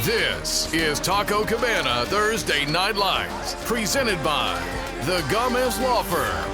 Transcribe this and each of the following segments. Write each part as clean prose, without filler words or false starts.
This is Taco Cabana Thursday Night Lights, presented by the Gomez Law Firm.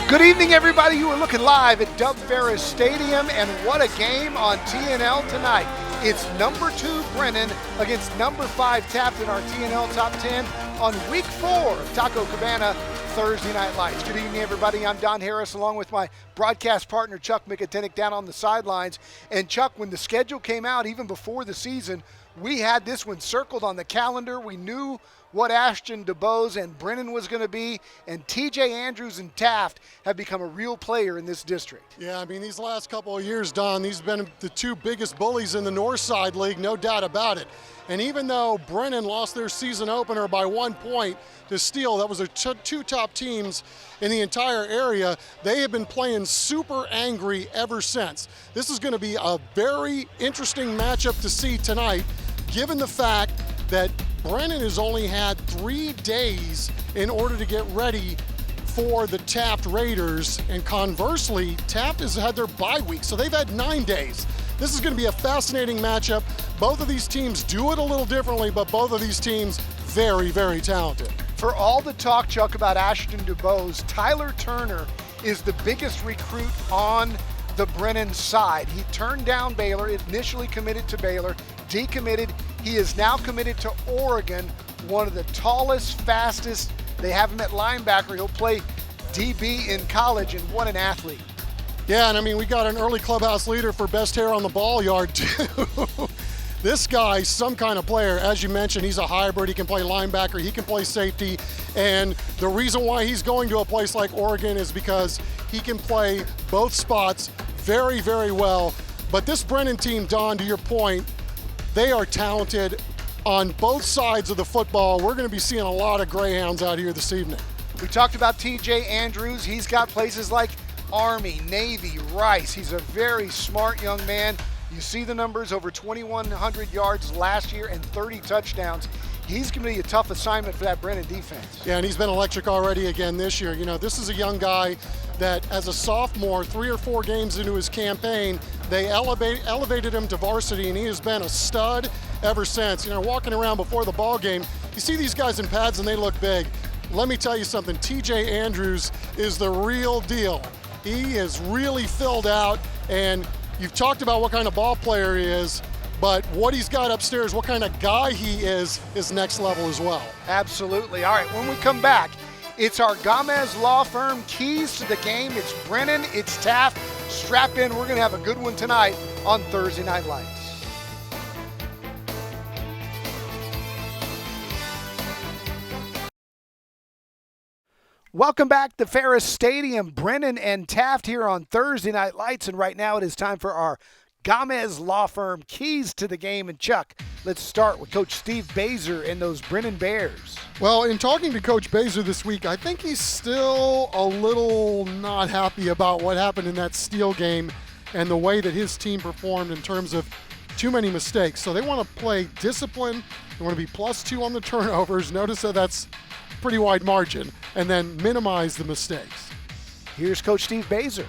Good evening, everybody. You are looking live at Doug Ferris Stadium, and what a game on TNL tonight. It's number 2 Brennan against number 5 Taft in our TNL Top 10 on week 4 of Taco Cabana Thursday Night Lights. Good evening, everybody. I'm Don Harris, along with my broadcast partner, Chuck McAtenick, down on the sidelines. And Chuck, when the schedule came out, even before the season, we had this one circled on the calendar. We knew what Ashton DeBose and Brennan was going to be, and TJ Andrews and Taft have become a real player in this district. Yeah, I mean, these last couple of years, Don, these have been the 2 biggest bullies in the Northside League, no doubt about it. And even though Brennan lost their season opener by 1 point to Steele, that was their 2 top teams in the entire area, they have been playing super angry ever since. This is going to be a very interesting matchup to see tonight, given the fact that Brennan has only had 3 days in order to get ready for the Taft Raiders, and conversely, Taft has had their bye week, so they've had 9 days. This is going to be a fascinating matchup. Both of these teams do it a little differently, but both of these teams very, very talented. For all the talk, Chuck, about Ashton DeBose, Tyler Turner is the biggest recruit on the Brennan side. He turned down Baylor, initially committed to Baylor, decommitted. He is now committed to Oregon, one of the tallest, fastest. They have him at linebacker. He'll play DB in college, and what an athlete. Yeah, and I mean, we got an early clubhouse leader for best hair on the ball yard, too. This guy's some kind of player. As you mentioned, he's a hybrid. He can play linebacker. He can play safety. And the reason why he's going to a place like Oregon is because he can play both spots very, very well. But this Brennan team, Don, to your point, they are talented on both sides of the football. We're going to be seeing a lot of Greyhounds out here this evening. We talked about TJ Andrews. He's got places like Army, Navy, Rice. He's a very smart young man. You see the numbers, over 2,100 yards last year and 30 touchdowns. He's going to be a tough assignment for that Brennan defense. Yeah, and he's been electric already again this year. You know, this is a young guy that as a sophomore, 3 or 4 games into his campaign, they elevated him to varsity, and he has been a stud ever since. You know, walking around before the ball game, you see these guys in pads and they look big. Let me tell you something, TJ Andrews is the real deal. He is really filled out, and you've talked about what kind of ball player he is, but what he's got upstairs, what kind of guy he is next level as well. Absolutely. All right, when we come back, it's our Gomez Law Firm keys to the game. It's Brennan, it's Taft. Strap in, we're going to have a good one tonight on Thursday Night Lights. Welcome back to Ferris Stadium. Brennan and Taft here on Thursday Night Lights, and right now it is time for our Gomez Law Firm keys to the game. And Chuck, let's start with Coach Steve Baser and those Brennan Bears. Well, in talking to Coach Baser this week, I think he's still a little not happy about what happened in that Steele game and the way that his team performed in terms of too many mistakes. So they want to play discipline. They want to be +2 on the turnovers. Notice that that's a pretty wide margin, and then minimize the mistakes. Here's Coach Steve Baser.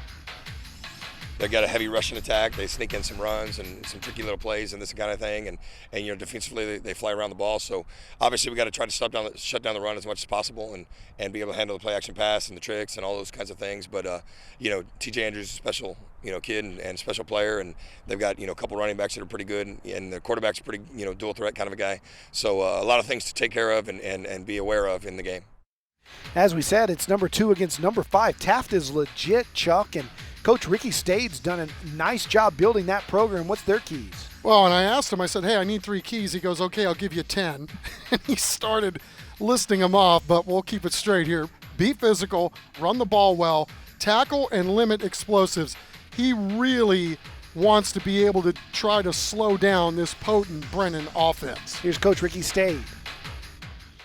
They got a heavy rushing attack. They sneak in some runs and some tricky little plays and this kind of thing. And you know, defensively they fly around the ball. So obviously we got to try to shut down the run as much as possible and be able to handle the play action pass and the tricks and all those kinds of things. But you know, TJ Andrews is a special kid and special player, and they've got a couple running backs that are pretty good, and the quarterback's pretty dual threat kind of a guy. So a lot of things to take care of and be aware of in the game. As we said, it's number 2 against number 5. Taft is legit, Chuck, and Coach Ricky Stade's done a nice job building that program. What's their keys? Well, and I asked him, I said, hey, I need 3 keys. He goes, okay, I'll give you 10. And he started listing them off, but we'll keep it straight here. Be physical, run the ball well, tackle and limit explosives. He really wants to be able to try to slow down this potent Brennan offense. Here's Coach Ricky Stade.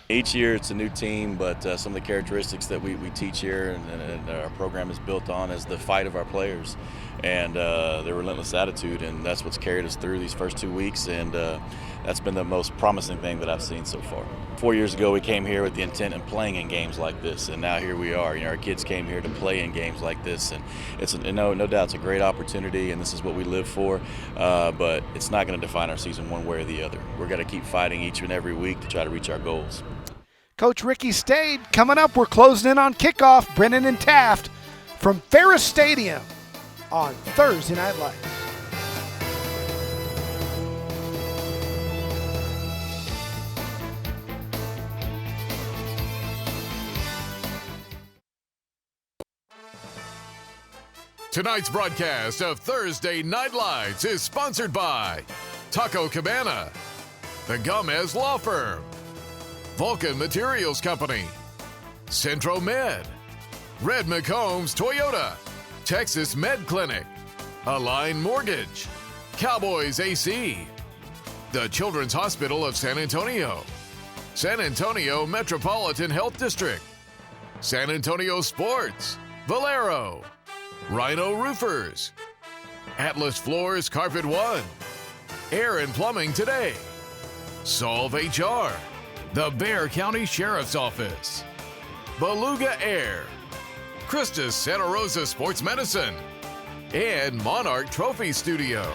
Each year it's a new team, but some of the characteristics that we teach here and our program is built on is the fight of our players. and their relentless attitude, and that's what's carried us through these first 2 weeks, and that's been the most promising thing that I've seen so far. 4 years ago, we came here with the intent of playing in games like this, and now here we are. Our kids came here to play in games like this, and it's no doubt it's a great opportunity, and this is what we live for. But it's not going to define our season one way or the other. We're going to keep fighting each and every week to try to reach our goals. Coach Ricky Stade coming up. We're closing in on kickoff. Brennan and Taft from Ferris Stadium on Thursday Night Lights. Tonight's broadcast of Thursday Night Lights is sponsored by Taco Cabana, the Gomez Law Firm, Vulcan Materials Company, Centro Med, Red McCombs Toyota, Texas Med Clinic, Align Mortgage, Cowboys AC, the Children's Hospital of San Antonio, San Antonio Metropolitan Health District, San Antonio Sports, Valero, Rhino Roofers, Atlas Floors Carpet One, Air and Plumbing Today, Solve HR, the Bexar County Sheriff's Office, Beluga Air, Christus Santa Rosa Sports Medicine, and Monarch Trophy Studio.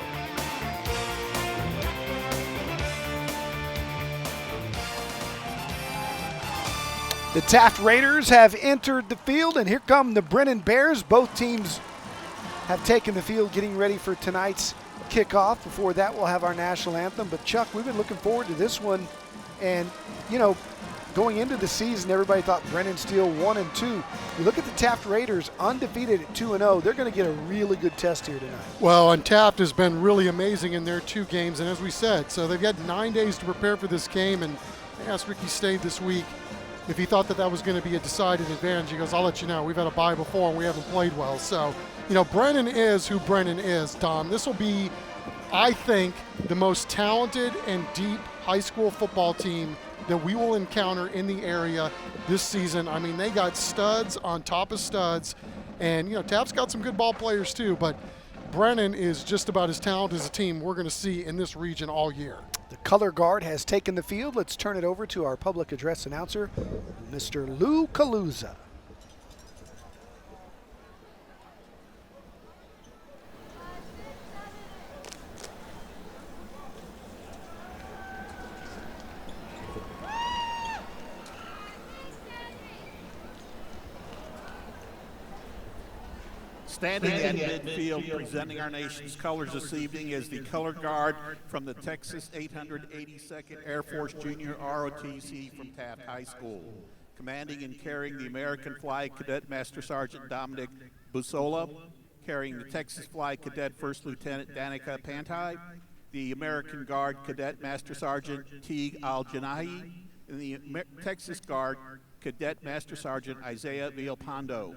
The Taft Raiders have entered the field, and here come the Brennan Bears. Both teams have taken the field getting ready for tonight's kickoff. Before that, we'll have our national anthem. But, Chuck, we've been looking forward to this one. And, going into the season, everybody thought Brennan Steel 1-2. You look at the Taft Raiders, undefeated at 2-0. They're going to get a really good test here tonight. Well, and Taft has been really amazing in their 2 games. And as we said, so they've got 9 days to prepare for this game. And I asked Ricky Stade this week if he thought that was going to be a decided advantage. He goes, I'll let you know. We've had a bye before and we haven't played well. So, Brennan is who Brennan is, Tom. This will be, I think, the most talented and deep high school football team that we will encounter in the area this season. I mean, they got studs on top of studs. And, Taft's got some good ball players too, but Brennan is just about as talented as a team we're going to see in this region all year. The color guard has taken the field. Let's turn it over to our public address announcer, Mr. Lou Kaluza. Standing in midfield, presenting our nation's colors this evening is the color guard from the Texas 882nd Air Force Junior ROTC from Taft High School. Commanding and carrying the American flag, Cadet Master Sergeant Dominic Busola. Carrying the Texas flag, Cadet First Lieutenant Danica Pantai. The American Guard, Cadet Master Sergeant Teague Al-Janahi. And the Texas Guard, Cadet Master Sergeant Isaiah Villalpando.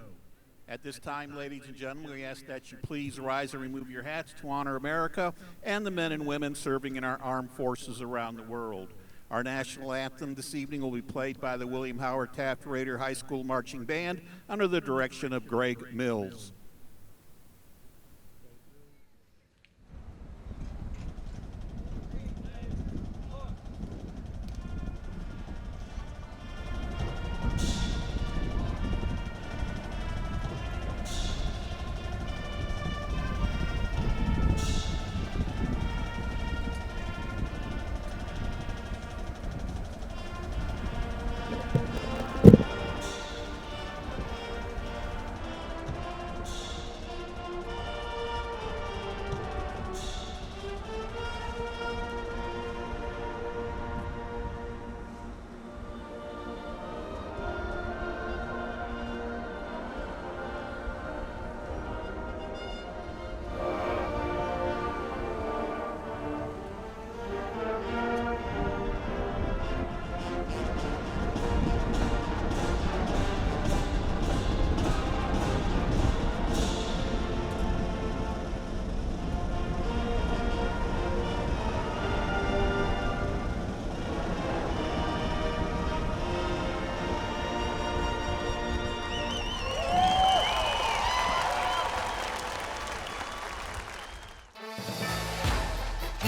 At this time, ladies and gentlemen, we ask that you please rise and remove your hats to honor America and the men and women serving in our armed forces around the world. Our national anthem this evening will be played by the William Howard Taft Raider High School Marching Band under the direction of Greg Mills.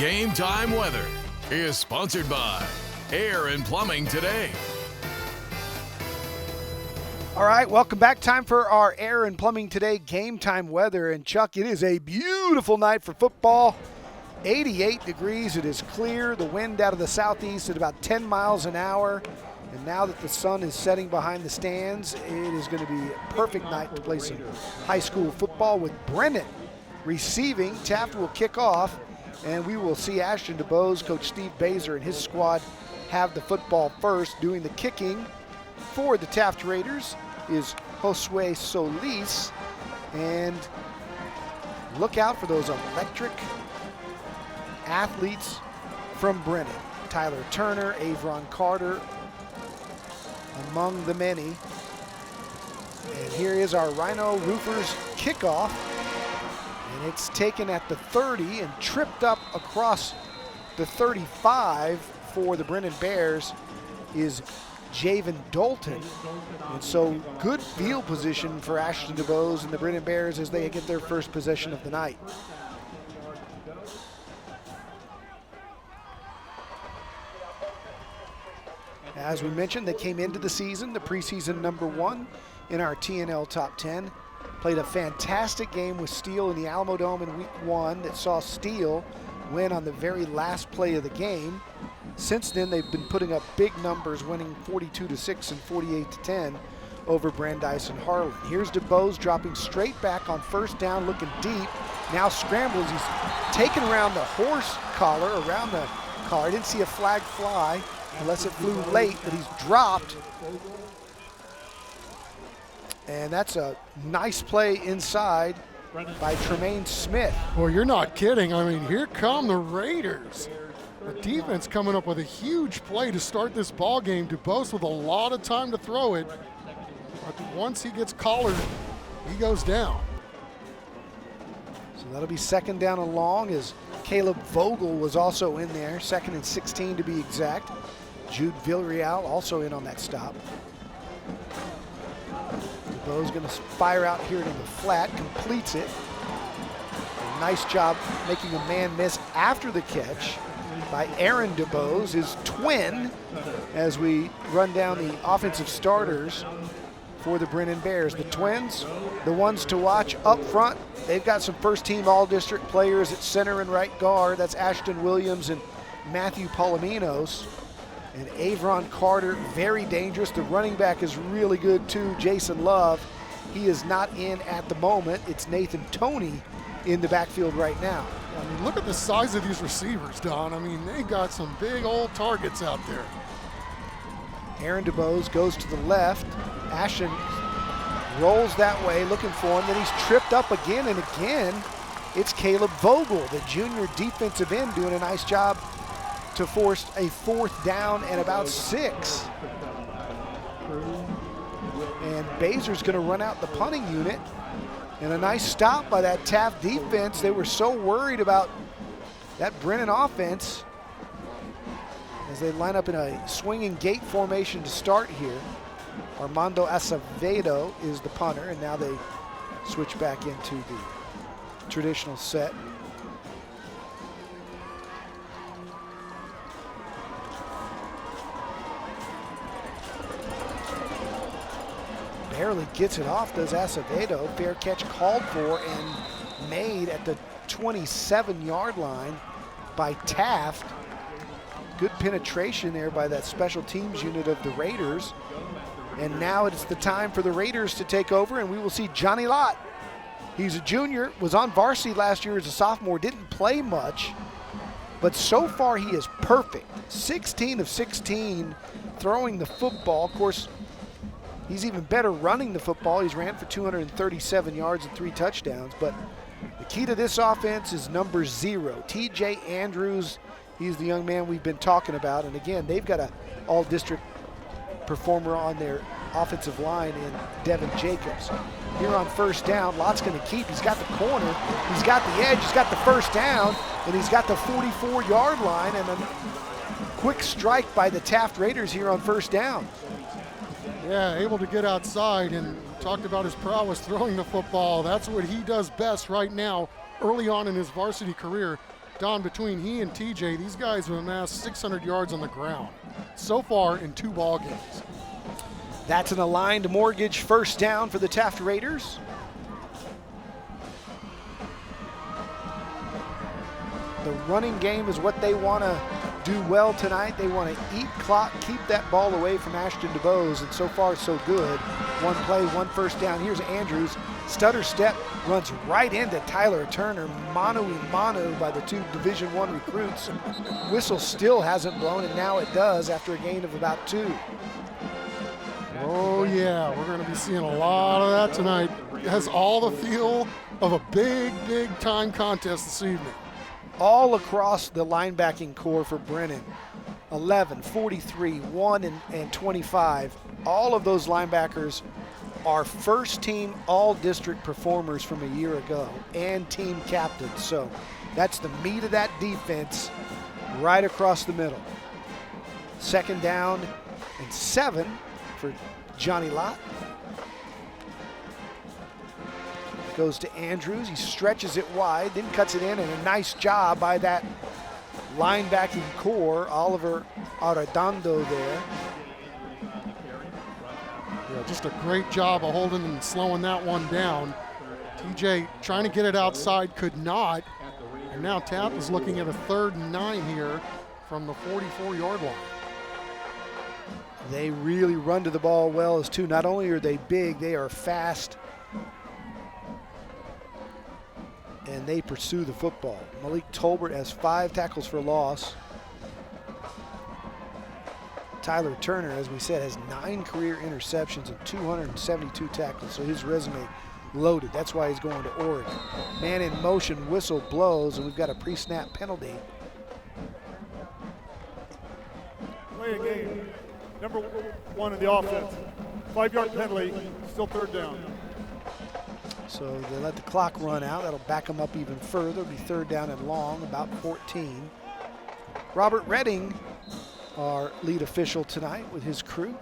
Game Time Weather is sponsored by Air and Plumbing Today. All right, welcome back. Time for our Air and Plumbing Today Game Time Weather. And Chuck, it is a beautiful night for football. 88 degrees, it is clear. The wind out of the southeast at about 10 miles an hour. And now that the sun is setting behind the stands, it is going to be a perfect night to play some high school football with Brennan receiving. Taft will kick off, and we will see Ashton DeBose, Coach Steve Baser, and his squad have the football first. Doing the kicking for the Taft Raiders is Josue Solis. And look out for those electric athletes from Brennan. Tyler Turner, Avron Carter, among the many. And here is our Rhino Roofers kickoff. And it's taken at the 30 and tripped up across the 35 for the Brennan Bears is Javen Dalton. And so good field position for Ashton DeBose and the Brennan Bears as they get their first possession of the night. As we mentioned, they came into the season, the preseason #1 in our TNL Top 10. Played a fantastic game with Steele in the Alamo Dome in week 1 that saw Steele win on the very last play of the game. Since then, they've been putting up big numbers, winning 42-6 and 48-10 over Brandeis and Harlan. Here's DeBose dropping straight back on first down, looking deep. Now scrambles. He's taken around the horse collar, around the collar. I didn't see a flag fly unless it flew late, but he's dropped. And that's a nice play inside by Tremaine Smith. Well, you're not kidding. I mean, here come the Raiders. The defense coming up with a huge play to start this ball game. DeBose with a lot of time to throw it. But once he gets collared, he goes down. So that'll be second down and long as Caleb Vogel was also in there. 2nd and 16 to be exact. Jude Villarreal also in on that stop. DeBose going to fire out here to the flat, completes it. A nice job making a man miss after the catch by Aaron DeBose, his twin, as we run down the offensive starters for the Brennan Bears. The twins, the ones to watch up front. They've got some first-team all-district players at center and right guard. That's Ashton Williams and Matthew Palominos. And Avron Carter, very dangerous. The running back is really good too, Jason Love. He is not in at the moment. It's Nathan Toney in the backfield right now. I mean, look at the size of these receivers, Don. I mean, they got some big old targets out there. Aaron DeBose goes to the left. Ashton rolls that way, looking for him. Then he's tripped up again and again. It's Caleb Vogel, the junior defensive end, doing a nice job to force a 4th down and about 6. And Baser's going to run out the punting unit. And a nice stop by that Taft defense. They were so worried about that Brennan offense as they line up in a swinging gate formation to start here. Armando Acevedo is the punter, and now they switch back into the traditional set. Barely gets it off, does Acevedo. Fair catch called for and made at the 27-yard line by Taft. Good penetration there by that special teams unit of the Raiders. And now it's the time for the Raiders to take over, and we will see Johnny Lott. He's a junior, was on varsity last year as a sophomore, didn't play much, but so far he is perfect. 16 of 16 throwing the football. Of course, he's even better running the football. He's ran for 237 yards and 3 touchdowns. But the key to this offense is number 0, TJ Andrews. He's the young man we've been talking about. And again, they've got an all-district performer on their offensive line in Devin Jacobs. Here on first down, Lott's going to keep. He's got the corner. He's got the edge. He's got the first down. And he's got the 44-yard line. And a quick strike by the Taft Raiders here on first down. Yeah, able to get outside, and talked about his prowess throwing the football. That's what he does best right now, early on in his varsity career. Don, between he and TJ, these guys have amassed 600 yards on the ground so far in 2 ball games. That's an aligned mortgage first down for the Taft Raiders. The running game is what they want to do well tonight. They want to eat clock, keep that ball away from Ashton DeBose, and so far so good. 1 play, 1 first down. Here's Andrews. Stutter step, runs right into Tyler Turner, mano-a-mano by the 2 Division I recruits. Whistle still hasn't blown, and now it does after a gain of about 2. Oh yeah, we're going to be seeing a lot of that tonight. It has all the feel of a big time contest this evening. All across the linebacking core for Brennan. 11, 43, 1, and 25. All of those linebackers are first team all-district performers from a year ago and team captains. So that's the meat of that defense right across the middle. 2nd down and 7 for Johnny Lott. Goes to Andrews, he stretches it wide, then cuts it in, and a nice job by that linebacking core, Oliver Arredondo there. Yeah, just a great job of holding and slowing that one down. TJ trying to get it outside, could not. And now Taft is looking at a 3rd and 9 here from the 44-yard line. They really run to the ball well as too. Not only are they big, they are fast. And they pursue the football. Malik Tolbert has 5 tackles for loss. Tyler Turner, as we said, has 9 career interceptions and 272 tackles, so his resume loaded. That's why he's going to Oregon. Man in motion, whistle blows, and we've got a pre-snap penalty. Play a game. Number 1 in the offense. 5-yard penalty, still 3rd down. So they let the clock run out. That'll back them up even further. It'll be 3rd down and long, about 14. Robert Redding, our lead official tonight with his crew.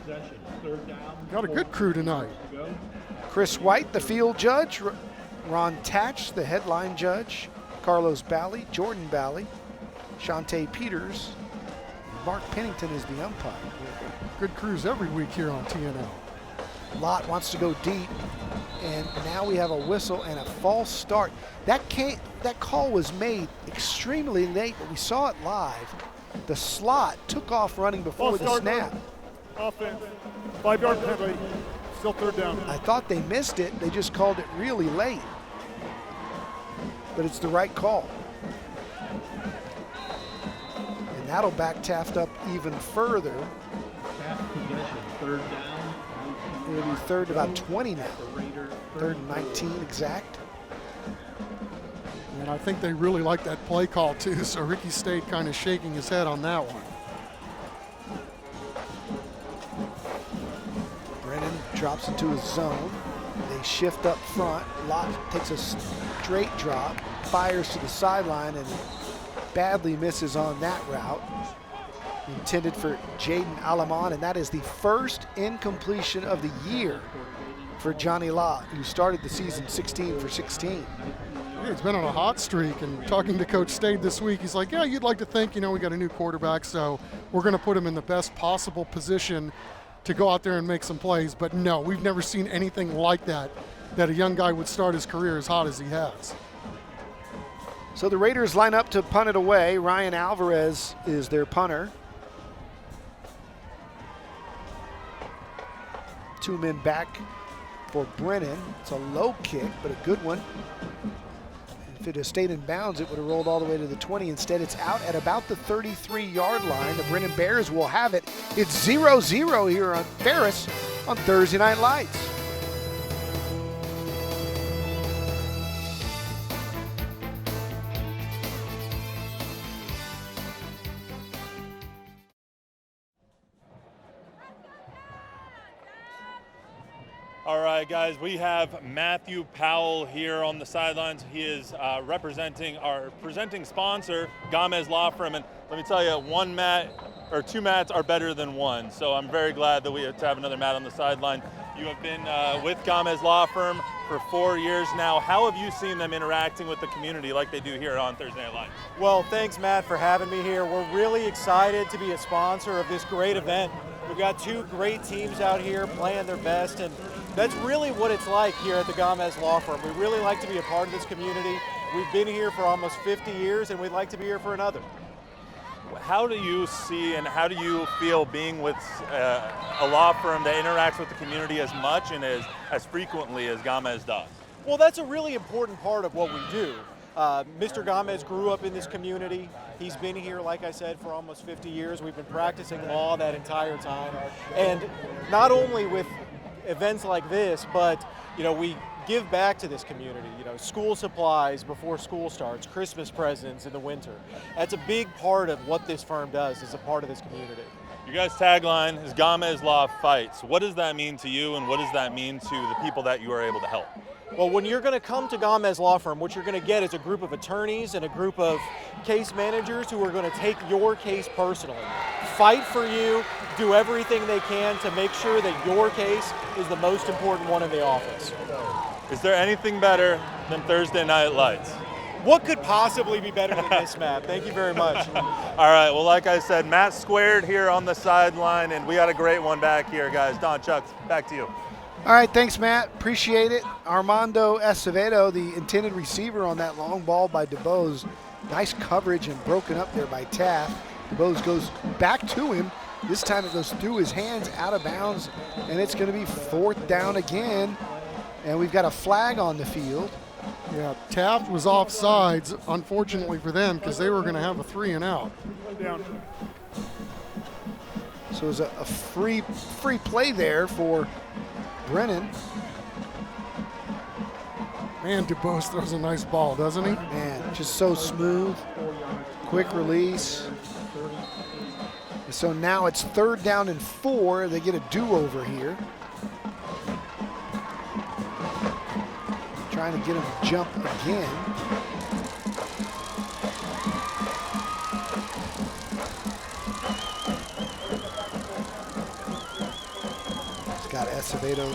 Possession, 3rd down. Got a good crew tonight. Chris White, the field judge. Ron Tatch, the headline judge. Carlos Bally, Jordan Bally, Shantae Peters. Mark Pennington is the umpire. Good crews every week here on TNL. Lott wants to go deep, and now we have a whistle and a false start. That call was made extremely late, but we saw it live. The slot took off running before the snap. Offense, 5-yard penalty, still 3rd down. I thought they missed it. They just called it really late. But it's the right call. And that'll back Taft up even further. Taft possession, 3rd down. It'll be 3rd about 20 now. 3rd and 19 exact. And I think they really like that play call too, so Ricky stayed kind of shaking his head on that one. Brennan drops into his zone. They shift up front. Lott takes a straight drop, fires to the sideline, and badly misses on that route. Intended for Jaden Alamon, and that is the first incompletion of the year for Johnny Lott, who started the season 16 for 16. Yeah, he's been on a hot streak, and talking to Coach Stade this week, he's like, yeah, you'd like to think, we got a new quarterback, so we're going to put him in the best possible position to go out there and make some plays. But no, we've never seen anything like that a young guy would start his career as hot as he has. So the Raiders line up to punt it away. Ryan Alvarez is their punter. 2 men back for Brennan. It's a low kick, but a good one. If it had stayed in bounds, it would have rolled all the way to the 20. Instead, it's out at about the 33-yard line. The Brennan Bears will have it. It's 0-0 here on Ferris on Thursday Night Lights. All right, guys, we have Matthew Powell here on the sidelines. He is representing our presenting sponsor, Gomez Law Firm. And let me tell you, 2 mats are better than 1. So I'm very glad that we have to have another mat on the sideline. You have been with Gomez Law Firm for 4 years now. How have you seen them interacting with the community like they do here on Thursday Night Lights? Well, thanks, Matt, for having me here. We're really excited to be a sponsor of this great event. We've got two great teams out here playing their best, and that's really what it's like here at the Gomez Law Firm. We really like to be a part of this community. We've been here for almost 50 years, and we'd like to be here for another. How do you see and how do you feel being with a law firm that interacts with the community as much and as frequently as Gomez does? Well, that's a really important part of what we do. Mr. Gomez grew up in this community. He's been here, like I said, for almost 50 years. We've been practicing law that entire time. And not only with events like this, but we give back to this community. School supplies before school starts, Christmas presents in the winter. That's a big part of what this firm does, is a part of this community. Your guys' tagline is Gomez Law Fights. What does that mean to you, and what does that mean to the people that you are able to help? Well, when you're going to come to Gomez Law Firm, what you're going to get is a group of attorneys and a group of case managers who are going to take your case personally, fight for you, do everything they can to make sure that your case is the most important one in the office. Is there anything better than Thursday Night Lights? What could possibly be better than this, Matt? Thank you very much. All right, well, like I said, Matt squared here on the sideline, and we got a great one back here, guys. Don, Chuck, back to you. All right, thanks, Matt. Appreciate it. Armando Acevedo, the intended receiver on that long ball by DeBose. Nice coverage and broken up there by Taft. DeBose goes back to him. This time it goes through his hands, out of bounds, and it's going to be 4th down again. And we've got a flag on the field. Yeah, Taft was offsides, unfortunately for them, because they were going to have a 3 and out. So it was a free play there for Brennan. Man, DuBose throws a nice ball, doesn't he? Man, just so smooth. Quick release. So now it's 3rd down and 4. They get a do-over here. Trying to get him to jump again. He's got Acevedo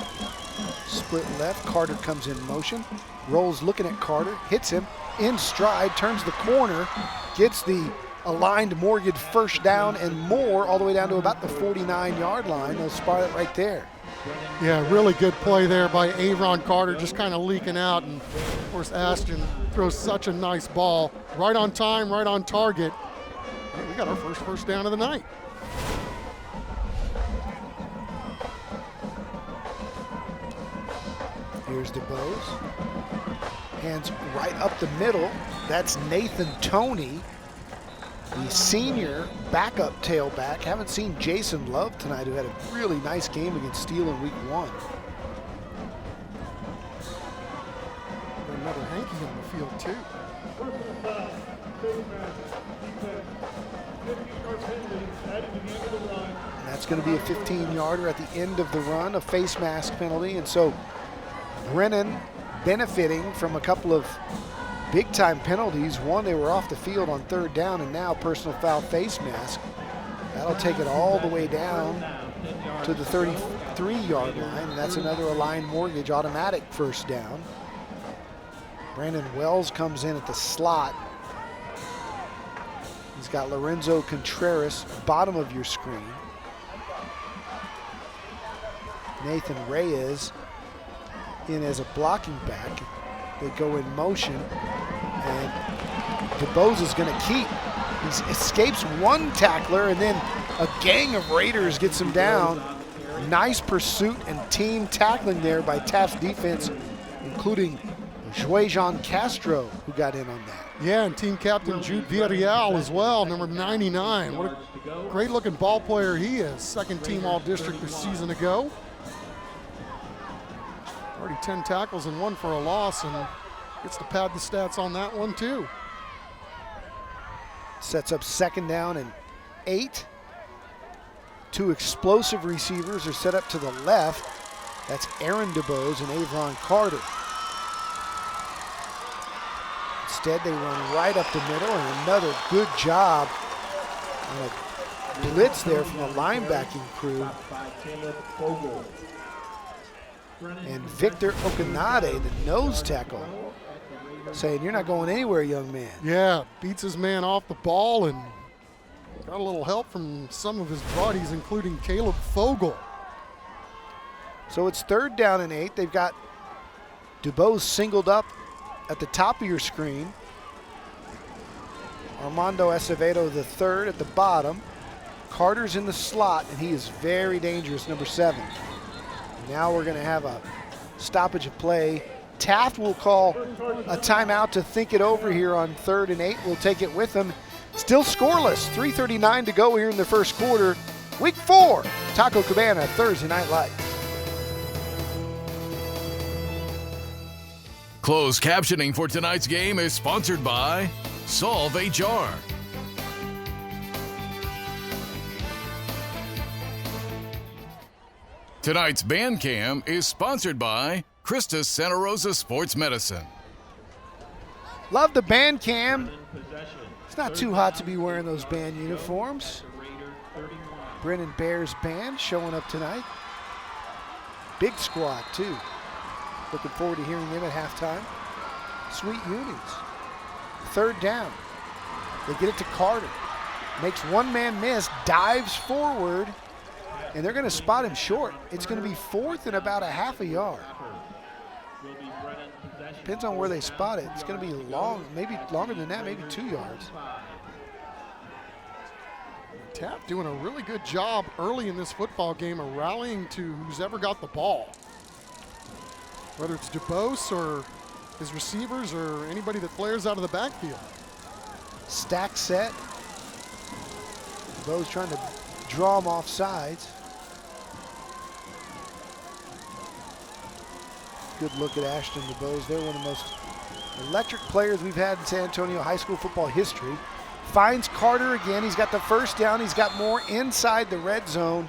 split left. Carter comes in motion. Rolls looking at Carter. Hits him in stride. Turns the corner. Gets the aligned Morgan 1st down and more all the way down to about the 49-yard line. They'll spot it right there. Yeah, really good play there by Avron Carter, just kind of leaking out. And, of course, Ashton throws such a nice ball. Right on time, right on target. We got our first down of the night. Here's DeBose. Hands right up the middle. That's Nathan Toney, the senior backup tailback. Haven't seen Jason Love tonight, who had a really nice game against Steele in week 1. Got another hanky on the field, too. And that's going to be a 15-yarder at the end of the run, a face mask penalty. And so Brennan benefiting from a couple of big-time penalties. One, they were off the field on 3rd down, and now personal foul face mask. That'll take it all the way down to the 33-yard line, and that's another aligned mortgage automatic 1st down. Brandon Wells comes in at the slot. He's got Lorenzo Contreras, bottom of your screen. Nathan Reyes in as a blocking back. They go in motion, and DeBose is going to keep. He escapes one tackler, and then a gang of Raiders gets him down. Nice pursuit and team tackling there by Taft's defense, including Joy-Jean Castro, who got in on that. Yeah, and team captain Jude Villarreal as well, number 99. What a great-looking ball player he is. 2nd team All-District this season ago. Already 10 tackles and 1 for a loss, and gets to pad the stats on that one too. Sets up 2nd down and 8. 2 explosive receivers are set up to the left. That's Aaron DeBose and Avron Carter. Instead, they run right up the middle, and another good job on a blitz there from the linebacking crew. And Victor Okanade, the nose tackle, saying, "You're not going anywhere, young man." Yeah, beats his man off the ball and got a little help from some of his buddies, including Caleb Fogle. So it's 3rd down and 8. They've got DuBose singled up at the top of your screen. Armando Acevedo the third at the bottom. Carter's in the slot, and he is very dangerous, number 7. Now we're going to have a stoppage of play. Taft will call a timeout to think it over here on 3rd and 8. We'll take it with him. Still scoreless, 3:39 to go here in the first quarter. Week 4, Taco Cabana, Thursday Night Lights. Closed captioning for tonight's game is sponsored by Solve HR. Tonight's band cam is sponsored by Christus Santa Rosa Sports Medicine. Love the band cam. It's not too hot to be wearing those band uniforms. Brennan Bears band showing up tonight. Big squad too. Looking forward to hearing them at halftime. Sweet unis. 3rd down. They get it to Carter. Makes one man miss, dives forward, and they're going to spot him short. It's going to be 4th and about a half a yard. Depends on where they spot it. It's going to be long, maybe longer than that, maybe 2 yards. Taft doing a really good job early in this football game of rallying to who's ever got the ball. Whether it's DuBose or his receivers or anybody that flares out of the backfield. Stack set. DuBose trying to draw him off sides. Good look at Ashton DuBose. They're one of the most electric players we've had in San Antonio high school football history. Finds Carter again. He's got the first down. He's got more inside the red zone.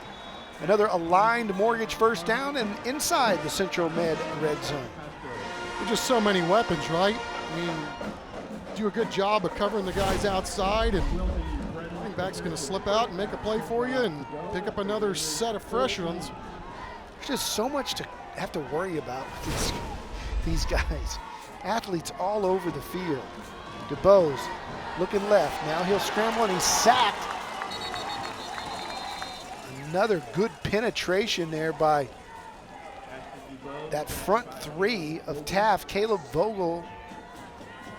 Another aligned mortgage first down and inside the Central Med red zone. There's just so many weapons, right? I mean, do a good job of covering the guys outside, and running back's going to slip out and make a play for you and pick up another set of fresh ones. There's just so much to have to worry about with these guys. Athletes all over the field. DuBose looking left. Now he'll scramble and he's sacked. Another good penetration there by that front 3 of Taft. Caleb Vogel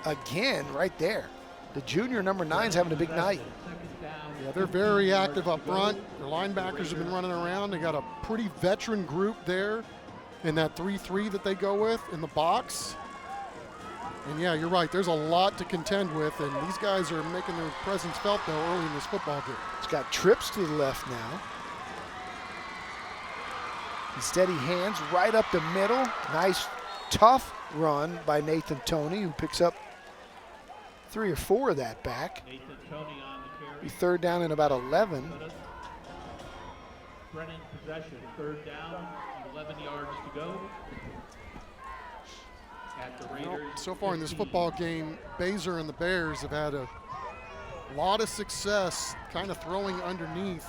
again right there. The junior number 9's having a big night. Yeah, they're very active up front. Their linebackers have been running around. They got a pretty veteran group there in that 3-3 that they go with in the box. And yeah, you're right. There's a lot to contend with, and these guys are making their presence felt though early in this football game. It's got trips to the left now. Steady hands right up the middle. Nice, tough run by Nathan Toney, who picks up 3 or 4 of that back. Be 3rd down and about 11. Brennan possession, 3rd down, 11 yards to go. So far in this football game, Baser and the Bears have had a lot of success kind of throwing underneath,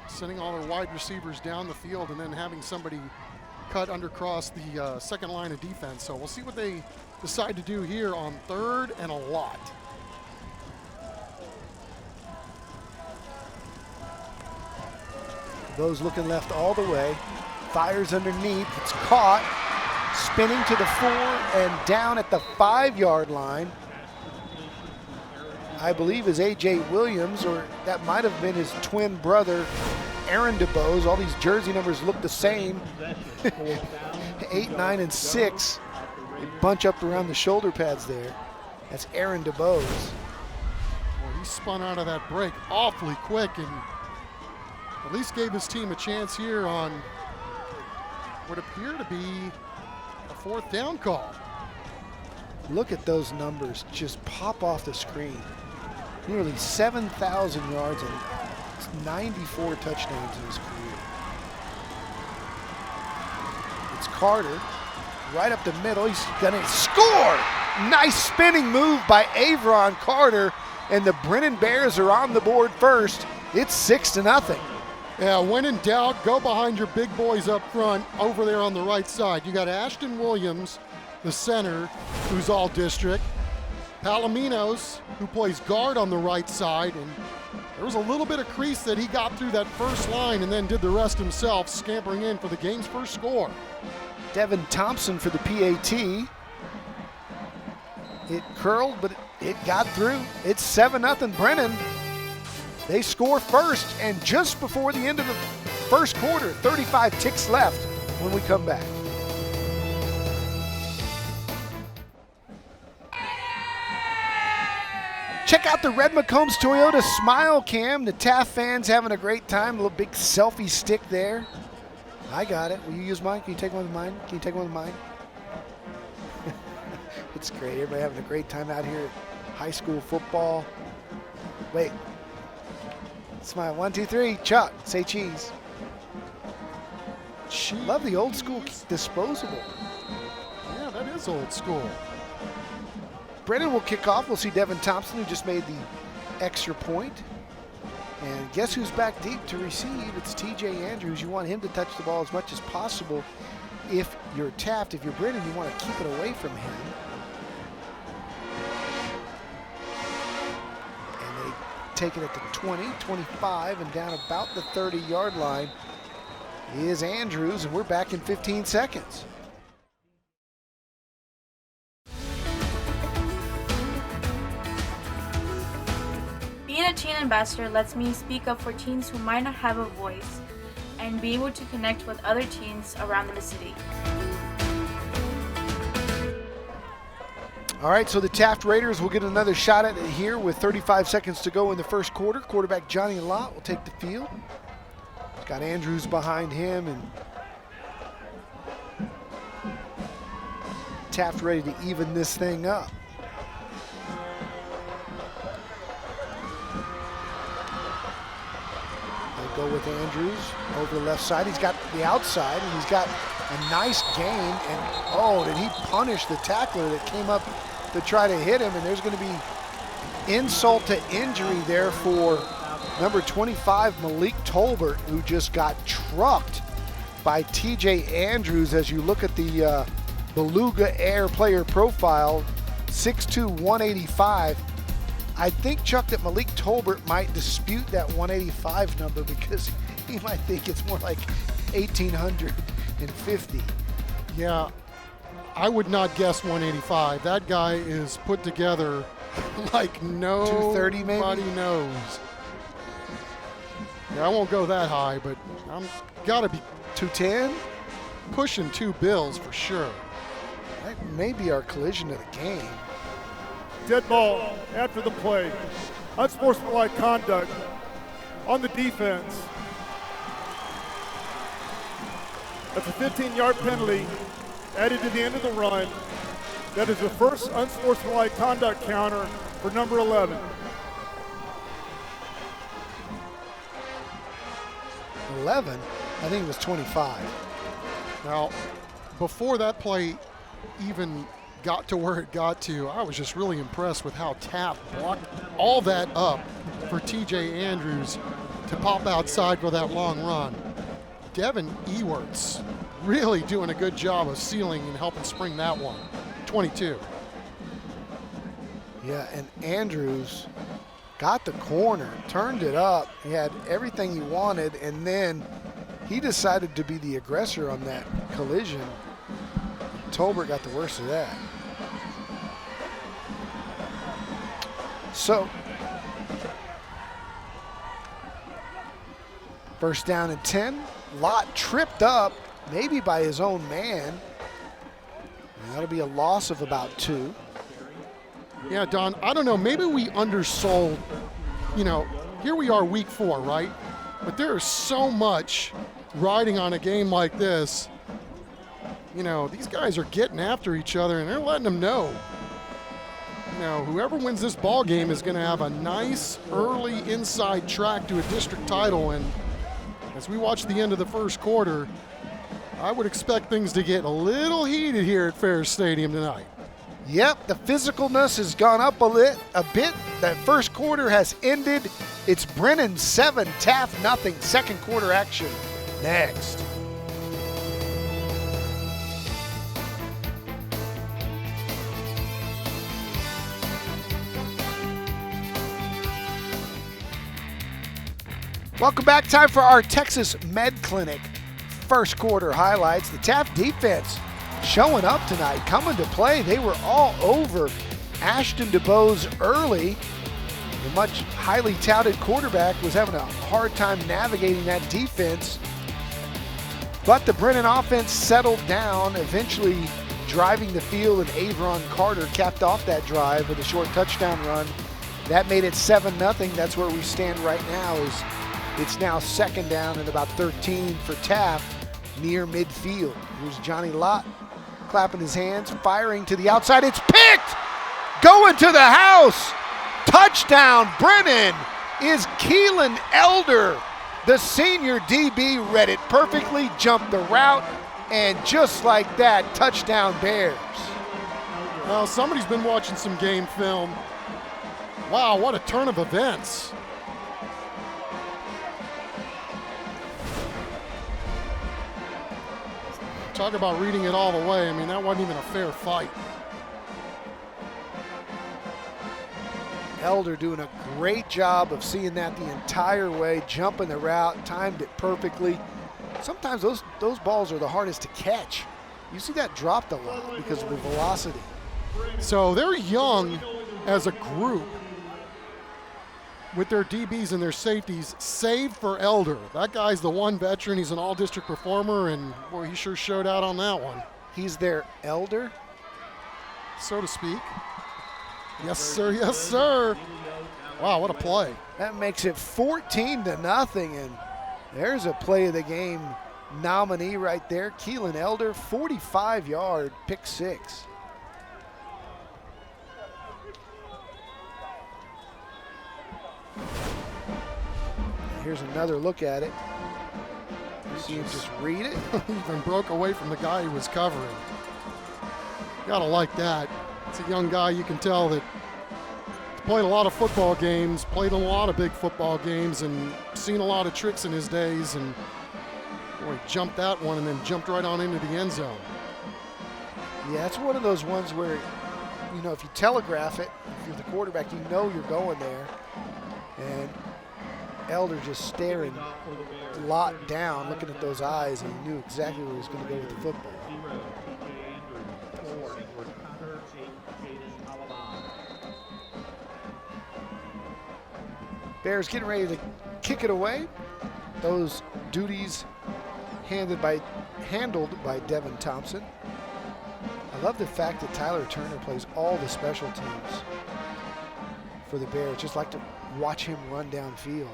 sending all their wide receivers down the field and then having somebody cut undercross the second line of defense. So we'll see what they decide to do here on 3rd and a lot. Those looking left all the way. Fires underneath. It's caught. Spinning to the 4 and down at the 5-yard line. I believe is A.J. Williams, or that might have been his twin brother, Aaron DuBose. All these jersey numbers look the same. 8, 9, and 6. They bunch up around the shoulder pads there. That's Aaron DuBose. Well, he spun out of that break awfully quick and at least gave his team a chance here on what appeared to be a 4th down call. Look at those numbers just pop off the screen. Nearly 7,000 yards and 94 touchdowns in his career. It's Carter, right up the middle. He's gonna score! Nice spinning move by Avron Carter, and the Brennan Bears are on the board first. It's 6-0. Yeah, when in doubt, go behind your big boys up front over there on the right side. You got Ashton Williams, the center, who's all district. Palominos, who plays guard on the right side, and there was a little bit of crease that he got through that first line and then did the rest himself, scampering in for the game's first score. Devin Thompson for the PAT. It curled, but it got through. It's 7-0 Brennan. They score first, and just before the end of the first quarter, 35 ticks left when we come back. Check out the Red McCombs Toyota Smile Cam. The Taft fans having a great time. A little big selfie stick there. I got it. Will you use mine? Can you take one of mine? Can you take one of mine? It's great. Everybody having a great time out here at high school football. Wait. Smile. 1, 2, 3. Chuck. Say cheese. Cheese. Love the old school disposable. Yeah, that is old school. Brennan will kick off. We'll see Devin Thompson, who just made the extra point. And guess who's back deep to receive? It's TJ Andrews. You want him to touch the ball as much as possible. If you're Taft, if you're Brennan, you want to keep it away from him. And they take it at the 20, 25, and down about the 30-yard line is Andrews, and we're back in 15 seconds. Being a teen ambassador lets me speak up for teens who might not have a voice and be able to connect with other teens around the city. All right, so the Taft Raiders will get another shot at it here with 35 seconds to go in the first quarter. Quarterback Johnny Lott will take the field. He's got Andrews behind him, and Taft ready to even this thing up. Go with Andrews over the left side. He's got the outside, and he's got a nice gain. And oh, did he punish the tackler that came up to try to hit him? And there's going to be insult to injury there for number 25, Malik Tolbert, who just got trucked by TJ Andrews. As you look at the Beluga Air player profile, 6'2", 185. I think, Chuck, that Malik Tolbert might dispute that 185 number because he might think it's more like 1,850. Yeah, I would not guess 185. That guy is put together like nobody knows. Yeah, I won't go that high, but I'm got to be 210, pushing 2 bills for sure. That may be our collision of the game. Dead ball after the play. Unsportsmanlike conduct on the defense. That's a 15-yard penalty added to the end of the run. That is the first unsportsmanlike conduct counter for number 11. 11? I think it was 25. Now, before that play even got to where it got to, I was just really impressed with how Taft blocked all that up for TJ Andrews to pop outside for that long run. Devin Ewerts really doing a good job of sealing and helping spring that one. 22. Yeah, and Andrews got the corner, turned it up. He had everything he wanted, and then he decided to be the aggressor on that collision. Tolbert got the worst of that. So, first down and 10. Lott tripped up, maybe by his own man. And that'll be a loss of about 2. Yeah, Don, I don't know, maybe we undersold, here we are week 4, right? But there is so much riding on a game like this. These guys are getting after each other, and they're letting them know. Whoever wins this ball game is going to have a nice early inside track to a district title. And as we watch the end of the first quarter, I would expect things to get a little heated here at Ferris Stadium tonight. Yep, the physicalness has gone up a bit. That first quarter has ended. It's Brennan 7, Taft nothing. Second quarter action next. Welcome back. Time for our Texas Med Clinic first quarter highlights. The Taft defense showing up tonight, coming to play. They were all over Ashton DeBose early. The much highly touted quarterback was having a hard time navigating that defense. But the Brennan offense settled down, eventually driving the field, and Avron Carter capped off that drive with a short touchdown run. That made it 7-0. That's where we stand right now. It's now second down and about 13 for Taft near midfield. Here's Johnny Lott clapping his hands, firing to the outside. It's picked! Going to the house! Touchdown, Brennan, is Keelan Elder. The senior DB read it perfectly, jumped the route, and just like that, touchdown Bears. Well, somebody's been watching some game film. Wow, what a turn of events. Talk about reading it all the way. I mean, that wasn't even a fair fight. Elder doing a great job of seeing that the entire way, jumping the route, timed it perfectly. Sometimes those balls are the hardest to catch. You see that dropped a lot because of the velocity. So they're young as a group with their DBs and their safeties, save for Elder. That guy's the one veteran. He's an all-district performer, and boy, he sure showed out on that one. He's their Elder? So to speak. Yes, sir. Yes, sir. Wow, what a play. That makes it 14-0, and there's a play of the game nominee right there. Keelan Elder, 45-yard pick six. Here's another look at it. You see him just read it. Even broke away from the guy he was covering. Gotta like that. It's a young guy, you can tell that he's played a lot of football games, played a lot of big football games, and seen a lot of tricks in his days, and boy, jumped that one and then jumped right on into the end zone. Yeah, it's one of those ones where, you know, if you telegraph it, if you're the quarterback, you know you're going there. And Elder just staring Lott down, looking at those eyes, and he knew exactly where he was going to go with the football. Bears getting ready to kick it away. Those duties handled by Devin Thompson. I love the fact that Tyler Turner plays all the special teams for the Bears. Just like to watch him run downfield.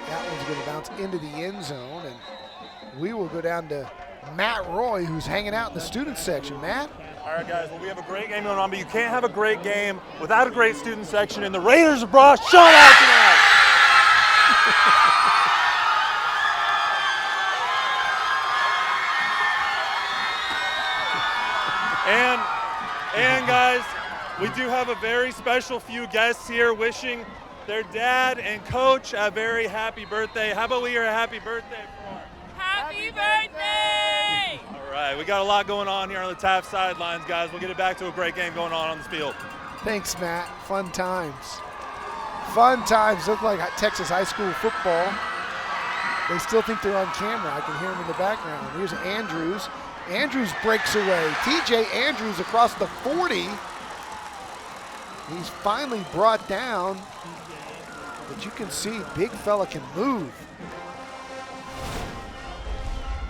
That one's going to bounce into the end zone, and we will go down to Matt Roy, who's hanging out in the student section. Matt? All right, guys, well, we have a great game going on, but you can't have a great game without a great student section, and the Raiders have brought Sean out tonight. And guys, we do have a very special few guests here wishing their dad and coach a very happy birthday. How about we hear a happy birthday for them? Happy birthday! All right, we got a lot going on here on the Taft sidelines, guys. We'll get it back to a great game going on this field. Thanks, Matt. Fun times. Fun times. Look like Texas high school football. They still think they're on camera. I can hear them in the background. Here's Andrews. Andrews breaks away. TJ Andrews across the 40. He's finally brought down, but you can see big fella can move.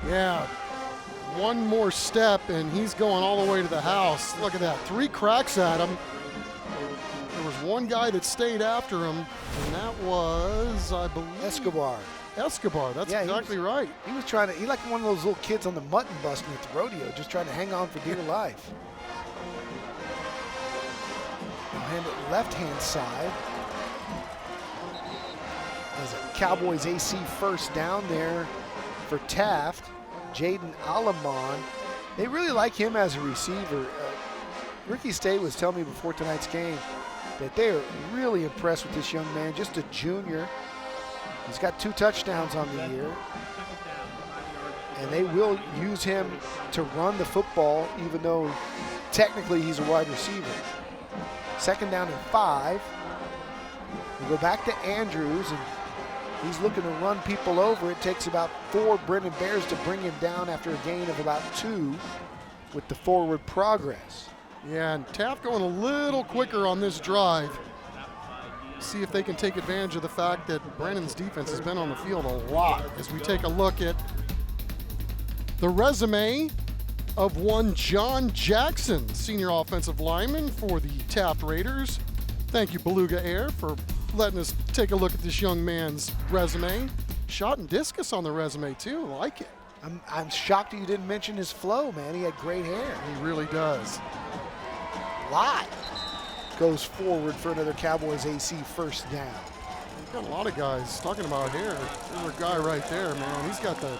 Yeah, one more step and he's going all the way to the house. Look at that, 3 cracks at him. There was one guy that stayed after him, and that was, I believe, Escobar. Escobar, that's exactly right. He was trying to, he like one of those little kids on the mutton busting at the rodeo, just trying to hang on for dear life. Now hand it left-hand side. There's a Cowboys AC first down there for Taft. Jaden Alamon. They really like him as a receiver. Ricky State was telling me before tonight's game that they are really impressed with this young man, just a junior. He's got 2 touchdowns on the year. And they will use him to run the football, even though technically he's a wide receiver. 2nd down and 5. We go back to Andrews, and he's looking to run people over. It takes about 4 Brennan Bears to bring him down after a gain of about 2 with the forward progress. Yeah, and Taft going a little quicker on this drive. See if they can take advantage of the fact that Brennan's defense has been on the field a lot as we take a look at the resume of one John Jackson, senior offensive lineman for the Taft Raiders. Thank you, Beluga Air, for letting us take a look at this young man's resume. Shot and discus on the resume, too. Like it. I'm shocked that you didn't mention his flow, man. He had great hair. He really does. Lot goes forward for another Cowboys AC 1st down. We've got a lot of guys talking about hair. There's a guy right there, man. He's got the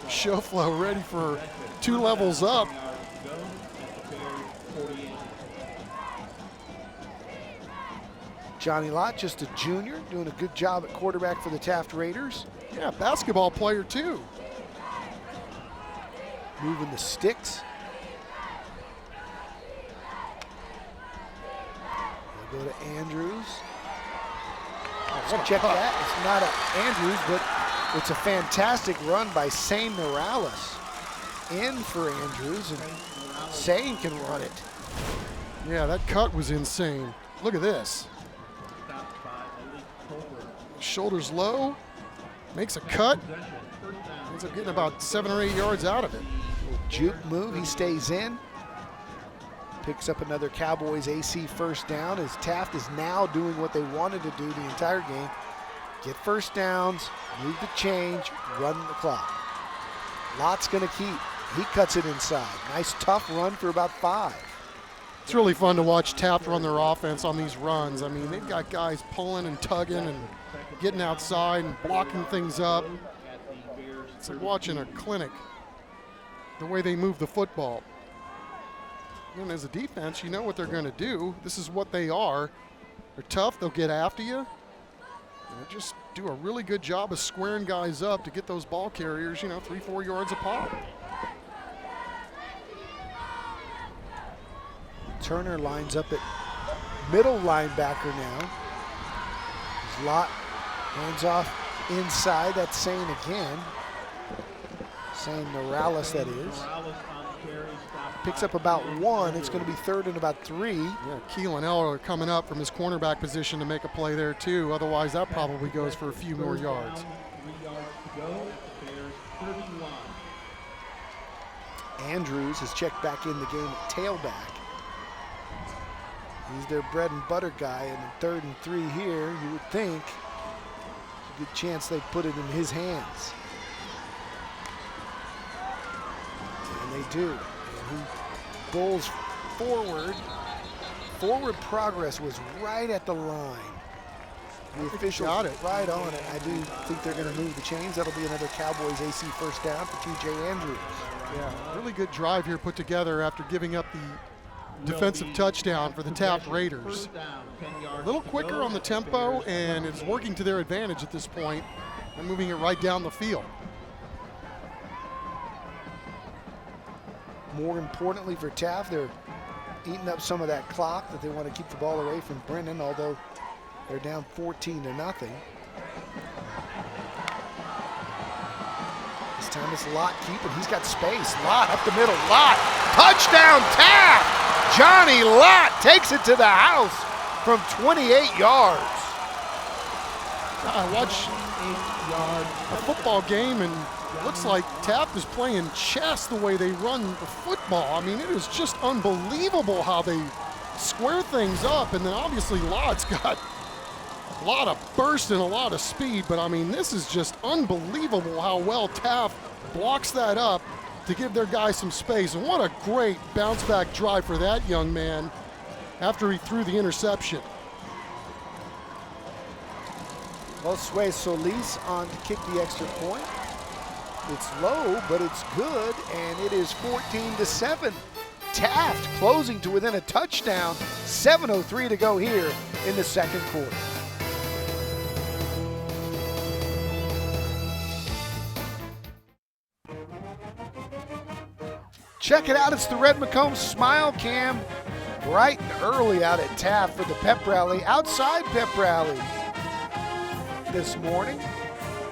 show flow ready for 2 levels up. Johnny Lott, just a junior, doing a good job at quarterback for the Taft Raiders. Yeah, basketball player too. Moving the sticks. We'll go to Andrews. Check that. It's not Andrews, but it's a fantastic run by Sane Morales. In for Andrews, and Sane can run it. Yeah, that cut was insane. Look at this. Shoulders low, makes a cut, ends up getting about 7 or 8 yards out of it. Juke move, he stays in. Picks up another Cowboys AC 1st down as Taft is now doing what they wanted to do the entire game. Get 1st downs, move the change, run the clock. Lott's gonna keep. He cuts it inside. Nice tough run for about 5. It's really fun to watch Taft run their offense on these runs. I mean, they've got guys pulling and tugging and getting outside and blocking things up. It's like watching a clinic, the way they move the football. And as a defense, you know what they're going to do. This is what they are. They're tough. They'll get after you. And they just do a really good job of squaring guys up to get those ball carriers, 3-4 yards a pop. Turner lines up at middle linebacker now. Lott hands off inside. That's Sane again. Sane Morales, that is. Picks up about 1. It's going to be 3rd and about 3. Yeah, Keelan Eller coming up from his cornerback position to make a play there too. Otherwise, that probably goes for a few more yards. Andrews has checked back in the game at tailback. He's their bread and butter guy, and 3rd and 3 here, you would think a good chance they put it in his hands. And they do. And he bowls forward. Forward progress was right at the line. The official got it right on it. I do think they're going to move the chains. That'll be another Cowboys AC 1st down for TJ Andrews. Yeah, really good drive here put together after giving up the defensive touchdown for the Taft Raiders. A little quicker on the tempo, and it's working to their advantage at this point. They're moving it right down the field. More importantly for Taft, they're eating up some of that clock that they want to keep the ball away from Brennan, although they're down 14-0. This time it's Lott keeping. He's got space. Lott up the middle. Lott, touchdown Taft! Johnny Lott takes it to the house from 28 yards. I watch a football game, and it looks like Taft is playing chess the way they run the football. I mean, it is just unbelievable how they square things up. And then obviously Lott's got a lot of burst and a lot of speed, but I mean, this is just unbelievable how well Taft blocks that up to give their guys some space. And what a great bounce back drive for that young man after he threw the interception. Josue Solis on to kick the extra point. It's low, but it's good, and it is 14-7. Taft closing to within a touchdown. 7:03 to go here in the second quarter. Check it out, it's the Red McComb Smile Cam. Bright and early out at Taft for the pep rally, outside pep rally this morning.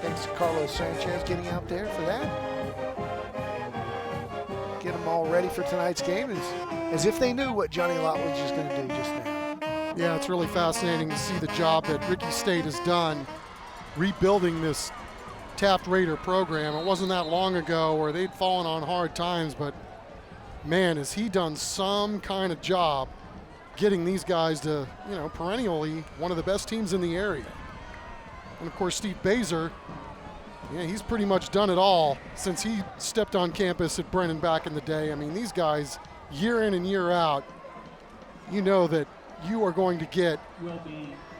Thanks to Carlos Sanchez getting out there for that. Get them all ready for tonight's game as if they knew what Johnny Lott was just going to do just now. Yeah, it's really fascinating to see the job that Ricky State has done rebuilding this Taft Raider program. It wasn't that long ago where they'd fallen on hard times, but man, has he done some kind of job getting these guys to, perennially one of the best teams in the area. And of course, Steve Baser, he's pretty much done it all since he stepped on campus at Brennan back in the day. I mean, these guys, year in and year out, you know that you are going to get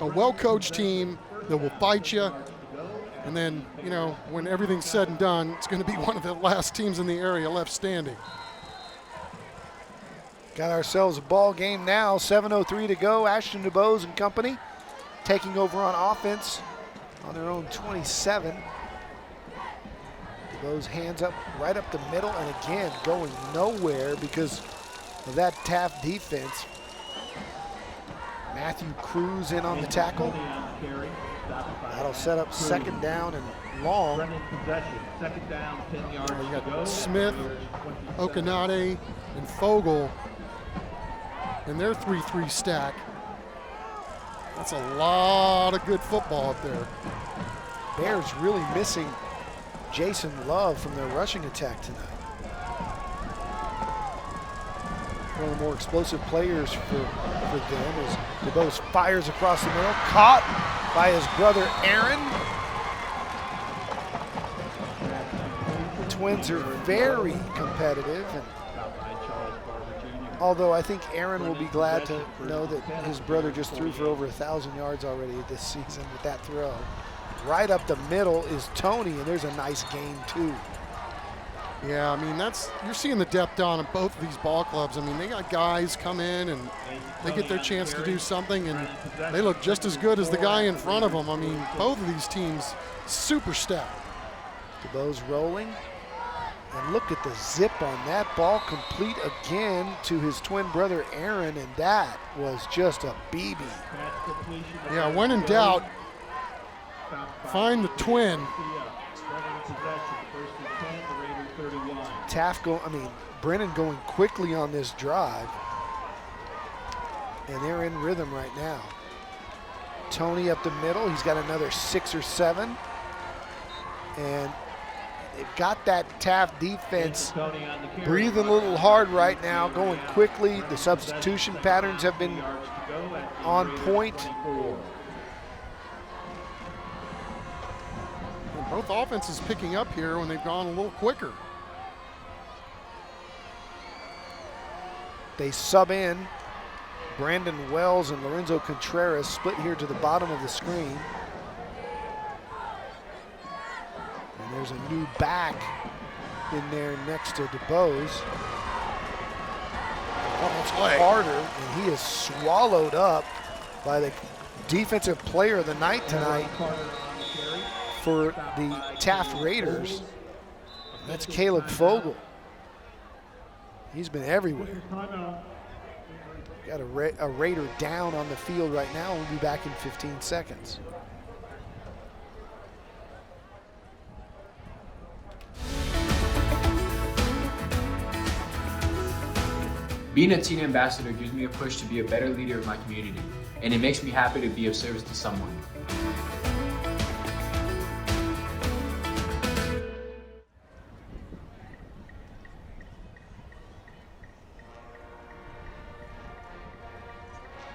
a well-coached team that will fight you. And then, when everything's said and done, it's going to be one of the last teams in the area left standing. Got ourselves a ball game now, 7:03 to go. Ashton DuBose and company taking over on offense on their own 27. DuBose hands up right up the middle, and again going nowhere because of that Taft defense. Matthew Cruz in on the tackle. That'll set up second down and long. Second down, 10 yards You to go. got Smith, Okanade, and Fogel in their 3-3 stack. That's a lot of good football up there. Bears really missing Jason Love from their rushing attack tonight. One of the more explosive players for them is DuBose fires across the middle, caught by his brother Aaron. The Twins are very competitive, and although I think Aaron will be glad to know that his brother just threw for over 1,000 yards already this season with that throw. Right up the middle is Tony, and there's a nice gain too. Yeah, I mean, you're seeing the depth down in both of these ball clubs. I mean, they got guys come in and they get their chance to do something, and they look just as good as the guy in front of them. I mean, both of these teams super stacked. DuBose rolling. And look at the zip on that ball, complete again to his twin brother Aaron, and that was just a BB. Yeah, when in doubt, find the twin. Brennan going quickly on this drive, and they're in rhythm right now. Tony up the middle, he's got another 6 or 7, and they've got that Taft defense breathing a little hard right now, going quickly. The substitution patterns have been on point. And both offenses picking up here when they've gone a little quicker. They sub in. Brandon Wells and Lorenzo Contreras split here to the bottom of the screen. And there's a new back in there next to DuBose. That's harder, and he is swallowed up by the defensive player of the night tonight for the Taft Raiders. That's Caleb Fogel. He's been everywhere. Got a Raider down on the field right now. We'll be back in 15 seconds. Being a teen ambassador gives me a push to be a better leader of my community, and it makes me happy to be of service to someone.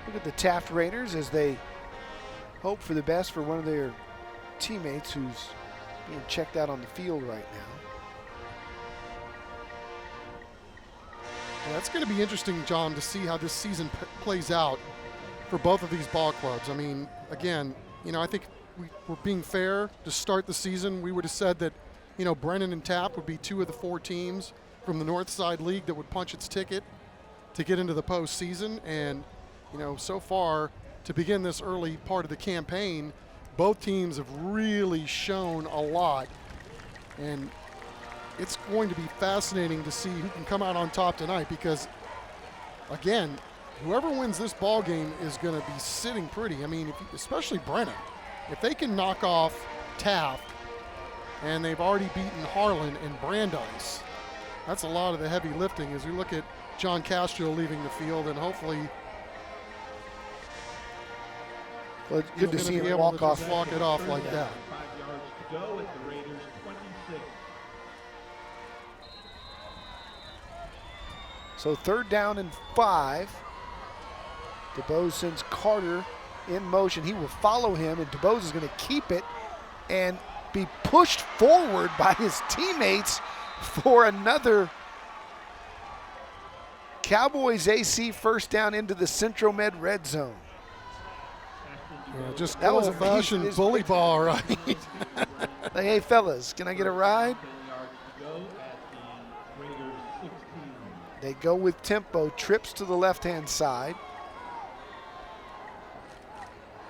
Look at the Taft Raiders as they hope for the best for one of their teammates who's being checked out on the field right now. Yeah, it's going to be interesting, John, to see how this season plays out for both of these ball clubs. I mean, again, I think we're being fair to start the season. We would have said that, Brennan and Taft would be 2 of the 4 teams from the North Side League that would punch its ticket to get into the postseason. And, you know, so far to begin this early part of the campaign, both teams have really shown a lot. And it's going to be fascinating to see who can come out on top tonight because, again, whoever wins this ball game is going to be sitting pretty. I mean, especially Brennan. If they can knock off Taft, and they've already beaten Harlan and Brandeis, that's a lot of the heavy lifting as we look at John Castro leaving the field, and hopefully well, it's good to see him walk it off like that. 5 yards to go at the Raiders 26. So 3rd down and 5. DeBose sends Carter in motion. He will follow him, and DeBose is going to keep it and be pushed forward by his teammates for another Cowboys AC first down into the Central Med red zone. Yeah, just that old-fashioned bully ball, right? Like, hey, fellas, can I get a ride? They go with tempo, trips to the left-hand side.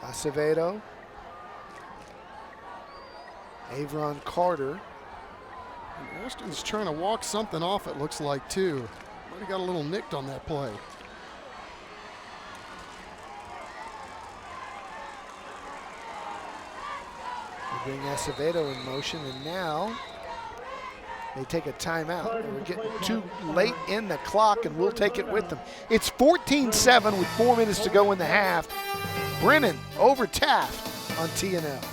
Acevedo. Avron Carter. And Ashton's trying to walk something off, it looks like, too. Might have got a little nicked on that play. They bring Acevedo in motion, and now they take a timeout. And we're getting too late in the clock, and we'll take it with them. It's 14-7 with 4 minutes to go in the half. Brennan over Taft on TNL.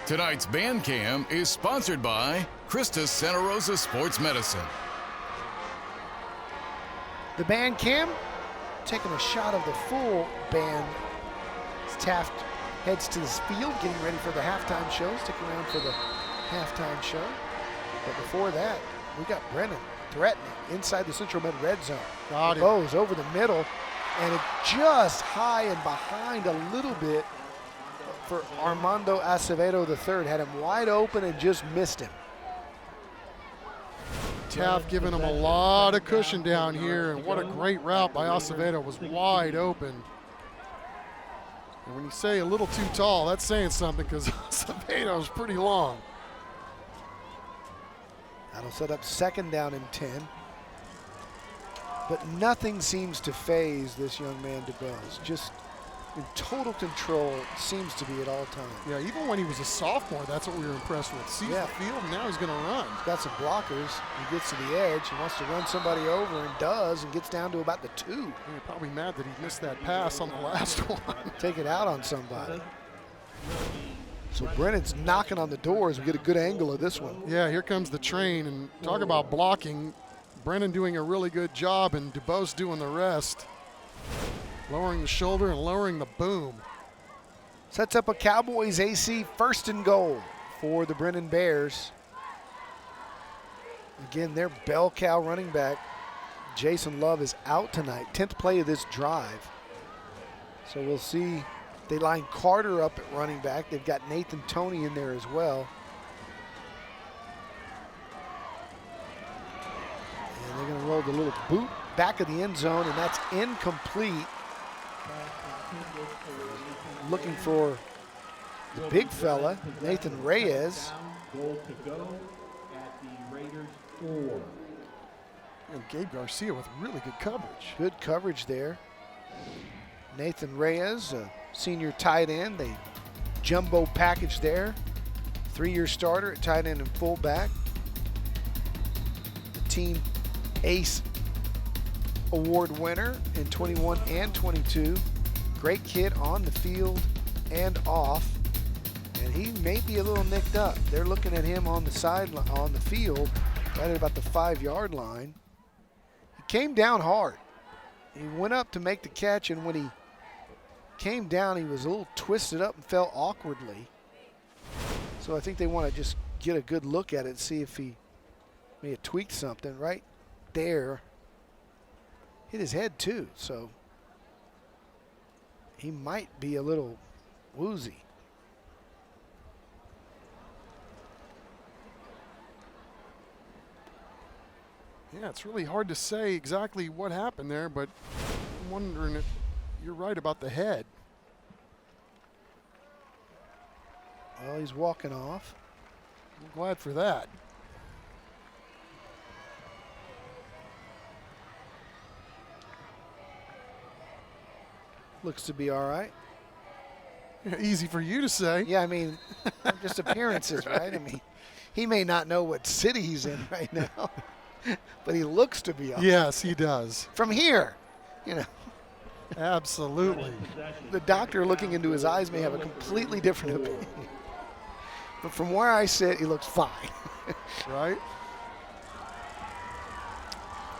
Tonight's Band Cam is sponsored by Christus Santa Rosa Sports Medicine. The band cam taking a shot of the full band as Taft heads to this field, getting ready for the halftime show. Stick around for the halftime show. But before that, we got Brennan threatening inside the Central Med red zone. Got it. Bose over the middle, and it just high and behind a little bit for Armando Acevedo III. Had him wide open and just missed him. Taft giving him a lot of cushion down here, and what a great route by Acevedo, was wide open. And when you say a little too tall, that's saying something because Acevedo's pretty long. That'll set up 2nd down and 10. But nothing seems to phase this young man DeBose. Just in total control, seems to be at all times. Yeah, even when he was a sophomore, that's what we were impressed with. Sees the field, and now he's going to run. He's got some blockers. He gets to the edge. He wants to run somebody over and does, and gets down to about the 2. You're probably mad that he missed that pass on the last one. Take it out on somebody. So Brennan's knocking on the doors. We get a good angle of this one. Yeah, here comes the train, and talk about blocking. Brennan doing a really good job, and DuBose doing the rest. Lowering the shoulder and lowering the boom. Sets up a Cowboys AC 1st and goal for the Brennan Bears. Again, their bell cow running back, Jason Love, is out tonight. 10th play of this drive. So we'll see. They line Carter up at running back. They've got Nathan Toney in there as well. And they're going to roll the little boot back of the end zone, and that's incomplete. Looking for the big fella, Nathan Reyes. Goal to go at the Raiders 4. And Gabe Garcia with really good coverage. Good coverage there. Nathan Reyes, a senior tight end. They jumbo package there. 3-year starter at tight end and fullback. The team ace award winner in 21 and 22. Great kid on the field and off. And he may be a little nicked up. They're looking at him on the sideline, on the field, right at about the 5-yard line. He came down hard. He went up to make the catch, and when he came down, he was a little twisted up and fell awkwardly. So I think they want to just get a good look at it, see if he may have tweaked something right there. Hit his head too, so he might be a little woozy. Yeah, it's really hard to say exactly what happened there, but I'm wondering if you're right about the head. Well, he's walking off. I'm glad for that. Looks to be all right. Easy for you to say. Yeah, I mean, just appearances, right? I mean, he may not know what city he's in right now, but he looks to be all right. Yes, he does. From here, you know. Absolutely. The doctor looking into his eyes may have a completely different opinion. But from where I sit, he looks fine. Right?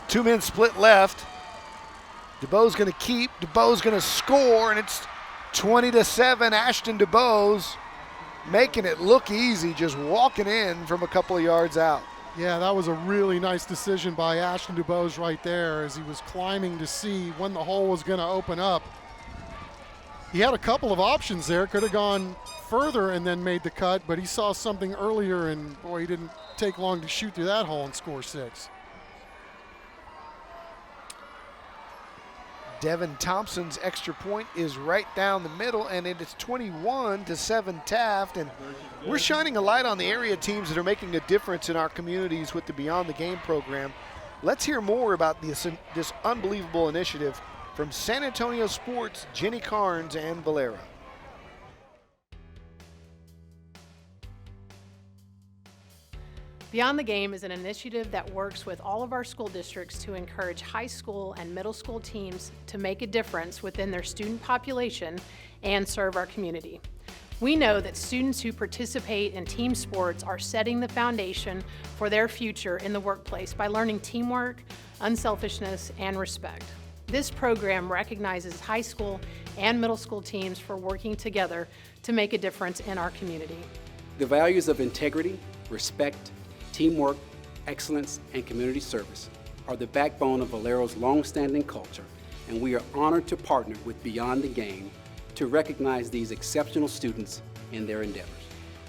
2 men split left. DeBoe's going to keep. DeBoe's going to score, and it's 20-7. Ashton DeBoe's making it look easy, just walking in from a couple of yards out. Yeah, that was a really nice decision by Ashton DeBoe's right there as he was climbing to see when the hole was going to open up. He had a couple of options there. Could have gone further and then made the cut, but he saw something earlier, and boy, he didn't take long to shoot through that hole and score 6. Devin Thompson's extra point is right down the middle, and it is 21-7 Taft. And we're shining a light on the area teams that are making a difference in our communities with the Beyond the Game program. Let's hear more about this unbelievable initiative from San Antonio Sports, Jenny Carnes and Valera. Beyond the Game is an initiative that works with all of our school districts to encourage high school and middle school teams to make a difference within their student population and serve our community. We know that students who participate in team sports are setting the foundation for their future in the workplace by learning teamwork, unselfishness, and respect. This program recognizes high school and middle school teams for working together to make a difference in our community. The values of integrity, respect, teamwork, excellence, and community service are the backbone of Valero's long-standing culture, and we are honored to partner with Beyond the Game to recognize these exceptional students in their endeavors.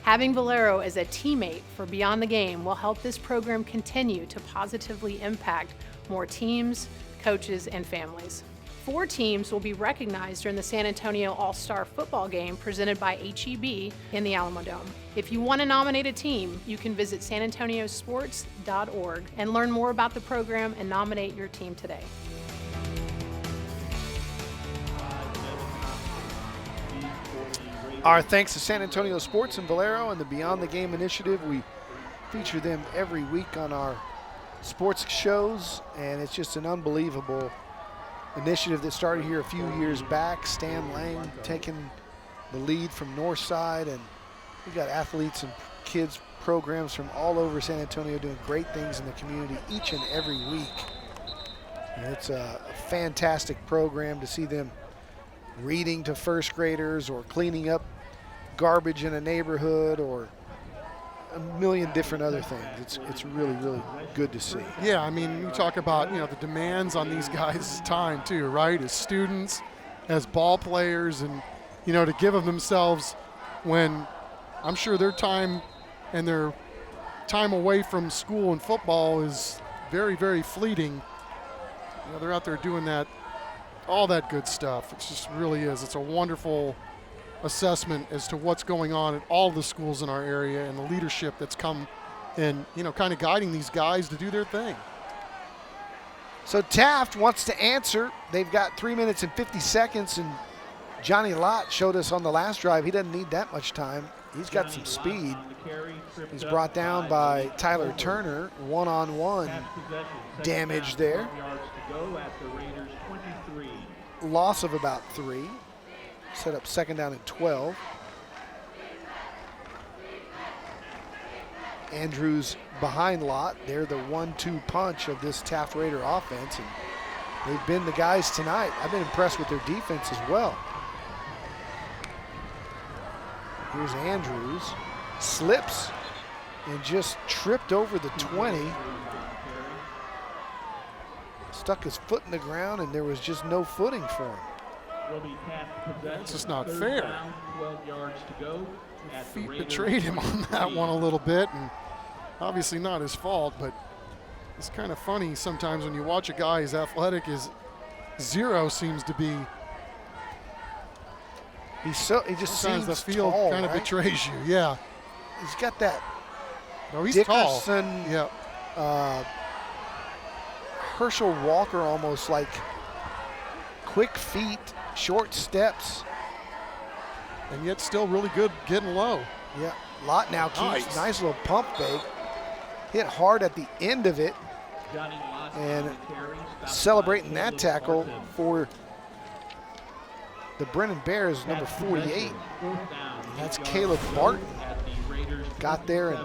Having Valero as a teammate for Beyond the Game will help this program continue to positively impact more teams, coaches, and families. 4 teams will be recognized during the San Antonio All-Star Football Game presented by HEB in the Alamo Dome. If you want to nominate a team, you can visit sanantoniosports.org and learn more about the program and nominate your team today. Our thanks to San Antonio Sports and Valero and the Beyond the Game initiative. We feature them every week on our sports shows, and it's just an unbelievable initiative that started here a few years back. Stan Lang taking the lead from Northside, and we've got athletes and kids programs from all over San Antonio doing great things in the community each and every week. And it's a fantastic program to see them reading to first graders or cleaning up garbage in a neighborhood or a million different other things. It's really, really good to see. Yeah, I mean, you talk about, the demands on these guys' time too, right? As students, as ball players, and, to give of themselves when I'm sure their time and their time away from school and football is very, very fleeting. They're out there doing that, all that good stuff. It just really is. It's a wonderful assessment as to what's going on at all the schools in our area and the leadership that's come and, kind of guiding these guys to do their thing. So Taft wants to answer. They've got 3 minutes and 50 seconds, and Johnny Lott showed us on the last drive he doesn't need that much time. He's got some speed. He's brought down by Tyler Turner. One-on-one damage there. Loss of about 3. Set up second down and 12. Andrews behind Lott. They're the 1-2 punch of this Taft Raider offense, and they've been the guys tonight. I've been impressed with their defense as well. Here's Andrews. Slips and just tripped over the 20. Stuck his foot in the ground, and there was just no footing for him. It's just not fair. Feet betrayed him on that one a little bit, and obviously not his fault, but It's kind of funny sometimes when you watch a guy as athletic as Zero seems to be. He just sometimes seems the field tall, kind of right? betrays you. Yeah. He's got that No, he's Dickerson, tall. Yeah. Herschel Walker almost, like quick feet, short steps. And yet still really good getting low. Yeah, Lott now keeps nice little pump fake. Hit hard at the end of it. And celebrating that tackle for the Brennan Bears, number 48. And that's Caleb Barton. Got there and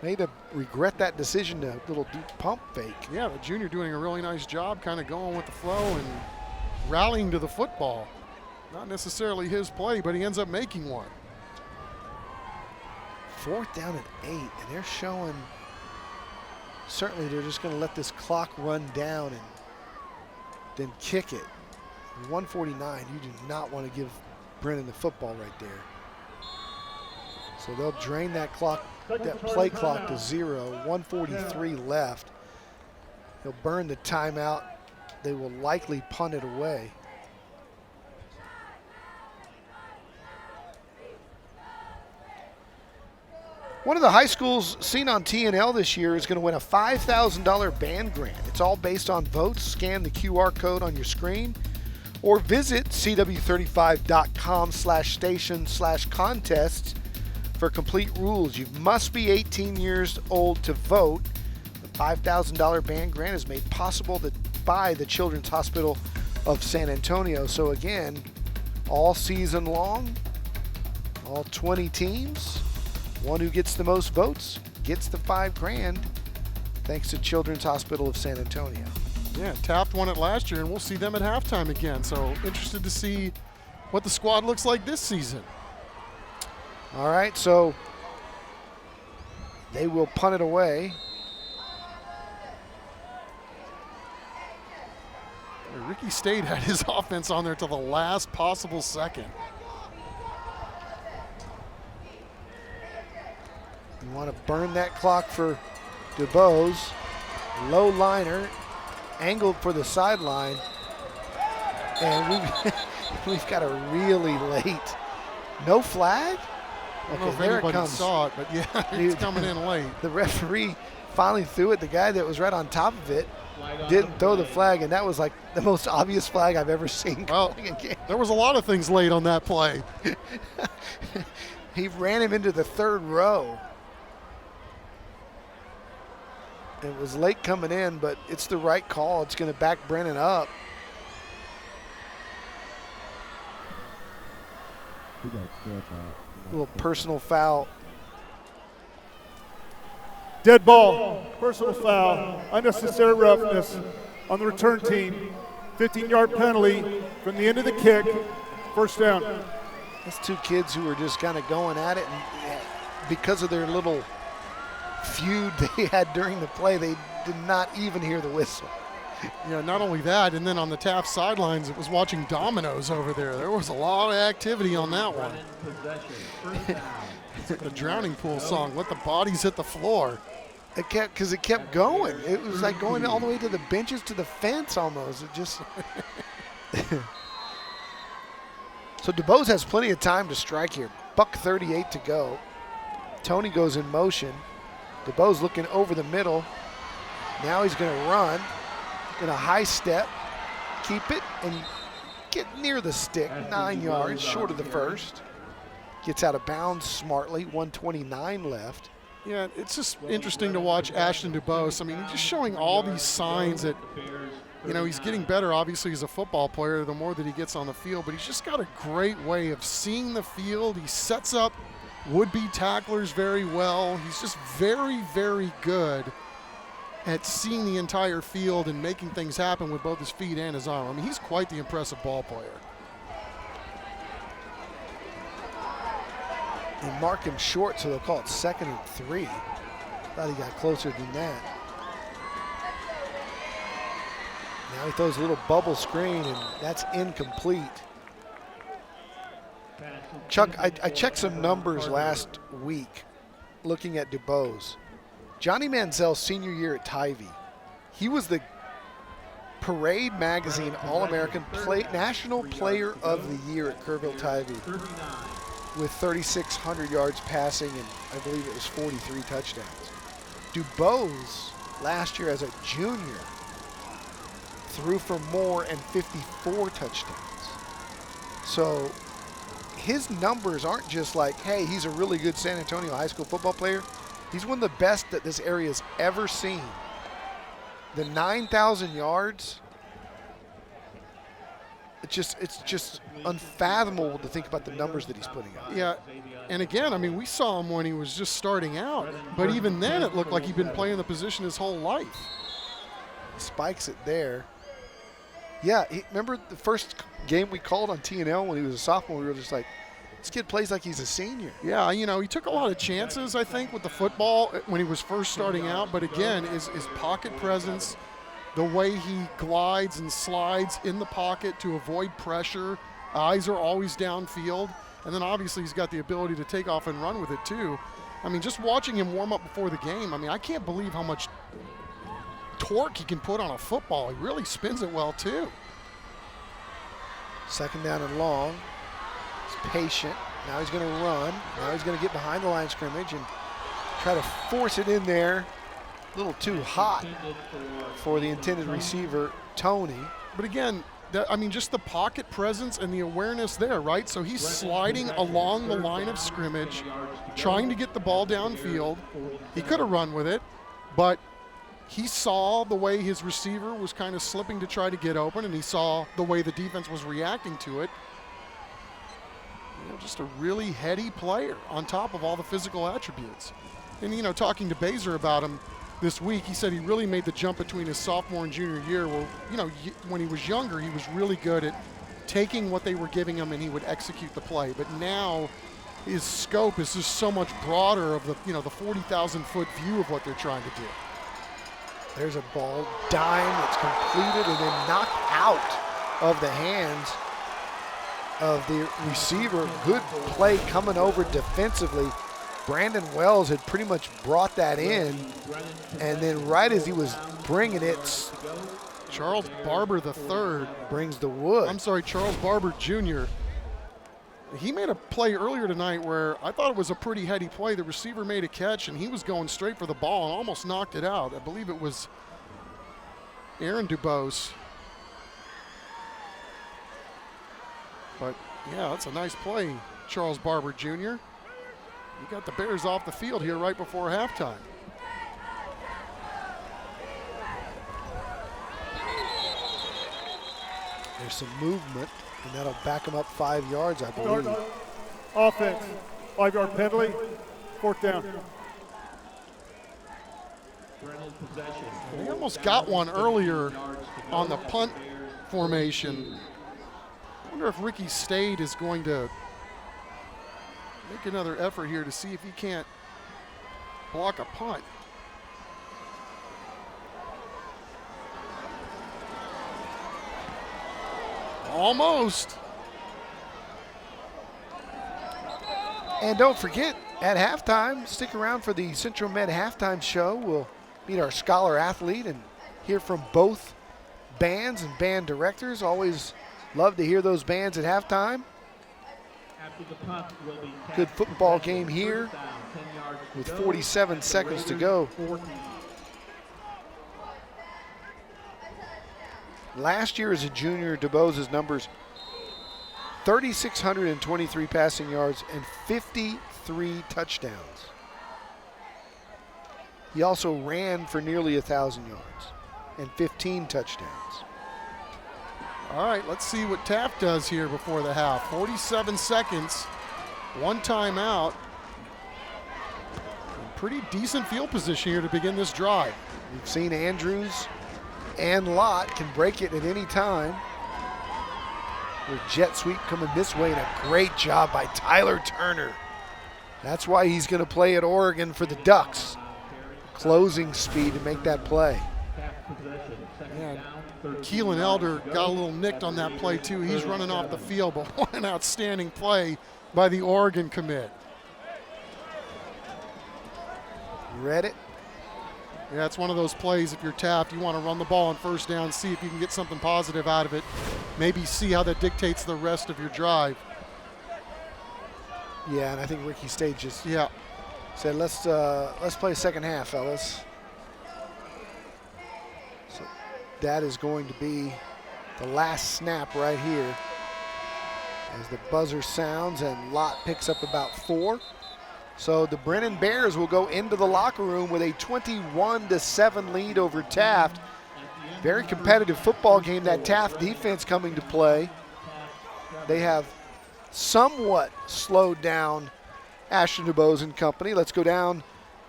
made him regret that decision to little deep pump fake. Yeah, the junior doing a really nice job kind of going with the flow and rallying to the football. Not necessarily his play, but he ends up making one. 4th down and 8, and they're showing, certainly they're just going to let this clock run down and then kick it. 149, you do not want to give Brennan the football right there. So they'll drain that clock, that play clock to 0, 143 left. They'll burn the timeout. They will likely punt it away. One of the high schools seen on TNL this year is going to win a $5,000 band grant. It's all based on votes. Scan the QR code on your screen or visit cw35.com/station/contests for complete rules. You must be 18 years old to vote. The $5,000 band grant is made possible by the Children's Hospital of San Antonio. So again, all season long, all 20 teams. One who gets the most votes gets the $5 grand, thanks to Children's Hospital of San Antonio. Yeah, Taft won it last year, and we'll see them at halftime again. So interested to see what the squad looks like this season. All right, so they will punt it away. Ricky State had his offense on there till the last possible second. You want to burn that clock for DuBose. Low liner, angled for the sideline. And we've got a really late. No flag? I don't know if anybody saw it, but yeah, it's coming in late. The referee finally threw it. The guy that was right on top of it didn't throw the flag, and that was like the most obvious flag I've ever seen. Well, there was a lot of things late on that play. He ran him into the 3rd row. It was late coming in, but it's the right call. It's going to back Brennan up. A little personal foul. Dead ball, personal foul, unnecessary roughness on the return team. 15-yard penalty from the end of the kick, 1st down. That's two kids who were just kind of going at it, and because of their little feud they had during the play, they did not even hear the whistle. Yeah, not only that, and then on the Taft sidelines, it was watching dominoes over there. There was a lot of activity on that one. It's like the drowning pool song, let the bodies hit the floor. It kept going. It was like going all the way to the benches, to the fence almost. It just. So DuBose has plenty of time to strike here. $1:38 to go. Tony goes in motion. DuBose looking over the middle. Now he's going to run in a high step, keep it, and get near the stick. 9 yards short of the first. Gets out of bounds smartly. 1:29 left. Yeah, it's just interesting to watch Ashton DuBose. I mean, he's just showing all these signs that, you know, he's getting better, obviously, as a football player the more that he gets on the field, but he's just got a great way of seeing the field. He sets up would-be tacklers very well. He's just very, very good at seeing the entire field and making things happen with both his feet and his arm. I mean, he's quite the impressive ball player. They mark him short, so they'll call it 2nd and 3. Thought he got closer than that. Now he throws a little bubble screen, and that's incomplete. Chuck, I checked some numbers last week looking at DuBose. Johnny Manziel's senior year at Tybee, He was the Parade Magazine All-American National Player of the Year at Kerrville-Tybee with 3,600 yards passing and I believe it was 43 touchdowns. DuBose last year as a junior threw for more and 54 touchdowns. So his numbers aren't just like, hey, he's a really good San Antonio high school football player. He's one of the best that this area's ever seen. The 9,000 yards, it's just unfathomable to think about the numbers that he's putting up. Yeah, and again, I mean, we saw him when he was just starting out, but even then it looked like he'd been playing the position his whole life. Spikes it there. Yeah, remember the first game we called on TNL when he was a sophomore, we were just like, this kid plays like he's a senior. Yeah, you know, he took a lot of chances, I think, with the football when he was first starting out, but again, his pocket presence, the way he glides and slides in the pocket to avoid pressure, eyes are always downfield, and then obviously he's got the ability to take off and run with it too. I mean, just watching him warm up before the game, I mean, I can't believe how much torque he can put on a football. He really spins it well too. Second down and long. He's patient. Now he's going to run. Now he's going to get behind the line of scrimmage and try to force it in there. A little too hot for the intended receiver, Tony. But again, I mean, just the pocket presence and the awareness there, right? So he's sliding along the line of scrimmage, trying to get the ball downfield. He could have run with it, but he saw the way his receiver was kind of slipping to try to get open, and he saw the way the defense was reacting to it. You know, just a really heady player on top of all the physical attributes. And, you know, talking to Baser about him this week, he said he really made the jump between his sophomore and junior year where, you know, when he was younger, he was really good at taking what they were giving him and he would execute the play. But now his scope is just so much broader of the, you know, the 40,000-foot view of what they're trying to do. There's a ball dime that's completed and then knocked out of the hands of the receiver. Good play coming over defensively. Brandon Wells had pretty much brought that in, and then right as he was bringing it, Charles Barber III brings the wood. I'm sorry, Charles Barber Jr. He made a play earlier tonight where I thought it was a pretty heady play. The receiver made a catch, and he was going straight for the ball and almost knocked it out. I believe it was Aaron DuBose. But, yeah, that's a nice play, Charles Barber Jr. You got the Bears off the field here right before halftime. There's some movement, and that'll back him up 5 yards, I believe. Offense, 5-yard penalty, fourth down. He almost got one earlier on the punt formation. I wonder if Ricky Stade is going to make another effort here to see if he can't block a punt. Almost. And don't forget, at halftime, stick around for the Central Med halftime show. We'll meet our scholar athlete and hear from both bands and band directors. Always love to hear those bands at halftime. Good football game here with 47 seconds to go. Last year as a junior, DuBose's numbers, 3,623 passing yards and 53 touchdowns. He also ran for nearly 1,000 yards and 15 touchdowns. All right, let's see what Taft does here before the half. 47 seconds, one timeout. Pretty decent field position here to begin this drive. We've seen Andrews and Lott can break it at any time. With jet sweep coming this way, and a great job by Tyler Turner. That's why he's going to play at Oregon for the Ducks. Closing speed to make that play. Yeah, Keelan Elder got a little nicked on that play too. He's running off the field, but what an outstanding play by the Oregon commit. Read it. Yeah, it's one of those plays, if you're Taft, you want to run the ball on first down, see if you can get something positive out of it. Maybe see how that dictates the rest of your drive. Yeah, and I think Ricky State just said, let's play second half, fellas. So that is going to be the last snap right here as the buzzer sounds and Lott picks up about 4. So the Brennan Bears will go into the locker room with a 21-7 lead over Taft. Very competitive football game, that Taft defense coming to play. They have somewhat slowed down Ashton DuBose and company. Let's go down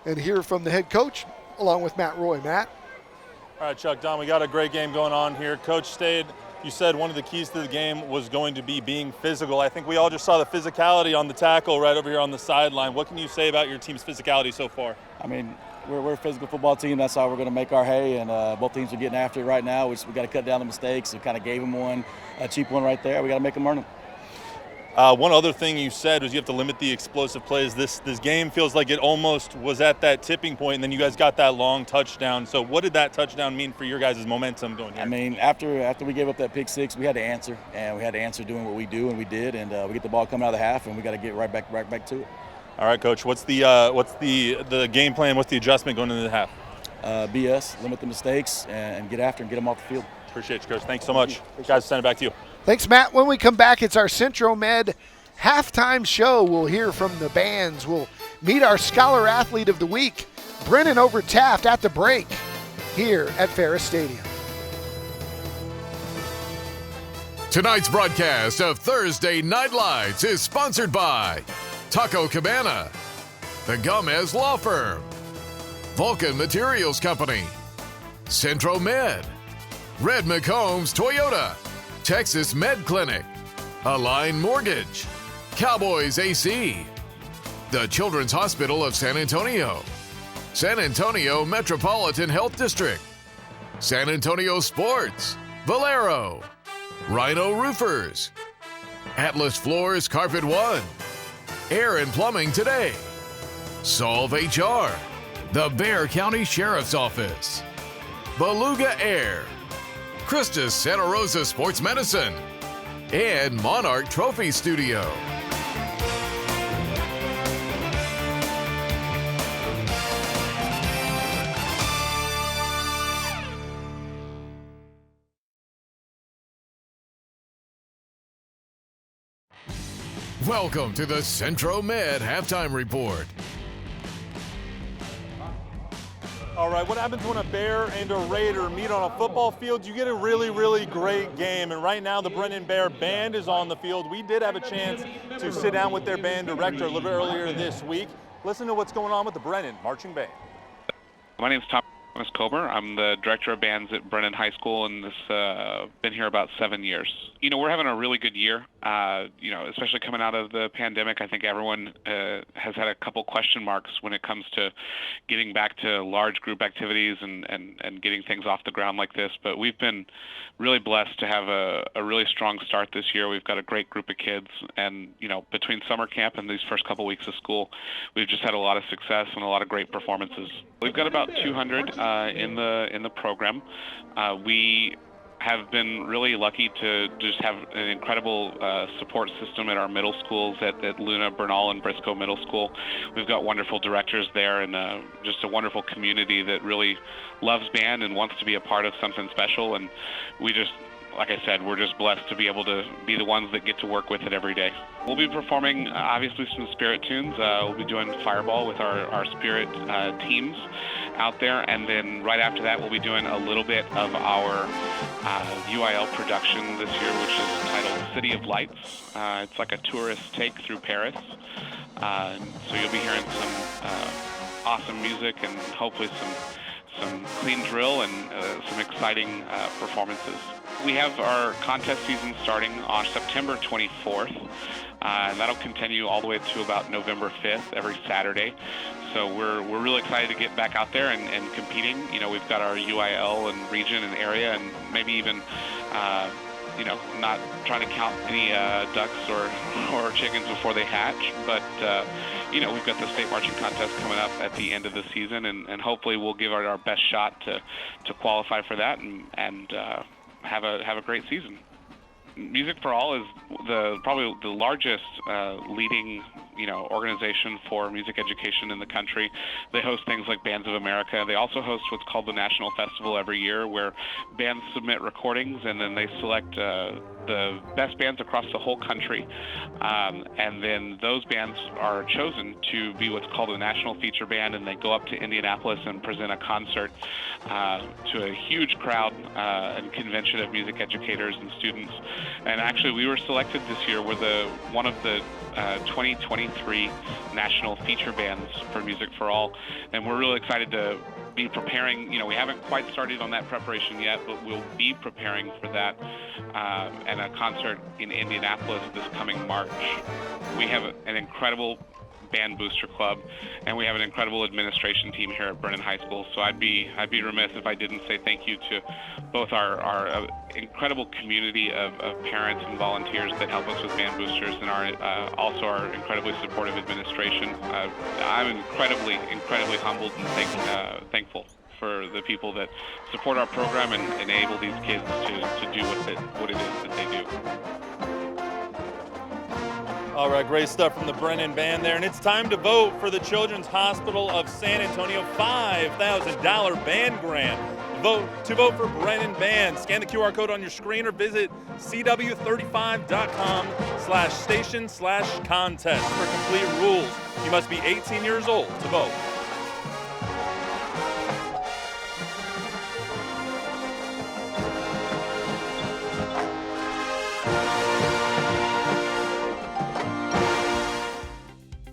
and hear from the head coach along with Matt Roy. Matt? All right, Chuck, Don, we got a great game going on here. Coach Stade, you said one of the keys to the game was going to be being physical. I think we all just saw the physicality on the tackle right over here on the sideline. What can you say about your team's physicality so far? I mean, we're a physical football team. That's how we're going to make our hay, and both teams are getting after it right now. We got to cut down the mistakes. We kind of gave them one, a cheap one right there. We got to make them earn them. One other thing you said was you have to limit the explosive plays. This game feels like it almost was at that tipping point, and then you guys got that long touchdown. So what did that touchdown mean for your guys' momentum going here? I mean, after we gave up that pick six, we had to answer, and we had to answer doing what we do, and we did. And we get the ball coming out of the half, and we got to get right back to it. All right, Coach. What's the game plan? What's the adjustment going into the half? BS, limit the mistakes, and get after and get them off the field. Appreciate you, Coach. Thanks so much. Guys, send it back to you. Thanks, Matt. When we come back, it's our Centro Med halftime show. We'll hear from the bands. We'll meet our Scholar Athlete of the Week, Brennan over Taft, at the break here at Ferris Stadium. Tonight's broadcast of Thursday Night Lights is sponsored by Taco Cabana, the Gomez Law Firm, Vulcan Materials Company, Centro Med, Red McCombs Toyota, Texas Med Clinic, Align Mortgage, Cowboys AC, the Children's Hospital of San Antonio Metropolitan Health District, San Antonio Sports, Valero, Rhino Roofers, Atlas Floors Carpet One, Air and Plumbing Today, Solve HR, the Bexar County Sheriff's Office, Beluga Air, Christus Santa Rosa Sports Medicine, and Monarch Trophy Studio. Welcome to the Centro Med Halftime Report. All right, what happens when a Bear and a Raider meet on a football field? You get a really, really great game. And right now, the Brennan Bear Band is on the field. We did have a chance to sit down with their band director a little bit earlier this week. Listen to what's going on with the Brennan Marching Band. My name is Thomas Kober. I'm the director of bands at Brennan High School, and been here about 7 years. You know, we're having a really good year. Especially coming out of the pandemic, I think everyone has had a couple question marks when it comes to getting back to large group activities and getting things off the ground like this. But we've been really blessed to have a really strong start this year. We've got a great group of kids, and between summer camp and these first couple weeks of school, we've just had a lot of success and a lot of great performances. We've got about 200 in the program. We have been really lucky to just have an incredible support system at our middle schools at Luna, Bernal, and Briscoe Middle School. We've got wonderful directors there and just a wonderful community that really loves band and wants to be a part of something special. And we just, like I said, we're just blessed to be able to be the ones that get to work with it every day. We'll be performing, obviously, some Spirit tunes. We'll be doing Fireball with our Spirit teams out there, and then right after that, we'll be doing a little bit of our UIL production this year, which is titled City of Lights. It's like a tourist take through Paris. So you'll be hearing some awesome music and hopefully some clean drill and some exciting performances. We have our contest season starting on September 24th, and that'll continue all the way to about November 5th, every Saturday. So we're really excited to get back out there and competing. We've got our UIL and region and area and maybe even not trying to count any ducks or chickens before they hatch, but we've got the state marching contest coming up at the end of the season, and hopefully we'll give it our best shot to qualify for that and have a great season. Music for All is probably the largest leading organization for music education in the country. They host things like Bands of America. They also host what's called the National Festival every year, where bands submit recordings and then they select the best bands across the whole country, and then those bands are chosen to be what's called a national feature band, and they go up to Indianapolis and present a concert to a huge crowd and convention of music educators and students. And actually, we were selected this year. We're one of the 2023 national feature bands for Music for All, and we're really excited to be preparing. We haven't quite started on that preparation yet, but we'll be preparing for that and a concert in Indianapolis this coming March. We have an incredible band booster club, and we have an incredible administration team here at Brennan High School. So I'd be remiss if I didn't say thank you to both our incredible community of parents and volunteers that help us with band boosters, and also our incredibly supportive administration. I'm incredibly humbled and thankful for the people that support our program and enable these kids to do what it is that they do. All right, great stuff from the Brennan Band there. And it's time to vote for the Children's Hospital of San Antonio $5,000 band grant. To vote for Brennan Band, scan the QR code on your screen or visit cw35.com/station/contest for complete rules. You must be 18 years old to vote.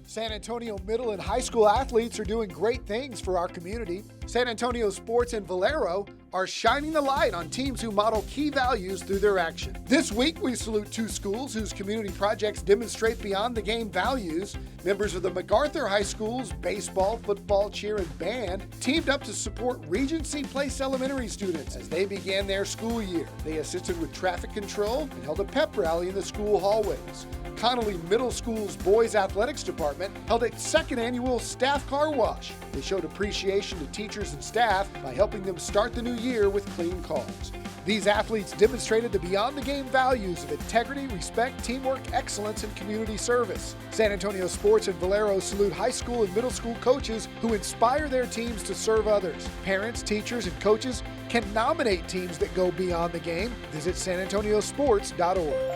San Antonio middle and high school athletes are doing great things for our community. San Antonio Sports and Valero are shining the light on teams who model key values through their action. This week, we salute two schools whose community projects demonstrate beyond the game values. Members of the MacArthur High School's baseball, football, cheer, and band teamed up to support Regency Place Elementary students as they began their school year. They assisted with traffic control and held a pep rally in the school hallways. Connolly Middle School's Boys Athletics Department held its second annual staff car wash. They showed appreciation to teachers and staff by helping them start the new year with clean cars. These athletes demonstrated the beyond the game values of integrity, respect, teamwork, excellence, and community service. San Antonio Sports and Valero salute high school and middle school coaches who inspire their teams to serve others. Parents, teachers, and coaches can nominate teams that go beyond the game. Visit sanantoniosports.org.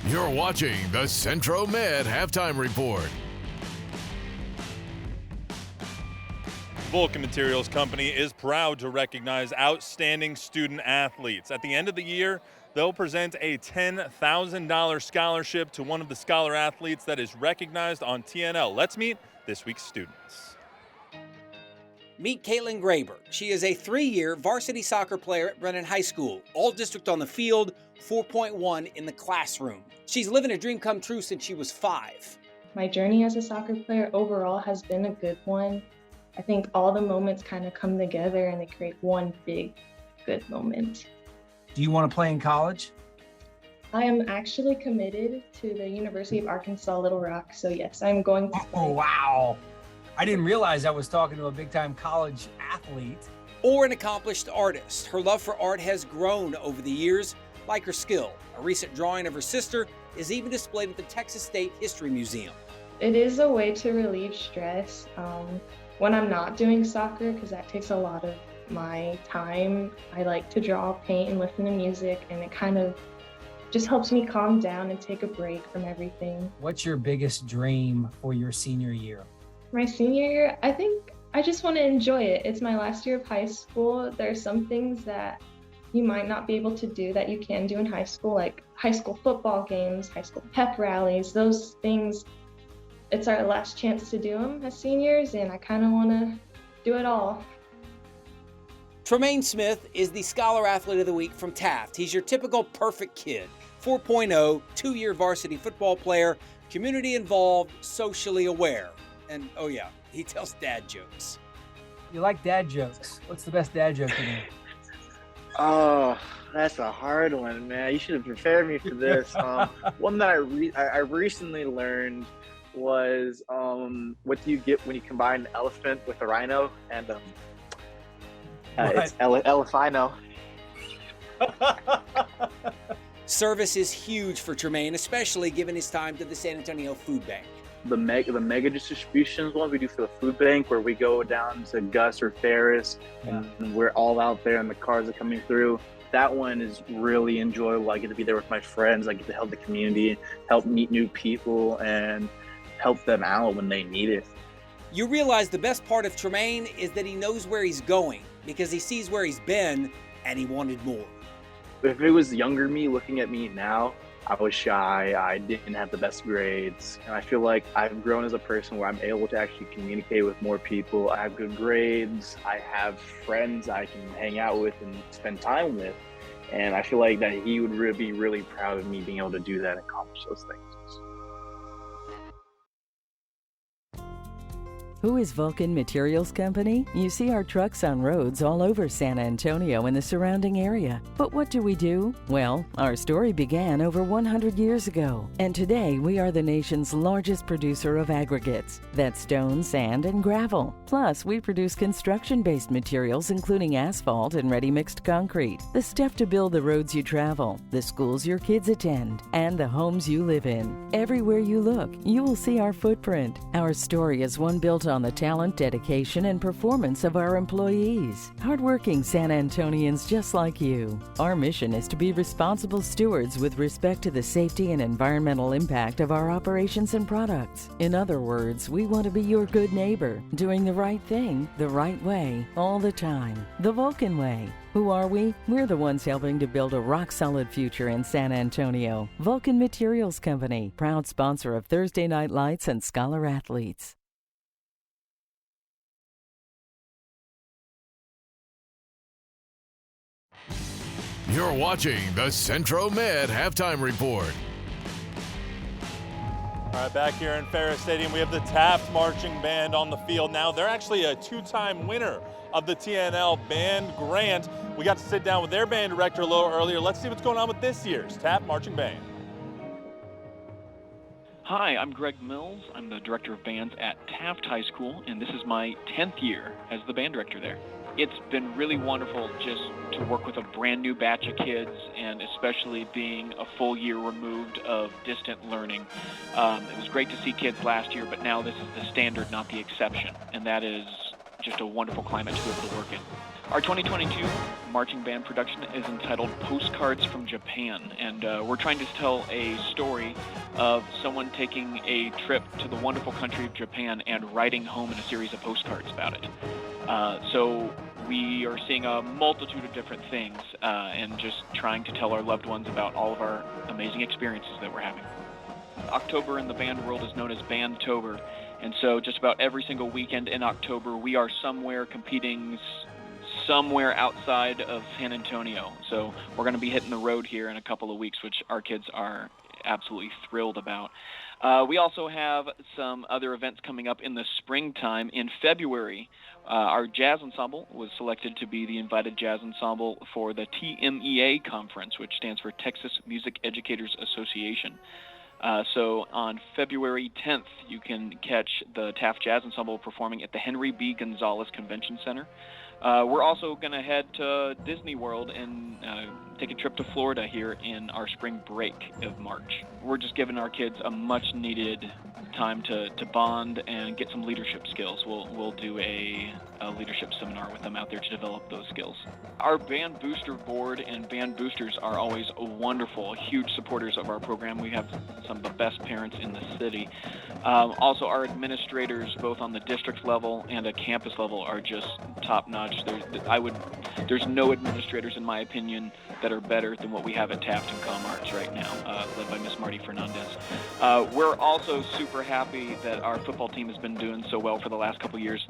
You're watching the Centro Med Halftime Report. Vulcan Materials Company is proud to recognize outstanding student athletes. At the end of the year, they'll present a $10,000 scholarship to one of the scholar athletes that is recognized on TNL. Let's meet this week's students. Meet Caitlin Graber. She is a 3-year varsity soccer player at Brennan High School, all district on the field, 4.1 in the classroom. She's living a dream come true since she was 5. My journey as a soccer player overall has been a good one. I think all the moments kind of come together and they create one big, good moment. Do you want to play in college? I am actually committed to the University of Arkansas Little Rock, so yes, I'm going to play. Oh, wow. I didn't realize I was talking to a big-time college athlete. Or an accomplished artist. Her love for art has grown over the years, like her skill. A recent drawing of her sister is even displayed at the Texas State History Museum. It is a way to relieve stress when I'm not doing soccer, because that takes a lot of my time. I like to draw, paint, and listen to music, and it kind of just helps me calm down and take a break from everything. What's your biggest dream for your senior year? My senior year, I think I just want to enjoy it. It's my last year of high school. There are some things that you might not be able to do that you can do in high school, like high school football games, high school pep rallies, those things. It's our last chance to do them as seniors, and I kind of want to do it all. Tremaine Smith is the Scholar Athlete of the Week from Taft. He's your typical perfect kid. 4.0, 2-year varsity football player, community involved, socially aware. And oh yeah, he tells dad jokes. You like dad jokes. What's the best dad joke you know? Oh, that's a hard one, man. You should have prepared me for this. One that I recently learned was what do you get when you combine an elephant with a rhino? And it's elefino. Service is huge for Tremaine, especially given his time to the San Antonio Food Bank. The mega distributions one we do for the food bank, where we go down to Gus or Ferris, and we're all out there and the cars are coming through. That one is really enjoyable. I get to be there with my friends. I get to help the community, help meet new people, and help them out when they need it. You realize the best part of Tremaine is that he knows where he's going because he sees where he's been and he wanted more. If it was younger me looking at me now, I was shy, I didn't have the best grades, and I feel like I've grown as a person where I'm able to actually communicate with more people. I have good grades, I have friends I can hang out with and spend time with, and I feel like that he would be really proud of me being able to do that and accomplish those things. Who is Vulcan Materials Company? You see our trucks on roads all over San Antonio and the surrounding area. But what do we do? Well, our story began over 100 years ago, and today we are the nation's largest producer of aggregates. That's stone, sand, and gravel. Plus, we produce construction-based materials including asphalt and ready-mixed concrete, the stuff to build the roads you travel, the schools your kids attend, and the homes you live in. Everywhere you look, you will see our footprint. Our story is one built on the talent, dedication, and performance of our employees. Hardworking San Antonians just like you. Our mission is to be responsible stewards with respect to the safety and environmental impact of our operations and products. In other words, we want to be your good neighbor, doing the right thing, the right way, all the time. The Vulcan way. Who are we? We're the ones helping to build a rock-solid future in San Antonio. Vulcan Materials Company, proud sponsor of Thursday Night Lights and Scholar Athletes. You're watching the Centro Med Halftime Report. All right, back here in Ferris Stadium, we have the Taft Marching Band on the field now. They're actually a two-time winner of the TNL Band Grant. We got to sit down with their band director a little earlier. Let's see what's going on with this year's Taft Marching Band. Hi, I'm Greg Mills. I'm the director of bands at Taft High School, and this is my 10th year as the band director there. It's been really wonderful just to work with a brand new batch of kids, and especially being a full year removed of distant learning. It was great to see kids last year, but now this is the standard, not the exception, and that is just a wonderful climate to be able to work in. Our 2022 marching band production is entitled Postcards from Japan, and we're trying to tell a story of someone taking a trip to the wonderful country of Japan and writing home in a series of postcards about it. So we are seeing a multitude of different things and just trying to tell our loved ones about all of our amazing experiences that we're having. October in the band world is known as Bandtober, and so just about every single weekend in October we are somewhere competing somewhere outside of San Antonio. So we're going to be hitting the road here in a couple of weeks, which our kids are absolutely thrilled about. We also have some other events coming up in the springtime. In February, our jazz ensemble was selected to be the invited jazz ensemble for the TMEA conference, which stands for Texas Music Educators Association. So on February 10th, you can catch the Taft Jazz Ensemble performing at the Henry B. Gonzalez Convention Center. We're also going to head to Disney World and take a trip to Florida here in our spring break of March. We're just giving our kids a much-needed time to bond and get some leadership skills. We'll do a leadership seminar with them out there to develop those skills. Our band booster board and band boosters are always wonderful, huge supporters of our program. We have some of the best parents in the city. Also, our administrators, both on the district level and a campus level, are just top-notch. There's no administrators, in my opinion, that are better than what we have at Taft and ComArts right now, led by Miss Marty Fernandez. We're also super happy that our football team has been doing so well for the last couple years.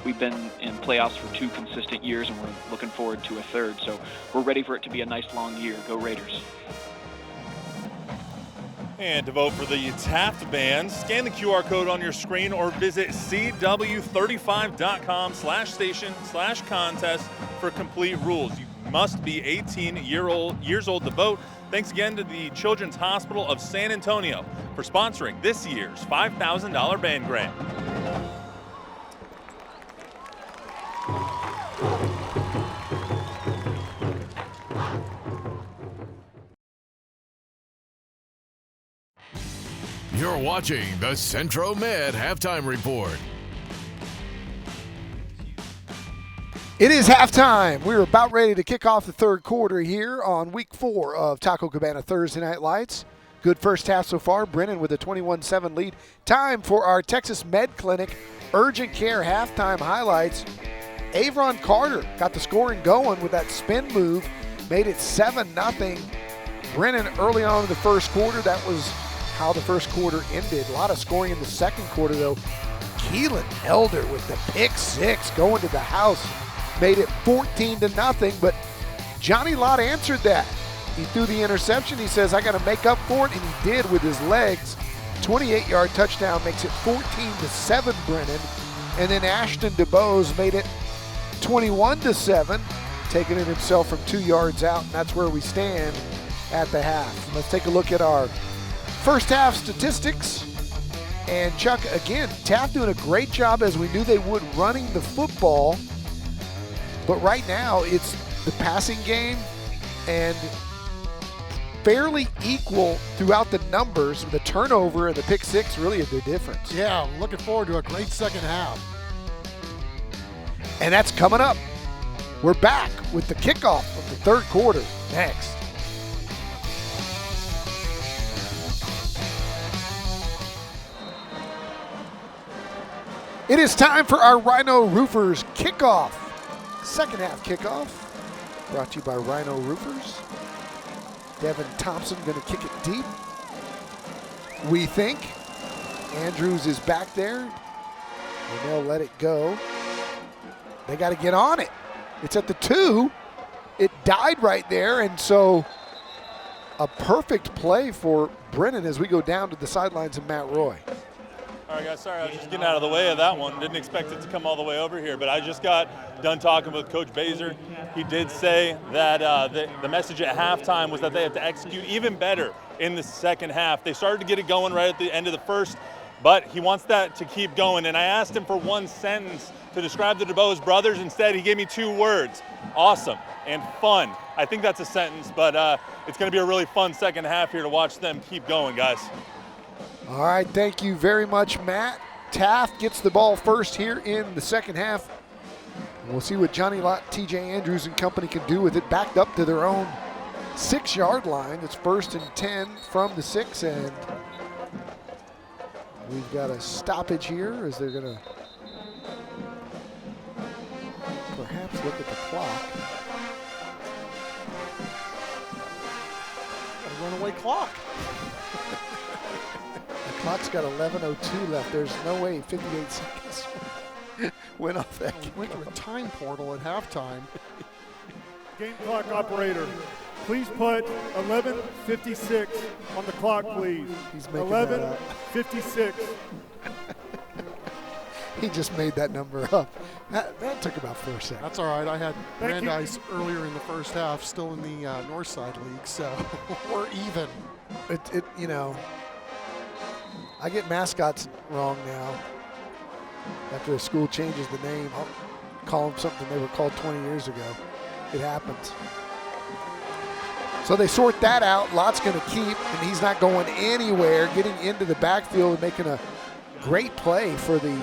We've been in playoffs for 2 consistent years, and we're looking forward to a third. So we're ready for it to be a nice long year. Go Raiders. And to vote for the Taft Band, scan the QR code on your screen or visit cw35.com/station/contest for complete rules. You must be 18 years old to vote. Thanks again to the Children's Hospital of San Antonio for sponsoring this year's $5,000 band grant. You're watching the Centro Med Halftime Report. It is halftime. We're about ready to kick off the third quarter here on week 4 of Taco Cabana Thursday Night Lights. Good first half so far. Brennan with a 21-7 lead. Time for our Texas Med Clinic Urgent Care halftime highlights. Avron Carter got the scoring going with that spin move. Made it 7-0. Brennan early on in the first quarter. That was how the first quarter ended. A lot of scoring in the second quarter, though. Keelan Elder with the pick 6 going to the house. Made it 14-0, but Johnny Lott answered that. He threw the interception. He says, I got to make up for it, and he did with his legs. 28-yard touchdown makes it 14-7 Brennan. And then Ashton DeBose made it 21-7, taking it himself from 2 yards out, and that's where we stand at the half. Let's take a look at our first half statistics. And Chuck, again, Taft doing a great job, as we knew they would, running the football. But right now, it's the passing game and fairly equal throughout the numbers. The turnover and the pick 6 really are the difference. Yeah, looking forward to a great second half. And that's coming up. We're back with the kickoff of the third quarter next. It is time for our Rhino Roofers kickoff. Second half kickoff brought to you by Rhino Roofers. Devin Thompson going to kick it deep. We think. Andrews is back there. And they'll let it go. They got to get on it. It's at the 2. It died right there, and so a perfect play for Brennan as we go down to the sidelines of Matt Roy. All right, guys, sorry, I was just getting out of the way of that one. Didn't expect it to come all the way over here, but I just got done talking with Coach Baser. He did say that the message at halftime was that they have to execute even better in the second half. They started to get it going right at the end of the first, but he wants that to keep going. And I asked him for one sentence to describe the DeBose brothers. Instead, he gave me 2 words: awesome and fun. I think that's a sentence, but it's going to be a really fun second half here to watch them keep going, guys. All right, thank you very much, Matt. Taft gets the ball first here in the second half. We'll see what Johnny Lott, TJ Andrews and company can do with it, backed up to their own 6-yard line. It's 1st and 10 from the 6, and we've got a stoppage here as they're going to perhaps look at the clock. A runaway clock. The clock's got 11:02 left. There's no way 58 seconds went off that. Went through a time portal at halftime. Game clock operator, please put 11:56 on the clock, please. He's making 11:56. He just made that number up. That took about 4 seconds. That's all right. I had Brandeis earlier in the first half, still in the Northside League, so we're even. You know, I get mascots wrong now. After a school changes the name, I'll call them something they were called 20 years ago. It happens. So they sort that out. Lott's going to keep, and he's not going anywhere, getting into the backfield and making a great play for the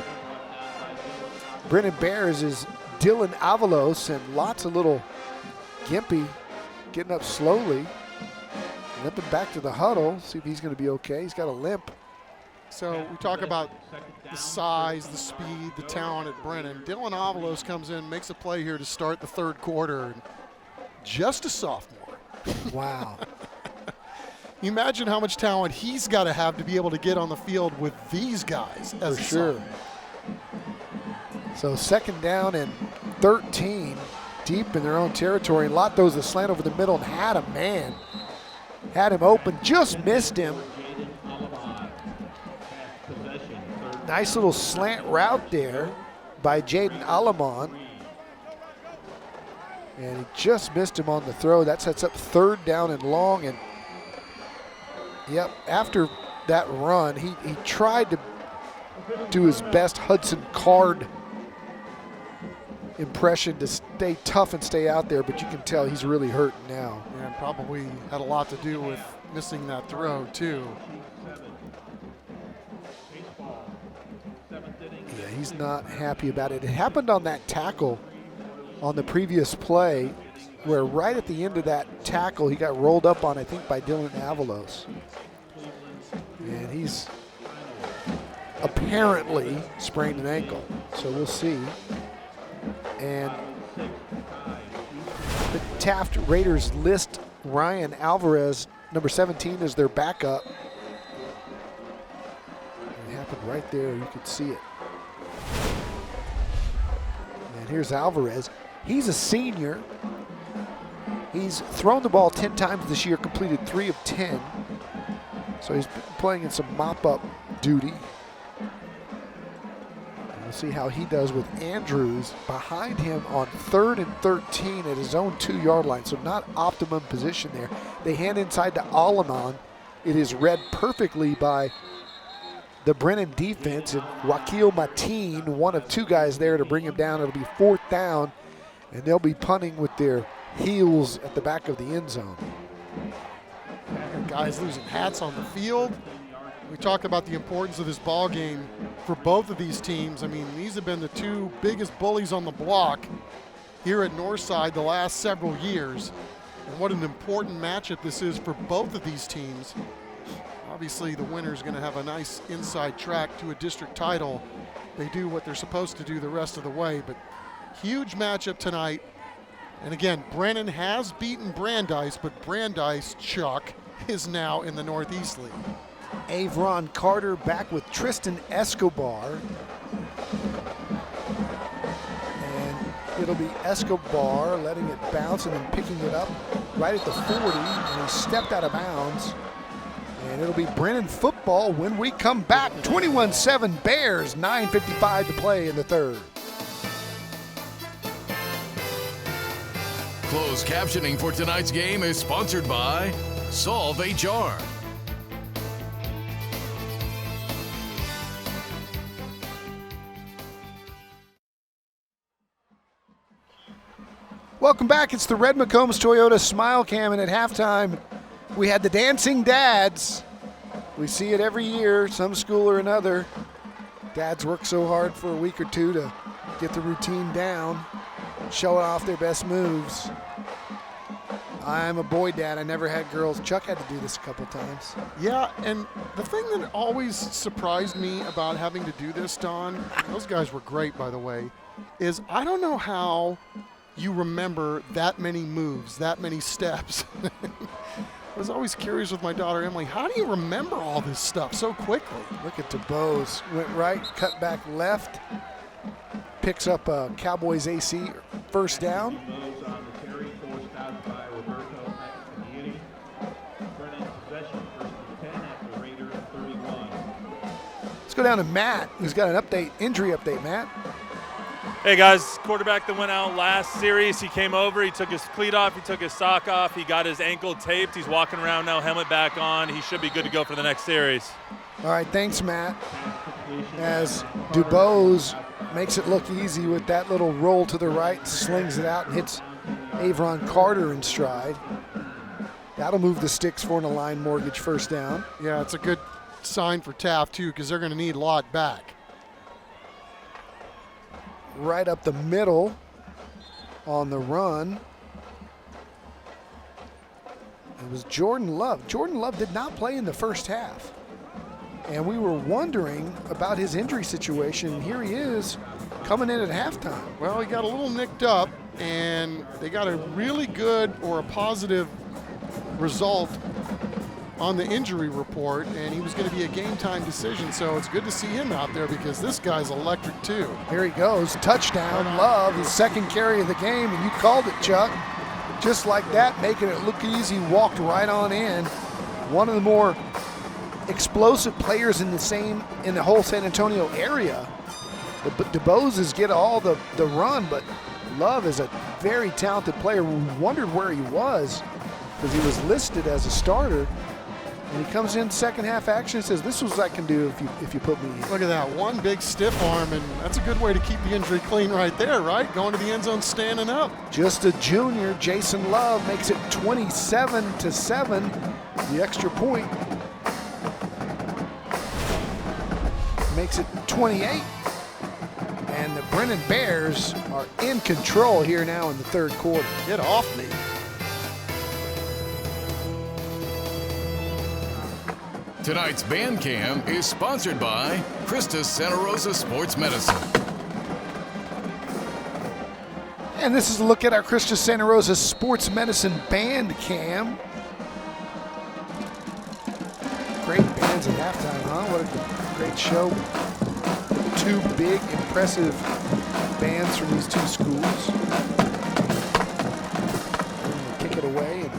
Brennan Bears is Dylan Avalos, and Lott's a little gimpy, getting up slowly, limping back to the huddle, see if he's going to be okay. He's got a limp. So we talk about the size, the speed, the talent at Brennan. Dylan Avalos comes in, makes a play here to start the third quarter. Just a sophomore. Wow. You imagine how much talent he's got to have to be able to get on the field with these guys. For sure. So 2nd down and 13, deep in their own territory. Lott throws a slant over the middle and had a man. Had him open, just missed him. Nice little slant route there by Jaden Alamon. And he just missed him on the throw. That sets up 3rd down and long. And yep, after that run, he tried to do his best Hudson Card impression to stay tough and stay out there, but you can tell he's really hurting now. Yeah, and probably had a lot to do with missing that throw too. Yeah, he's not happy about it. It happened on that tackle on the previous play, where right at the end of that tackle, he got rolled up on, I think, by Dylan Avalos. And he's apparently sprained an ankle, so we'll see. And the Taft Raiders list Ryan Alvarez, number 17, as their backup. It happened right there, you could see it. And here's Alvarez. He's a senior. He's thrown the ball 10 times this year, completed 3 of 10. So he's been playing in some mop-up duty. And we'll see how he does with Andrews behind him on 3rd and 13 at his own 2-yard line. So not optimum position there. They hand inside to Alamon. It is read perfectly by the Brennan defense, and Wakil Mateen, one of 2 guys there to bring him down. It'll be 4th down, and they'll be punting with their heels at the back of the end zone. Guys losing hats on the field. We talked about the importance of this ball game for both of these teams. I mean, these have been the 2 biggest bullies on the block here at Northside the last several years. And what an important matchup this is for both of these teams. Obviously, the winner is going to have a nice inside track to a district title. They do what they're supposed to do the rest of the way, but huge matchup tonight. And again, Brennan has beaten Brandeis, but Brandeis, Chuck, is now in the Northeast League. Avron Carter back with Tristan Escobar. And it'll be Escobar letting it bounce and then picking it up right at the 40, and he stepped out of bounds. And it'll be Brennan football when we come back. 21-7 Bears, 9:55 to play in the 3rd. Closed captioning for tonight's game is sponsored by Solve HR. Welcome back. It's the Red McCombs Toyota Smile Cam, and at halftime, we had the dancing dads. We see it every year, some school or another. Dads work so hard for a week or 2 to get the routine down, showing off their best moves. I'm a boy dad. I never had girls. Chuck had to do this a couple times. Yeah, and the thing that always surprised me about having to do this, Don, those guys were great, by the way, is I don't know how you remember that many moves, that many steps. I was always curious with my daughter, Emily, how do you remember all this stuff so quickly? Look at DeBose. Went right, cut back left, picks up a Cowboys AC first down. Let's go down to Matt, who's got an update, injury update, Matt. Hey guys, quarterback that went out last series, he came over, he took his cleat off, he took his sock off, he got his ankle taped, he's walking around now, helmet back on, he should be good to go for the next series. All right, thanks, Matt. As DuBose makes it look easy with that little roll to the right, slings it out and hits Avron Carter in stride. That'll move the sticks for an Align Mortgage first down. Yeah, it's a good sign for Taft, too, because they're going to need Lott back. Right up the middle on the run. It was Jordan Love. Jordan Love did not play in the first half. And we were wondering about his injury situation, and here he is coming in at halftime. Well, he got a little nicked up, and they got a really good or a positive result on the injury report, and he was going to be a game-time decision, so it's good to see him out there because this guy's electric too. Here he goes, touchdown, Love, his second carry of the game, and you called it, Chuck. Just like that, making it look easy, walked right on in. One of the more explosive players in the whole San Antonio area. The DeBoses get all the run, but Love is a very talented player. We wondered where he was because he was listed as a starter. And he comes in second half action and says, this is what I can do if you put me in. Look at that, one big stiff arm, and that's a good way to keep the injury clean right there, right? Going to the end zone, standing up. Just a junior, Jason Love makes it 27-7, the extra point. Makes it 28. And the Brennan Bears are in control here now in the third quarter. Get off me. Tonight's Band Cam is sponsored by Christus Santa Rosa Sports Medicine. And this is a look at our Christus Santa Rosa Sports Medicine Band Cam. Great bands at halftime, huh? What a great show. Two big, impressive bands from these two schools. Kick it away and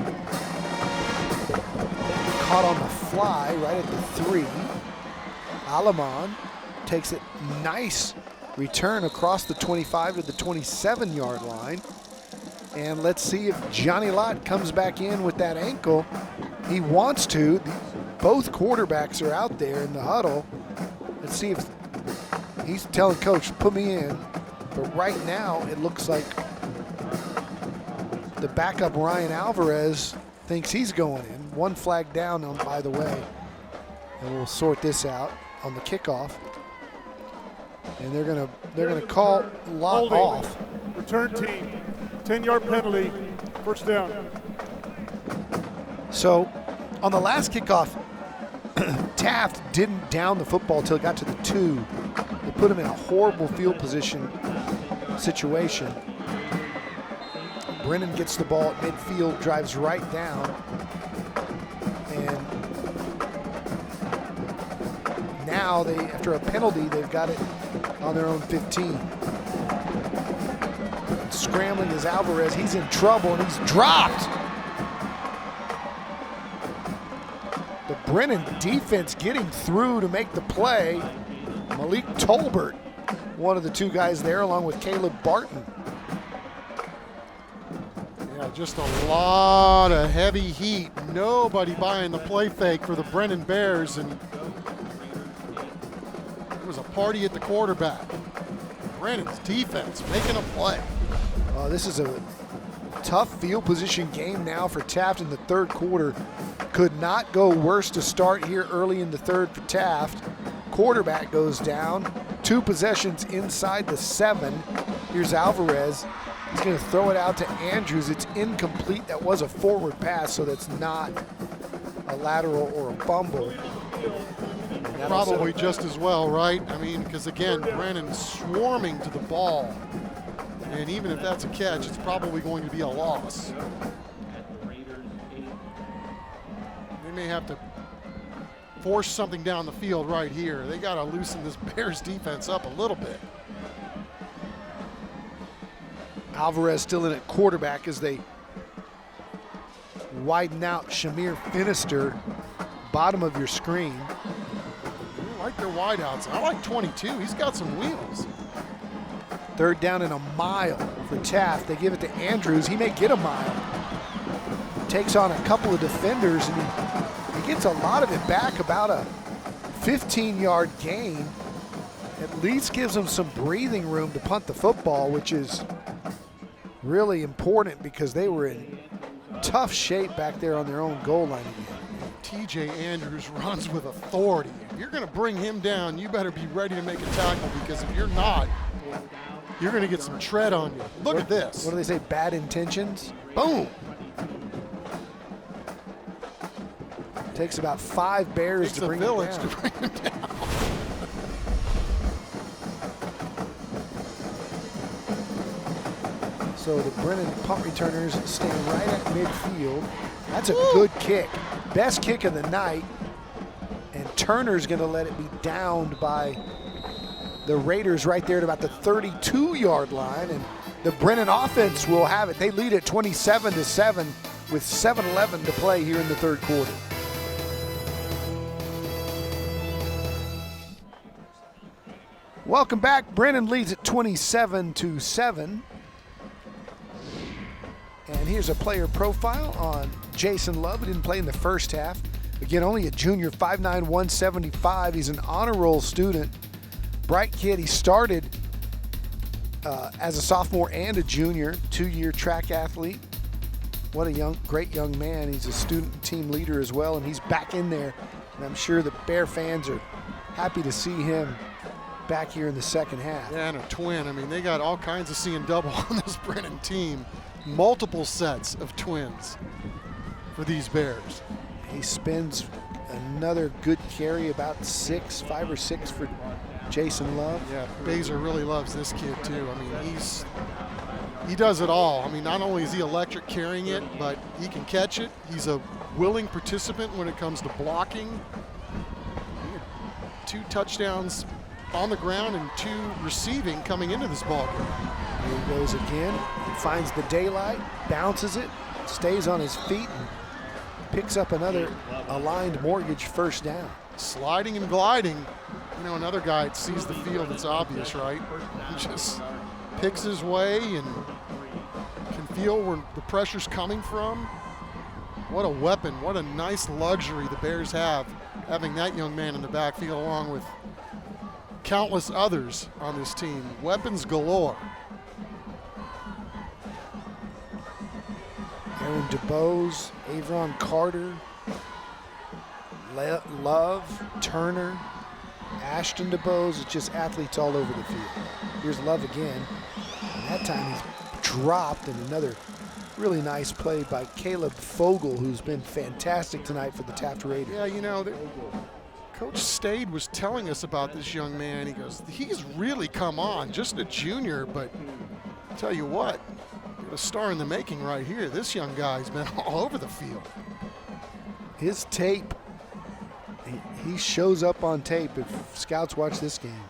caught on the fly right at the 3. Alamon takes it, nice return across the 25 to the 27-yard line. And let's see if Johnny Lott comes back in with that ankle. He wants to. Both quarterbacks are out there in the huddle. Let's see if he's telling coach, put me in. But right now it looks like the backup Ryan Alvarez thinks he's going in. One flag down, by the way. And we'll sort this out on the kickoff. And they're gonna call Lott off. Return team, 10-yard penalty, first down. So on the last kickoff, Taft didn't down the football until it got to the 2. They put him in a horrible field position situation. Brennan gets the ball at midfield, drives right down, and now they, after a penalty, they've got it on their own 15. Scrambling is Alvarez. He's in trouble and he's dropped. The Brennan defense getting through to make the play. Malik Tolbert, one of the two guys there, along with Caleb Barton. Yeah, just a lot of heavy heat. Nobody buying the play fake for the Brennan Bears, and it was a party at the quarterback. Brennan's defense making a play. This is a tough field position game now for Taft in the third quarter. Could not go worse to start here early in the third for Taft. Quarterback goes down. 2 possessions inside the 7. Here's Alvarez. He's going to throw it out to Andrews. It's incomplete. That was a forward pass, so that's not a lateral or a fumble. Probably just as well, right? I mean, because again, Brennan's swarming to the ball. And even if that's a catch, it's probably going to be a loss. They may have to force something down the field right here. They got to loosen this Bears defense up a little bit. Alvarez still in at quarterback as they widen out Shamir Finister, bottom of your screen. I like their wideouts. I like 22. He's got some wheels. Third down and a mile for Taft. They give it to Andrews. He may get a mile. Takes on a couple of defenders, and he gets a lot of it back, about a 15-yard gain. At least gives them some breathing room to punt the football, which is really important because they were in tough shape back there on their own goal line again. TJ Andrews runs with authority. If you're going to bring him down, you better be ready to make a tackle, because if you're not, you're going to get some tread on you. Look at this. What do they say? Bad intentions? Boom. Takes about 5 Bears to bring him down. So the Brennan punt returners stand right at midfield. That's a good kick. Best kick of the night. And Turner's going to let it be downed by the Raiders right there at about the 32-yard line. And the Brennan offense will have it. They lead at 27-7 with 7:11 to play here in the third quarter. Welcome back. Brennan leads at 27-7. And here's a player profile on Jason Love, who didn't play in the first half. Again, only a junior, 5'9", 175. He's an honor roll student. Bright kid. He started as a sophomore and a junior, 2-year track athlete. What a great young man. He's a student team leader as well, and he's back in there. And I'm sure the Bear fans are happy to see him back here in the second half. Yeah, and a twin. I mean, they got all kinds of seeing double on this Brennan team. Multiple sets of twins for these Bears. He spins another good carry, about 5 or 6 for Jason Love. Yeah, Baser really loves this kid too. I mean, he does it all. I mean, not only is he electric carrying it, but he can catch it. He's a willing participant when it comes to blocking. He had 2 touchdowns on the ground and 2 receiving coming into this ball game. Here he goes again. He finds the daylight, bounces it, stays on his feet, and picks up another aligned mortgage first down. Sliding and gliding. You know, another guy that sees the field, it's obvious, right? He just picks his way and can feel where the pressure's coming from. What a weapon, what a nice luxury the Bears have, having that young man in the backfield along with countless others on this team. Weapons galore. Aaron DeBose, Avron Carter, Love, Turner, Ashton DeBose. It's just athletes all over the field. Here's Love again. And that time he's dropped, and another really nice play by Caleb Fogle, who's been fantastic tonight for the Taft Raiders. Yeah, you know, Coach Stade was telling us about this young man. He goes, he's really come on, just a junior, but I'll tell you what, a star in the making right here. This young guy's been all over the field. His tape, he shows up on tape if scouts watch this game.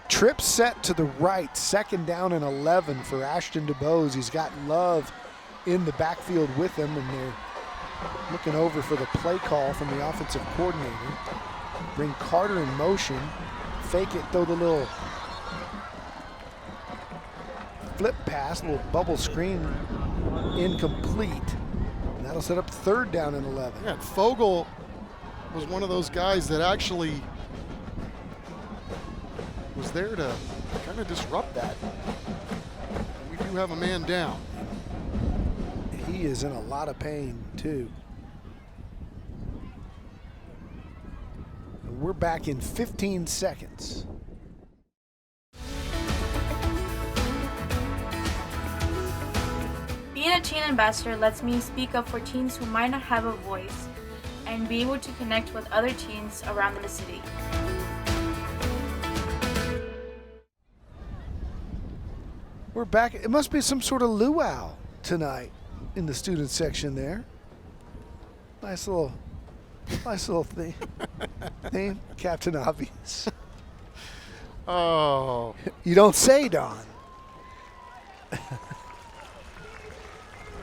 Trip set to the right, 2nd down and 11 for Ashton DeBose. He's got Love in the backfield with him, and they're looking over for the play call from the offensive coordinator. Bring Carter in motion, fake it, throw the little flip pass, little bubble screen, incomplete. And that'll set up 3rd down and 11. Yeah, Fogle was one of those guys that actually was there to kind of disrupt that. We do have a man down. He is in a lot of pain too. We're back in 15 seconds. Being a teen ambassador lets me speak up for teens who might not have a voice and be able to connect with other teens around the city. We're back. It must be some sort of luau tonight in the student section there. Nice little thing. Name, Captain Obvious. Oh. You don't say, Don.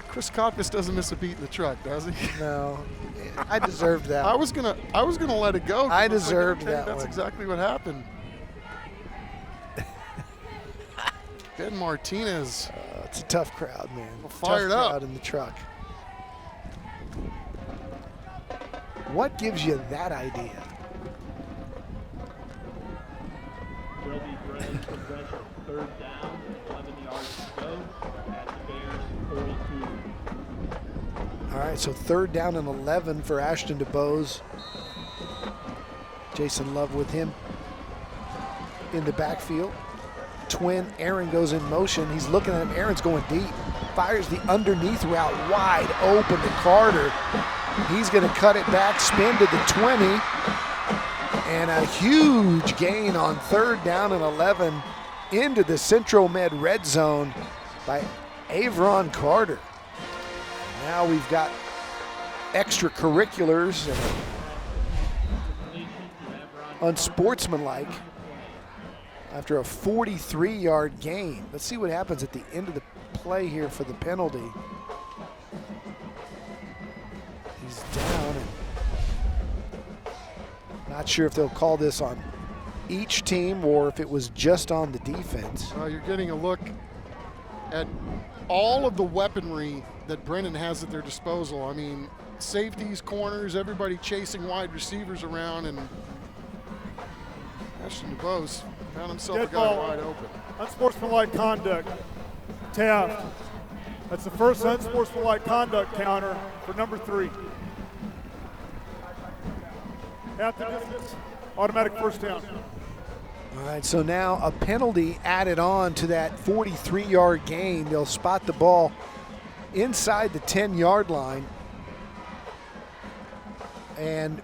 Chris Kotvis doesn't miss a beat in the truck, does he? No. I deserved that. I was gonna let it go. I deserved like, okay, that. That's one. exactly what happened. Ben Martinez. It's a tough crowd, man. Fired tough up. crowd in the truck. What gives you that idea? Will be Brennan's possession. 3rd down, 11 yards to go at the Bears 42. All right, so 3rd down and 11 for Ashton DeBose. Jason Love with him in the backfield. Twin Aaron goes in motion. He's looking at him. Aaron's going deep. Fires the underneath route wide open to Carter. He's going to cut it back, spin to the 20. And a huge gain on 3rd down and 11 into the Central Med red zone by Avron Carter. Now we've got extracurriculars and unsportsmanlike after a 43-yard gain. Let's see what happens at the end of the play here for the penalty. He's down, and not sure if they'll call this on each team or if it was just on the defense. Well, you're getting a look at all of the weaponry that Brennan has at their disposal. I mean, safeties, corners, everybody chasing wide receivers around, and Ashton DuBose found himself a guy wide open. Unsportsmanlike conduct. Taft. That's the first unsportsmanlike conduct counter for number 3. At the distance, automatic first down. All right, so now a penalty added on to that 43-yard gain. They'll spot the ball inside the 10-yard line. And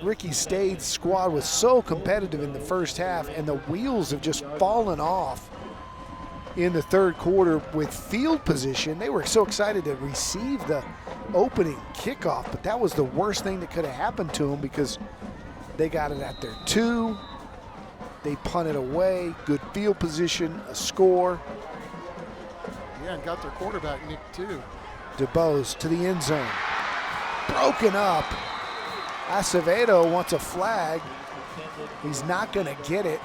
Ricky Stade's squad was so competitive in the first half, and the wheels have just fallen off in the third quarter with field position. They were so excited to receive the opening kickoff, but that was the worst thing that could have happened to them because they got it at their 2. They punted away. Good field position, a score. Yeah, and got their quarterback nicked too. DuBose to the end zone. Broken up. Acevedo wants a flag. He's not going to get it.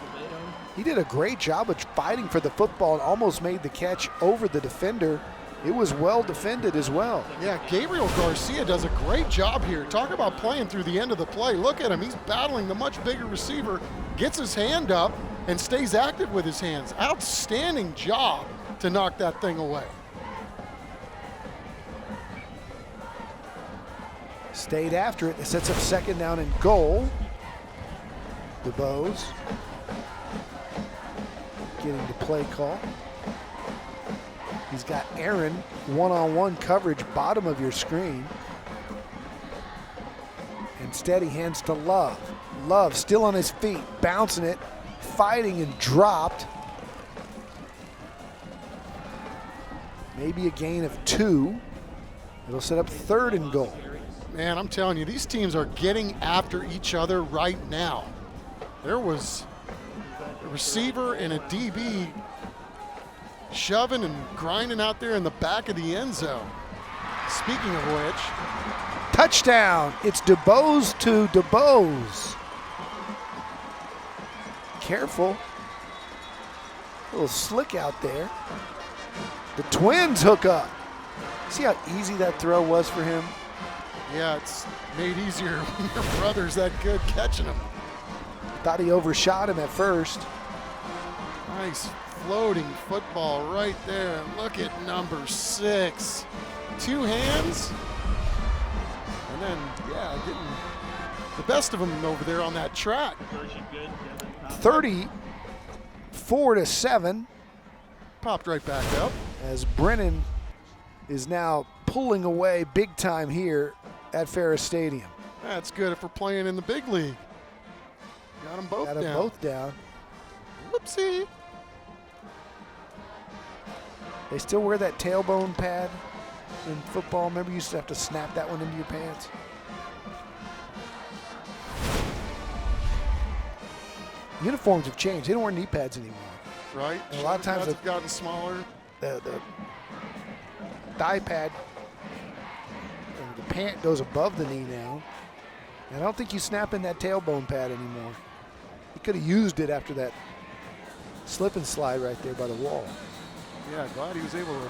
He did a great job of fighting for the football and almost made the catch over the defender. It was well defended as well. Yeah, Gabriel Garcia does a great job here. Talk about playing through the end of the play. Look at him. He's battling the much bigger receiver, gets his hand up, and stays active with his hands. Outstanding job to knock that thing away. Stayed after it. It sets up second down and goal. DuBose getting the play call. He's got Aaron one-on-one coverage, bottom of your screen. Instead, he hands to Love. Love still on his feet, bouncing it, fighting and dropped. Maybe a gain of 2. It'll set up third and goal. Man, I'm telling you, these teams are getting after each other right now. There was a receiver and a DB shoving and grinding out there in the back of the end zone. Speaking of which, touchdown. It's DuBose to DuBose. Careful. A little slick out there. The Twins hook up. See how easy that throw was for him? Yeah, it's made easier when your brother's that good catching him. Thought he overshot him at first. Nice floating football right there. Look at number 6. 2 hands. And then, yeah, getting the best of them over there on that track. 34-7. Popped right back up. As Brennan is now pulling away big time here at Ferris Stadium. That's good if we're playing in the big league. Got them both down. Both down. Whoopsie. They still wear that tailbone pad in football. Remember, you used to have to snap that one into your pants? Uniforms have changed. They don't wear knee pads anymore. Right. And a lot of times have gotten smaller. The thigh pad, and the pant goes above the knee now. And I don't think you snap in that tailbone pad anymore. He could have used it after that slip and slide right there by the wall. Yeah, glad he was able to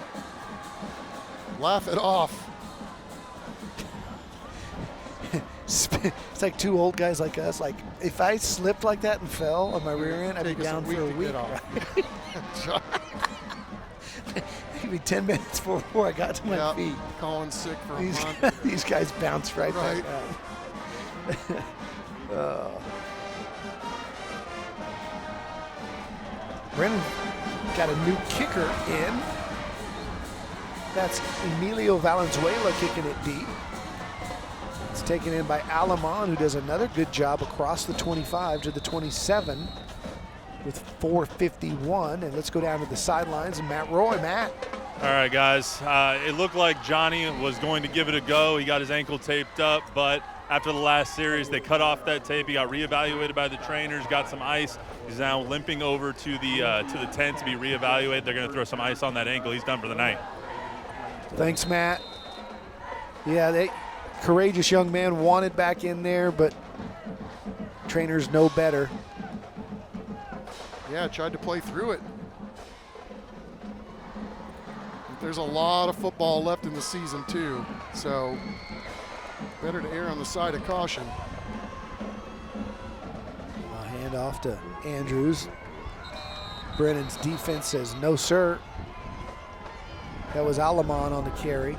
laugh it off. It's like 2 old guys like us. Like, if I slipped like that and fell on my rear end, I'd be down for a week. Maybe 10 minutes before I got to my feet. Calling sick for a month. These guys bounce right back out. Brennan got a new kicker in. That's Emilio Valenzuela kicking it deep. It's taken in by Alamon, who does another good job across the 25 to the 27 with 4:51. And let's go down to the sidelines and Matt Roy. Matt. All right, guys. It looked like Johnny was going to give it a go. He got his ankle taped up, but after the last series, they cut off that tape. He got reevaluated by the trainers, got some ice. He's now limping over to the tent to be reevaluated. They're going to throw some ice on that ankle. He's done for the night. Thanks, Matt. Yeah, courageous young man wanted back in there, but trainers know better. Yeah, tried to play through it. There's a lot of football left in the season too, so better to err on the side of caution. A hand off to Andrews. Brennan's defense says no, sir. That was Alamon on the carry.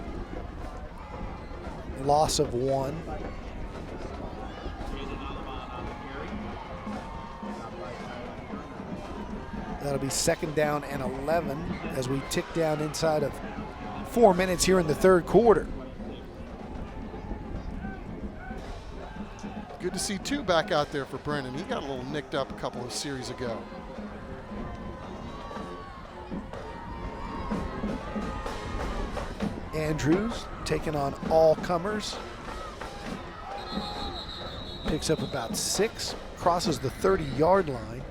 Loss of 1. That'll be 2nd down and 11 as we tick down inside of 4 minutes here in the third quarter. Good to see 2 back out there for Brennan. He got a little nicked up a couple of series ago. Andrews taking on all comers. Picks up about 6, crosses the 30-yard line.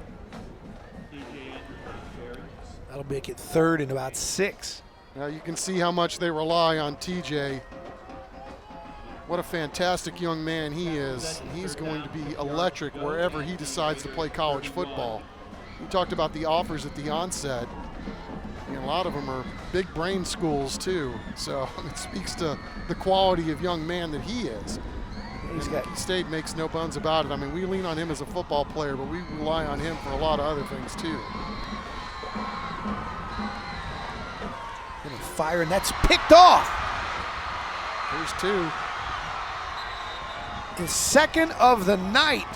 That'll make it 3rd and about 6. Now you can see how much they rely on TJ. What a fantastic young man he is. He's going to be electric wherever he decides to play college football. We talked about the offers at the onset. A lot of them are big brain schools too, so it speaks to the quality of young man that he is. State makes no bones about it. I mean, we lean on him as a football player, but we rely on him for a lot of other things too. Gonna fire, and that's picked off. There's 2. His 2nd of the night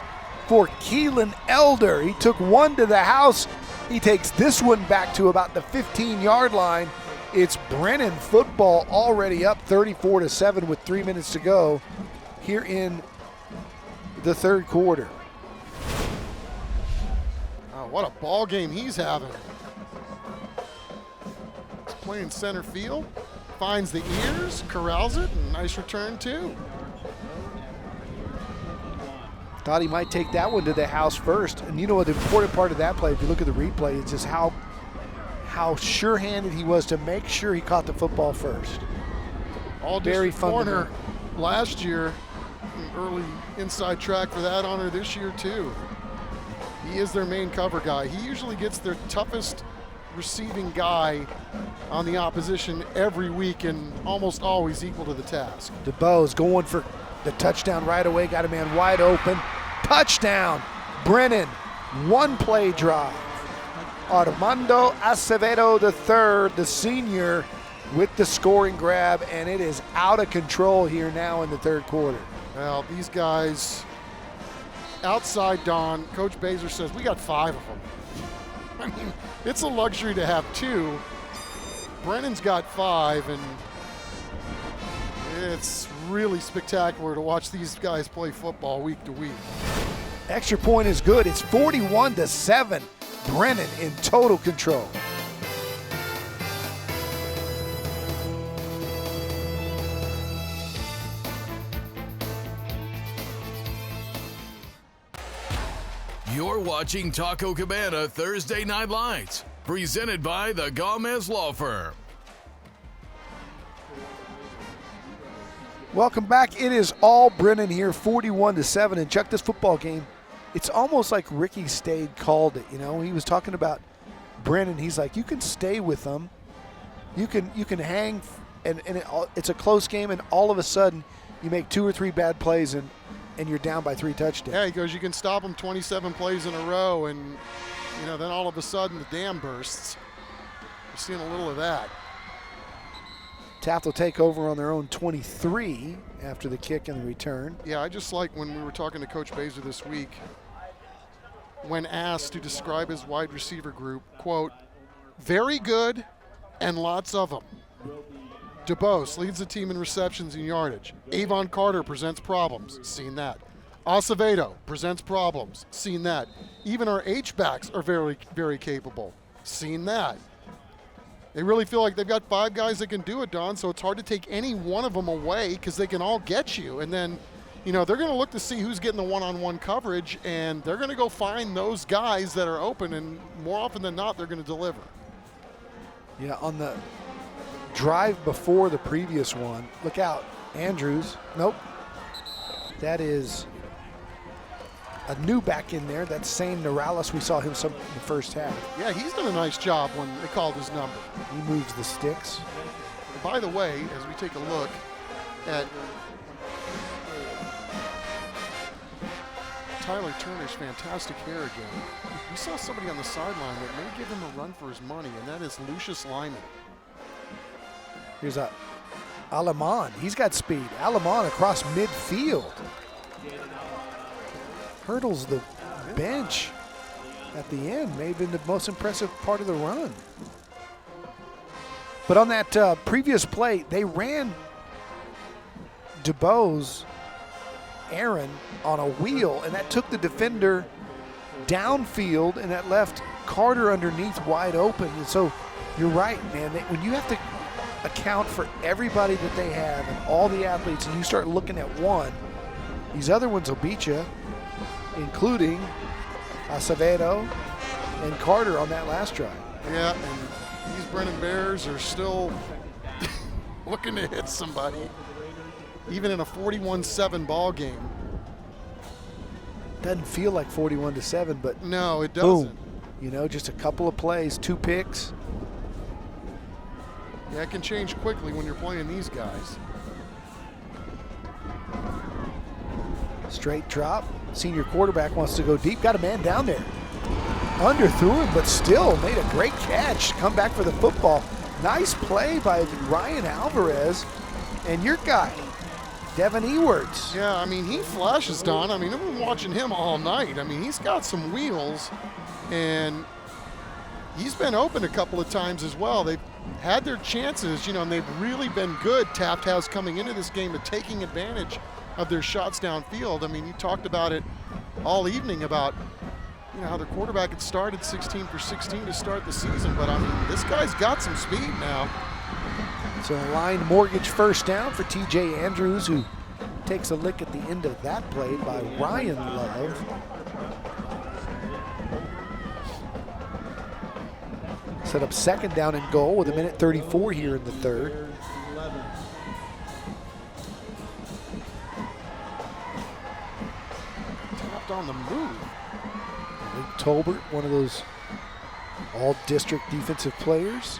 for Keelan Elder. He took 1 to the house. He takes this one back to about the 15-yard line. It's Brennan football already up 34-7 with 3 minutes to go here in the third quarter. Oh, what a ball game he's having. He's playing center field, finds the ears, corrals it, and nice return too. Thought he might take that one to the house first. And you know what, the important part of that play, if you look at the replay, is just how sure-handed he was to make sure he caught the football first. All very corner last year, early inside track for that honor this year too. He is their main cover guy. He usually gets their toughest receiving guy on the opposition every week and almost always equal to the task. DeBoe's going for the touchdown right away, got a man wide open. Touchdown, Brennan, 1-play drive. Armando Acevedo III, the senior, with the scoring grab, and it is out of control here now in the third quarter. Well, these guys, outside Don, Coach Baser says, we got 5 of them. I mean, it's a luxury to have 2. Brennan's got 5, and it's really spectacular to watch these guys play football week to week. Extra point is good. It's 41-7. Brennan in total control. You're watching Taco Cabana Thursday Night Lights, presented by the Gomez Law Firm. Welcome back. It is all Brennan here, 41-7. And Chuck, this football game, it's almost like Ricky Stade called it. You know, he was talking about Brennan. He's like, you can stay with them, you can hang, and it's a close game, and all of a sudden you make 2 or 3 bad plays and you're down by 3 touchdowns. Yeah, he goes, you can stop them 27 plays in a row, and then all of a sudden the dam bursts. We're seeing a little of that. Taft will take over on their own 23 after the kick and the return. Yeah, I just like when we were talking to Coach Baser this week, when asked to describe his wide receiver group, quote, very good and lots of them. DeBose leads the team in receptions and yardage. Avon Carter presents problems. Seen that. Acevedo presents problems. Seen that. Even our H-backs are very, very capable. Seen that. They really feel like they've got 5 guys that can do it, Don, so it's hard to take any one of them away because they can all get you. And then, they're going to look to see who's getting the one-on-one coverage, and they're going to go find those guys that are open, and more often than not, they're going to deliver. Yeah, on the drive before the previous one, look out, Andrews. Nope. That is a new back in there. That's Zane Morales. We saw him some in the first half. Yeah, he's done a nice job when they called his number. He moves the sticks. By the way, as we take a look at Tyler Turner's fantastic hair again, we saw somebody on the sideline that may give him a run for his money, and that is Lucius Lyman. Here's Aleman. He's got speed. Aleman across midfield. Hurdles the bench at the end. May have been the most impressive part of the run. But on that previous play, they ran DeBose, Aaron, on a wheel, and that took the defender downfield, and that left Carter underneath wide open. And so you're right, man. When you have to account for everybody that they have and all the athletes, and you start looking at one, these other ones will beat you, including Acevedo and Carter on that last drive. Yeah, and these Brennan Bears are still looking to hit somebody, even in a 41-7 ball game. Doesn't feel like 41-7, but no, it doesn't. Boom. You know, just a couple of plays, 2 picks. Yeah, it can change quickly when you're playing these guys. Straight drop. Senior quarterback wants to go deep. Got a man down there. Underthrew him, but still made a great catch. Come back for the football. Nice play by Ryan Alvarez. And your guy, Devin Ewards. Yeah, I mean, he flashes, Don. I mean, I've been watching him all night. I mean, he's got some wheels, and he's been open a couple of times as well. They've had their chances, you know, and they've really been good, Taft has, coming into this game, at taking advantage of their shots downfield. I mean, you talked about it all evening about, you know, how their quarterback had started 16 for 16 to start the season, but I mean, this guy's got some speed now. So a line mortgage first down for TJ Andrews, who takes a lick at the end of that play by Ryan Love. Set up second down and goal with 1:34 here in the third. Tapped on the move. Luke Tolbert, one of those all-district defensive players.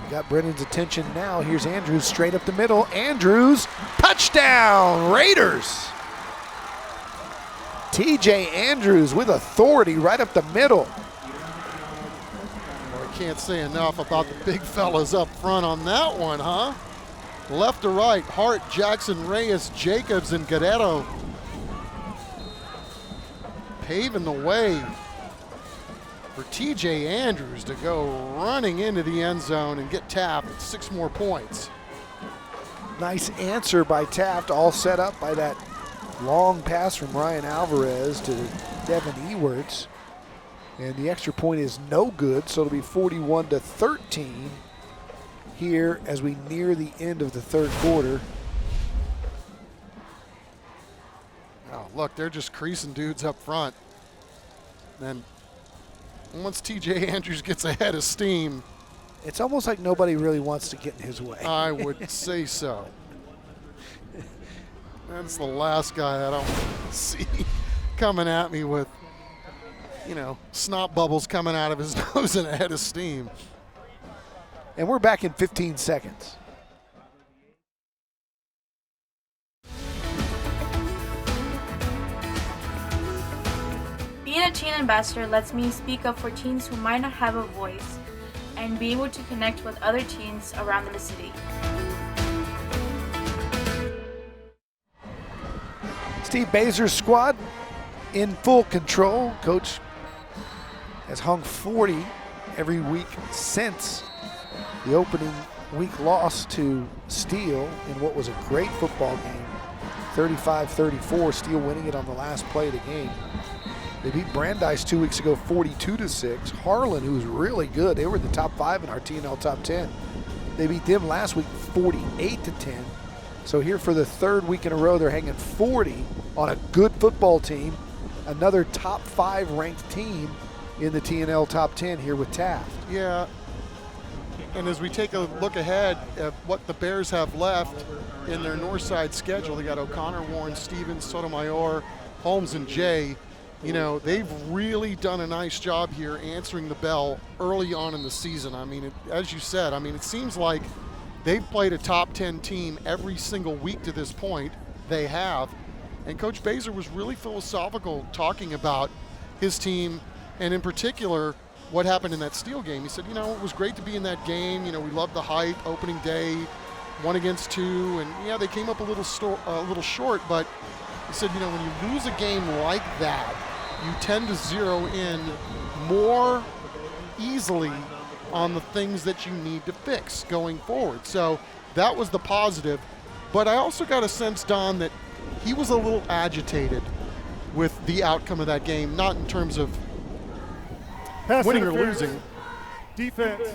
Got Brennan's attention now. Here's Andrews straight up the middle. Andrews, touchdown, Raiders. TJ Andrews with authority right up the middle. Well, I can't say enough about the big fellas up front on that one, huh? Left to right, Hart, Jackson, Reyes, Jacobs, and Guerrero paving the way for TJ Andrews to go running into the end zone and get Taft at 6 more points. Nice answer by Taft, all set up by that long pass from Ryan Alvarez to Devin Ewards. And the extra point is no good, so it'll be 41-13 here as we near the end of the third quarter. Oh, look, they're just creasing dudes up front. Then once TJ Andrews gets ahead of steam, it's almost like nobody really wants to get in his way. I would say so. That's the last guy I don't see coming at me with, you know, snot bubbles coming out of his nose and a head of steam. And we're back in 15 seconds. Being a teen ambassador lets me speak up for teens who might not have a voice and be able to connect with other teens around the city. Steve Bazer's squad in full control. Coach has hung 40 every week since the opening week loss to Steele in what was a great football game. 35-34, Steele winning it on the last play of the game. They beat Brandeis 2 weeks ago 42-6. Harlan, who was really good, they were in the top 5 in our TNL top 10. They beat them last week 48-10. So here for the third week in a row, they're hanging 40 on a good football team. Another top 5 ranked team in the TNL top 10 here with Taft. Yeah, And as we take a look ahead at what the Bears have left in their north side schedule, they got O'Connor, Warren, Stevens, Sotomayor, Holmes, and Jay. You know, they've really done a nice job here answering the bell early on in the season. I mean, as you said, I mean, it seems like they've played a top 10 team every single week to this point. They have. And Coach Baiser was really philosophical talking about his team, and in particular, what happened in that Steel game. He said, you know, it was great to be in that game. You know, we loved the hype, opening day, 1 against 2, and yeah, they came up a little short, but he said, you know, when you lose a game like that, you tend to zero in more easily on the things that you need to fix going forward. So that was the positive. But I also got a sense, Don, that he was a little agitated with the outcome of that game, not in terms of Pass winning or interference, losing. Defense,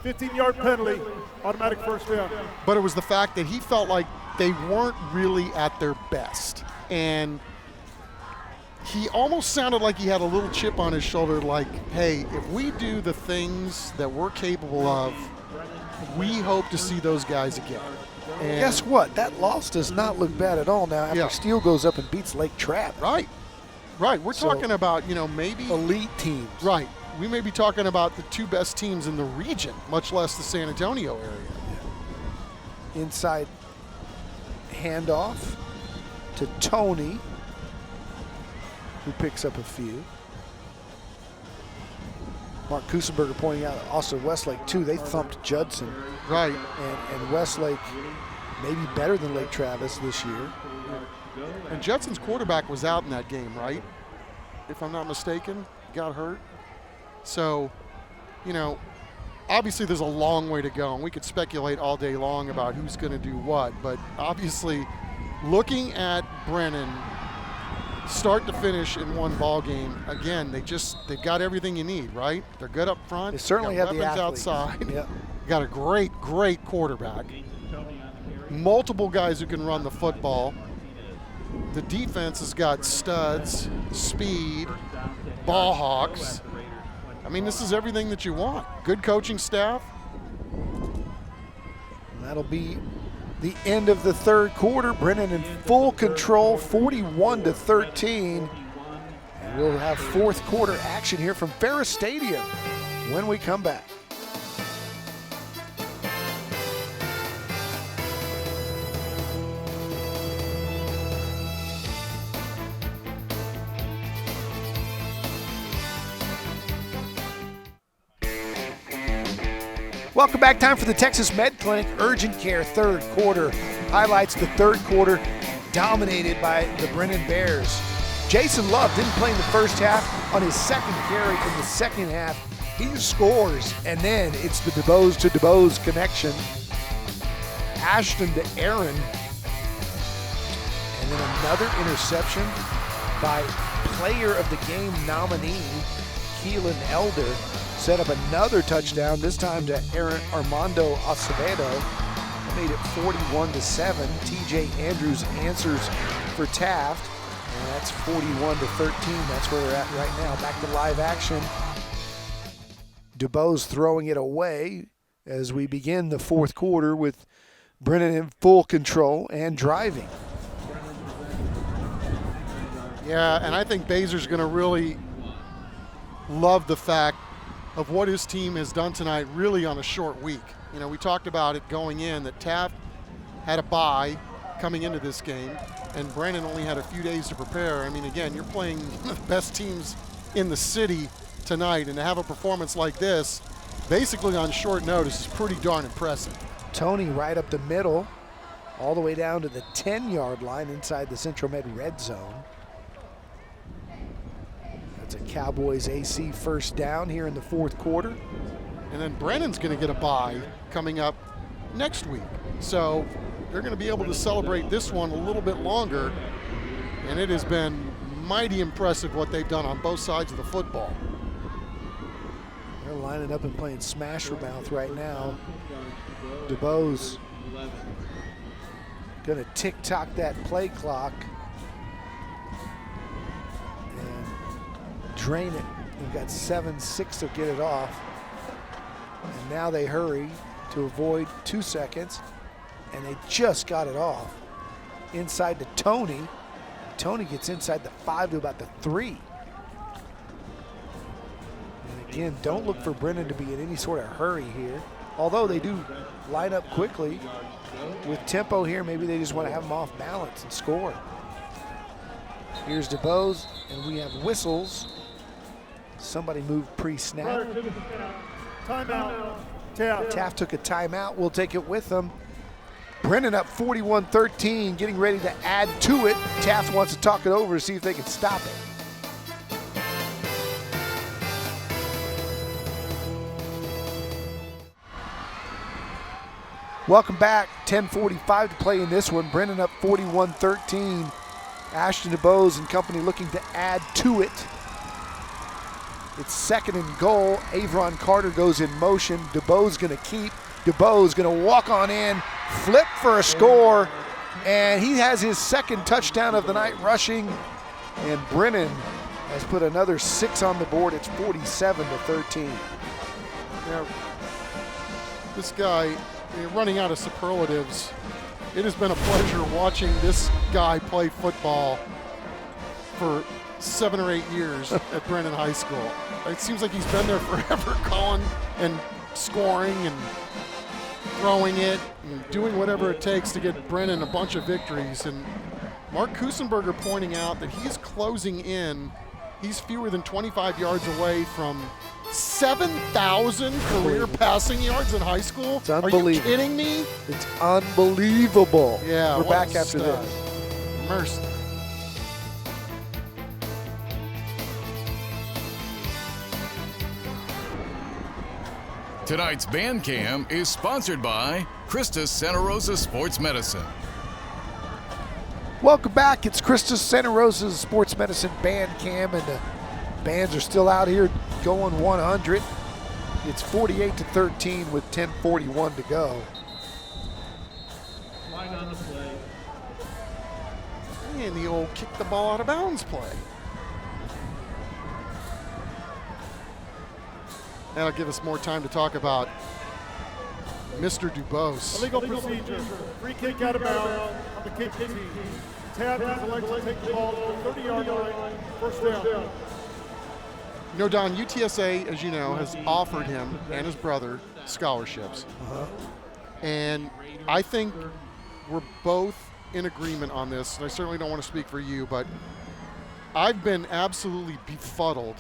15-yard penalty, automatic first down. But it was the fact that he felt like they weren't really at their best. And he almost sounded like he had a little chip on his shoulder, like, hey, if we do the things that we're capable of, we hope to see those guys again. And guess what? That loss does not look bad at all now after Steele goes up and beats Lake Travis. Right. Right. We're talking about, you know, maybe elite teams. Right. We may be talking about the 2 best teams in the region, much less the San Antonio area. Inside handoff to Tony, who picks up a few. Mark Kusenberger pointing out also Westlake too. They thumped Judson. Right. And Westlake maybe better than Lake Travis this year. And Judson's quarterback was out in that game, right? If I'm not mistaken, got hurt. So, you know, obviously there's a long way to go, and we could speculate all day long about who's going to do what. But obviously, looking at Brennan, start to finish in one ball game, again, they've got everything you need, right? They're good up front. They certainly got have the weapons athletes. outside. Yep. Got a great quarterback. Multiple guys who can run the football. The defense has got studs, speed, ball hawks. I mean, this is everything that you want. Good coaching staff. And that'll be the end of the third quarter. Brennan in full control, 41-13. And we'll have fourth quarter action here from Ferris Stadium when we come back. Welcome back. Time for the Texas Med Clinic Urgent Care third quarter. Highlights the third quarter dominated by the Brennan Bears. Jason Love didn't play in the first half. On his second carry in the second half, he scores. And then it's the DuBose to DuBose connection. Ashton to Aaron. And then another interception by player of the game nominee, Keelan Elder. Set up another touchdown, this time to Armando Acevedo. Made it 41-7. TJ Andrews answers for Taft. And that's 41-13. That's where we're at right now. Back to live action. DuBose throwing it away as we begin the fourth quarter with Brennan in full control and driving. Yeah, and I think Baiser's going to really love the fact of what his team has done tonight really on a short week. You know, we talked about it going in that Taft had a bye coming into this game, and Brennan only had a few days to prepare. I mean, again, you're playing the best teams in the city tonight, and to have a performance like this, basically on short notice, is pretty darn impressive. Tony right up the middle, all the way down to the 10-yard line inside the Central Med red zone. That's a Cowboys AC first down here in the fourth quarter. And then Brennan's going to get a bye coming up next week. So they're going to be able to celebrate this one a little bit longer. And it has been mighty impressive what they've done on both sides of the football. They're lining up and playing smash for mouth right now. DuBose going to tick-tock that play clock and drain it. We've got 7-6 to get it off. And now they hurry to avoid 2 seconds, and they just got it off. Inside to Tony. Tony gets inside the 5 to about the 3. And again, don't look for Brennan to be in any sort of hurry here. Although they do line up quickly. With tempo here, maybe they just want to have them off balance and score. Here's DeBose, and we have whistles. Somebody moved pre-snap. Timeout. Taft. Taft took a timeout. We'll take it with them. Brennan up 41-13, getting ready to add to it. Taft wants to talk it over to see if they can stop it. Welcome back. 10:45 to play in this one. Brennan up 41-13. Ashton DeBose and company looking to add to it. It's 2nd and goal. Avron Carter goes in motion. DeBose going to keep. DeBose going to walk on in, flip for a score, and he has his 2nd touchdown of the night rushing. And Brennan has put another 6 on the board. It's 47-13. Now, this guy, running out of superlatives, it has been a pleasure watching this guy play football for 7 or 8 years at Brennan High School. It seems like he's been there forever, calling and scoring and throwing it and doing whatever it takes to get Brennan a bunch of victories. And Mark Kusenberger pointing out that he's closing in. He's fewer than 25 yards away from 7,000 career passing yards in high school. It's unbelievable. Are you kidding me? It's unbelievable. Yeah, we're back after this. Mercy. Tonight's Band Cam is sponsored by Christus Santa Rosa Sports Medicine. Welcome back. It's Christus Santa Rosa's Sports Medicine Band Cam, and the bands are still out here going 100. It's 48-13 with 10:41 to go. Flag on the play. And the old kick the ball out of bounds play. That'll give us more time to talk about Mr. DuBose. Illegal procedure. Free kick out of bounds on the kick team. Taft is elected to take the ball to the 30-yard line. First down. You know, Don, UTSA, as you know, has offered him and his brother scholarships. And I think we're both in agreement on this. And I certainly don't want to speak for you, but I've been absolutely befuddled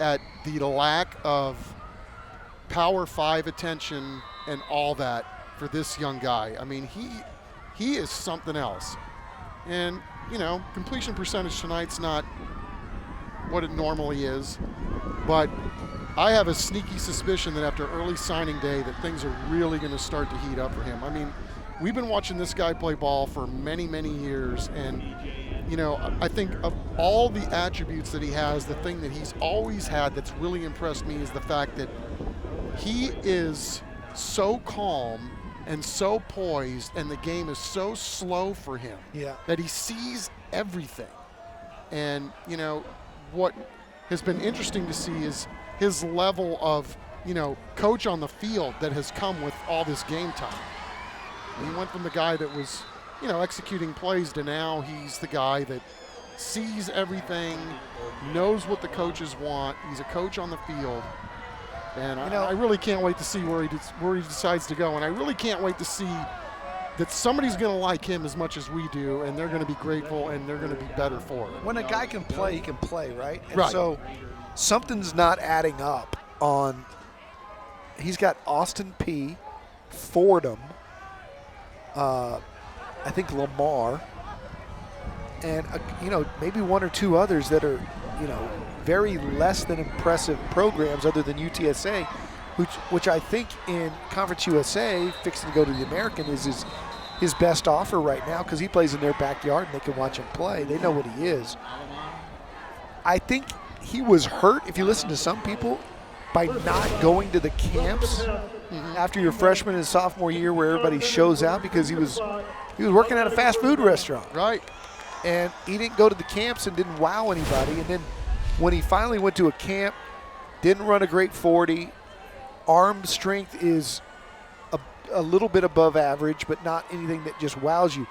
at the lack of Power 5 attention and all that for this young guy. I mean, he is something else. And, you know, completion percentage tonight's not what it normally is, but I have a sneaky suspicion that after early signing day that things are really going to start to heat up for him. I mean, we've been watching this guy play ball for many, many years, and you know, I think of all the attributes that he has, the thing that he's always had that's really impressed me is the fact that he is so calm and so poised, and the game is so slow for him that he sees everything. And, you know, what has been interesting to see is his level of, you know, coach on the field that has come with all this game time. And he went from the guy that was, you know, executing plays to now he's the guy that sees everything, knows what the coaches want. He's a coach on the field. And I really can't wait to see where he decides to go. And I really can't wait to see that somebody's going to like him as much as we do, and they're going to be grateful, and they're going to be better for it. When a guy can play, he can play, right? And right. So something's not adding up on – he's got Austin P., Fordham, I think Lamar, and, you know, maybe one or two others that are, you know, very less than impressive programs other than UTSA, which I think in Conference USA, fixing to go to the American, is his best offer right now because he plays in their backyard and they can watch him play. They know what he is. I think he was hurt, if you listen to some people, by not going to the camps after your freshman and sophomore year where everybody shows out, because he was working at a fast food restaurant. Right. And he didn't go to the camps and didn't wow anybody. And then when he finally went to a camp, didn't run a great 40, arm strength is a little bit above average, but not anything that just wows you.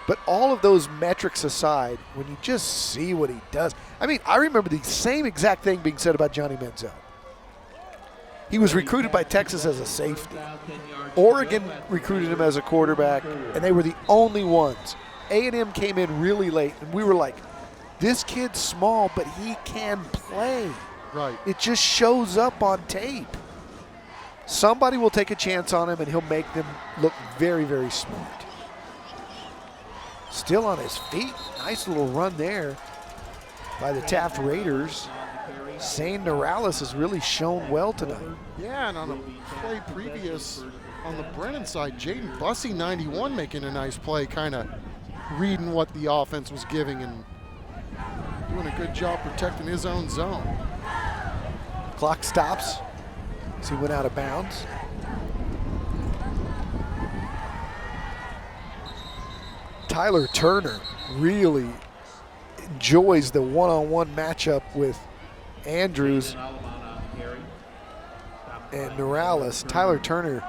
But all of those metrics aside, when you just see what he does, I mean, I remember the same exact thing being said about Johnny Manziel. He was recruited by Texas as a safety. Oregon recruited him as a quarterback, and they were the only ones. A&M came in really late, and we were like, this kid's small, but he can play. Right. It just shows up on tape. Somebody will take a chance on him, and he'll make them look very, very smart. Still on his feet. Nice little run there by the Taft Raiders. Zane Morales has really shown well tonight. Yeah, and on a play previous on the Brennan side, Jaden Bussey, 91, making a nice play, kind of reading what the offense was giving and doing a good job protecting his own zone. Clock stops as he went out of bounds. Tyler Turner really enjoys the one-on-one matchup with Andrews and Morales. Tyler Turner,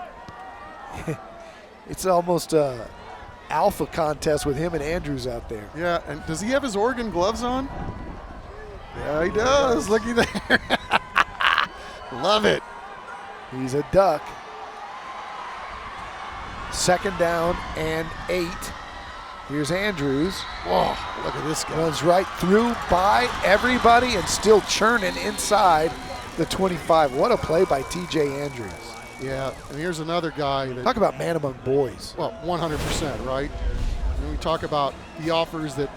it's almost a alpha contest with him and Andrews out there. Yeah, and does he have his Oregon gloves on? Yeah, he does. Looky there. Love it. He's a duck. 2nd down and 8. Here's Andrews. Whoa, look at this guy. Runs right through by everybody and still churning inside the 25. What a play by TJ Andrews. Yeah, and here's another guy. Talk about man among boys. Well, 100%, right? When we talk about the offers that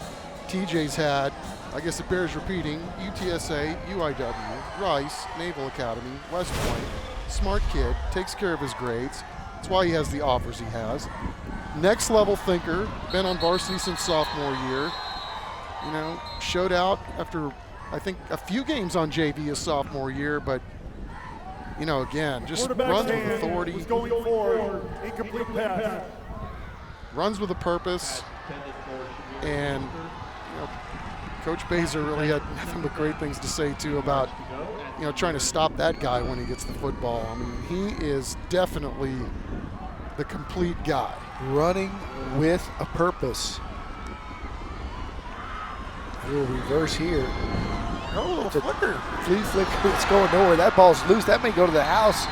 TJ's had, I guess it bears repeating, UTSA, UIW, Rice, Naval Academy, West Point, smart kid, takes care of his grades. That's why he has the offers he has. Next level thinker, been on varsity since sophomore year. You know, showed out after, I think, a few games on JV his sophomore year, but, you know, again, just runs with authority. Was going forward, incomplete pass. Runs with a purpose, and, you know, Coach Baser really had nothing but great things to say, too, about, you know, trying to stop that guy when he gets the football. I mean, he is definitely the complete guy. Running with a purpose. A little reverse here. Oh, a little flicker. Flea flicker. It's going nowhere. That ball's loose. That may go to the house.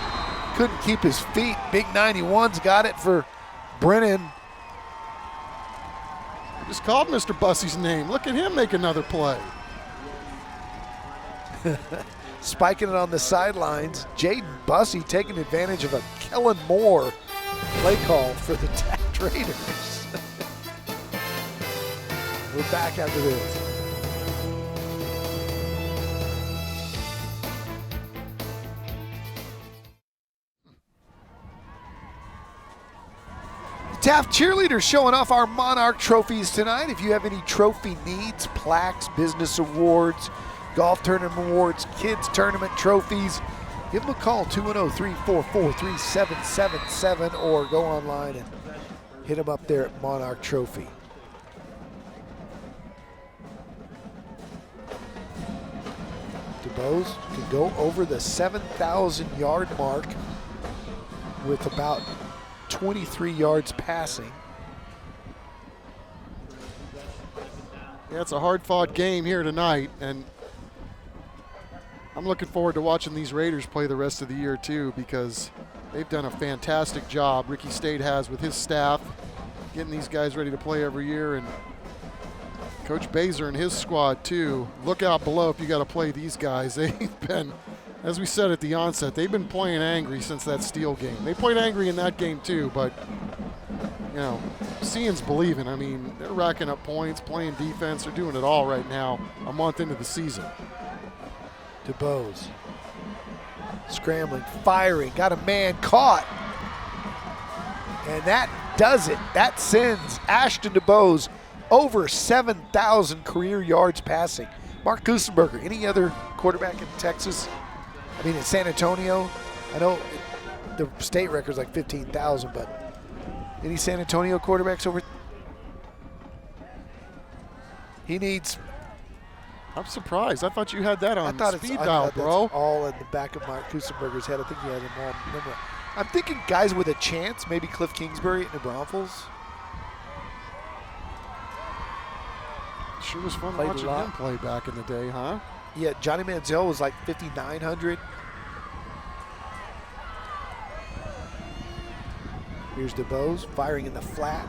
Couldn't keep his feet. Big 91's got it for Brennan. Just called Mr. Bussey's name. Look at him make another play. Spiking it on the sidelines. Jaden Bussey taking advantage of a Kellen Moore play call for the Taft Raiders. We're back after this. Taft cheerleaders showing off our Monarch trophies tonight. If you have any trophy needs, plaques, business awards, golf tournament awards, kids tournament trophies, give them a call, 210-344-3777, or go online and hit them up there at Monarch Trophy. DuBose can go over the 7,000-yard mark with about 23 yards passing. Yeah, it's a hard-fought game here tonight, and I'm looking forward to watching these Raiders play the rest of the year too, because they've done a fantastic job. Ricky State has with his staff, getting these guys ready to play every year, and Coach Baser and his squad too. Look out below if you got to play these guys. They've been, as we said at the onset, they've been playing angry since that Steel game. They played angry in that game too, but you know, seeing's believing. I mean, they're racking up points, playing defense. They're doing it all right now, a month into the season. DuBose scrambling, firing, got a man caught. And that does it. That sends Ashton DuBose over 7,000 career yards passing. Mark Kusenberger, any other quarterback in Texas? I mean, in San Antonio, I know the state record's like 15,000, but any San Antonio quarterbacks over? He needs I'm surprised. I thought you had that on speed I dial, thought bro. That's all in the back of Mark Kusenberger's head. I think he had them all memorized. I'm thinking guys with a chance, maybe Cliff Kingsbury at New Braunfels. Sure was fun Played watching him play back in the day, huh? Yeah, Johnny Manziel was like 5,900. Here's DeBose firing in the flat.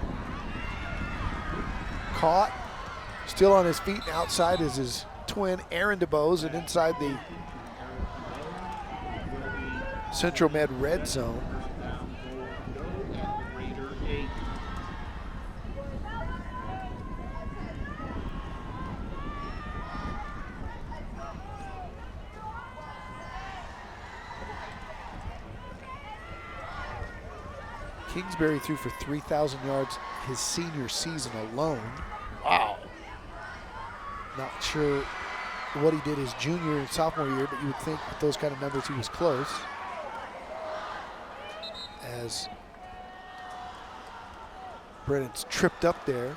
Caught. Still on his feet, and outside is his twin, Aaron DeBose, and inside the Central Med red zone. Kingsbury threw for 3,000 yards his senior season alone. Wow. Not sure what he did his junior and sophomore year, but you would think with those kind of numbers he was close. As Brennan's tripped up there.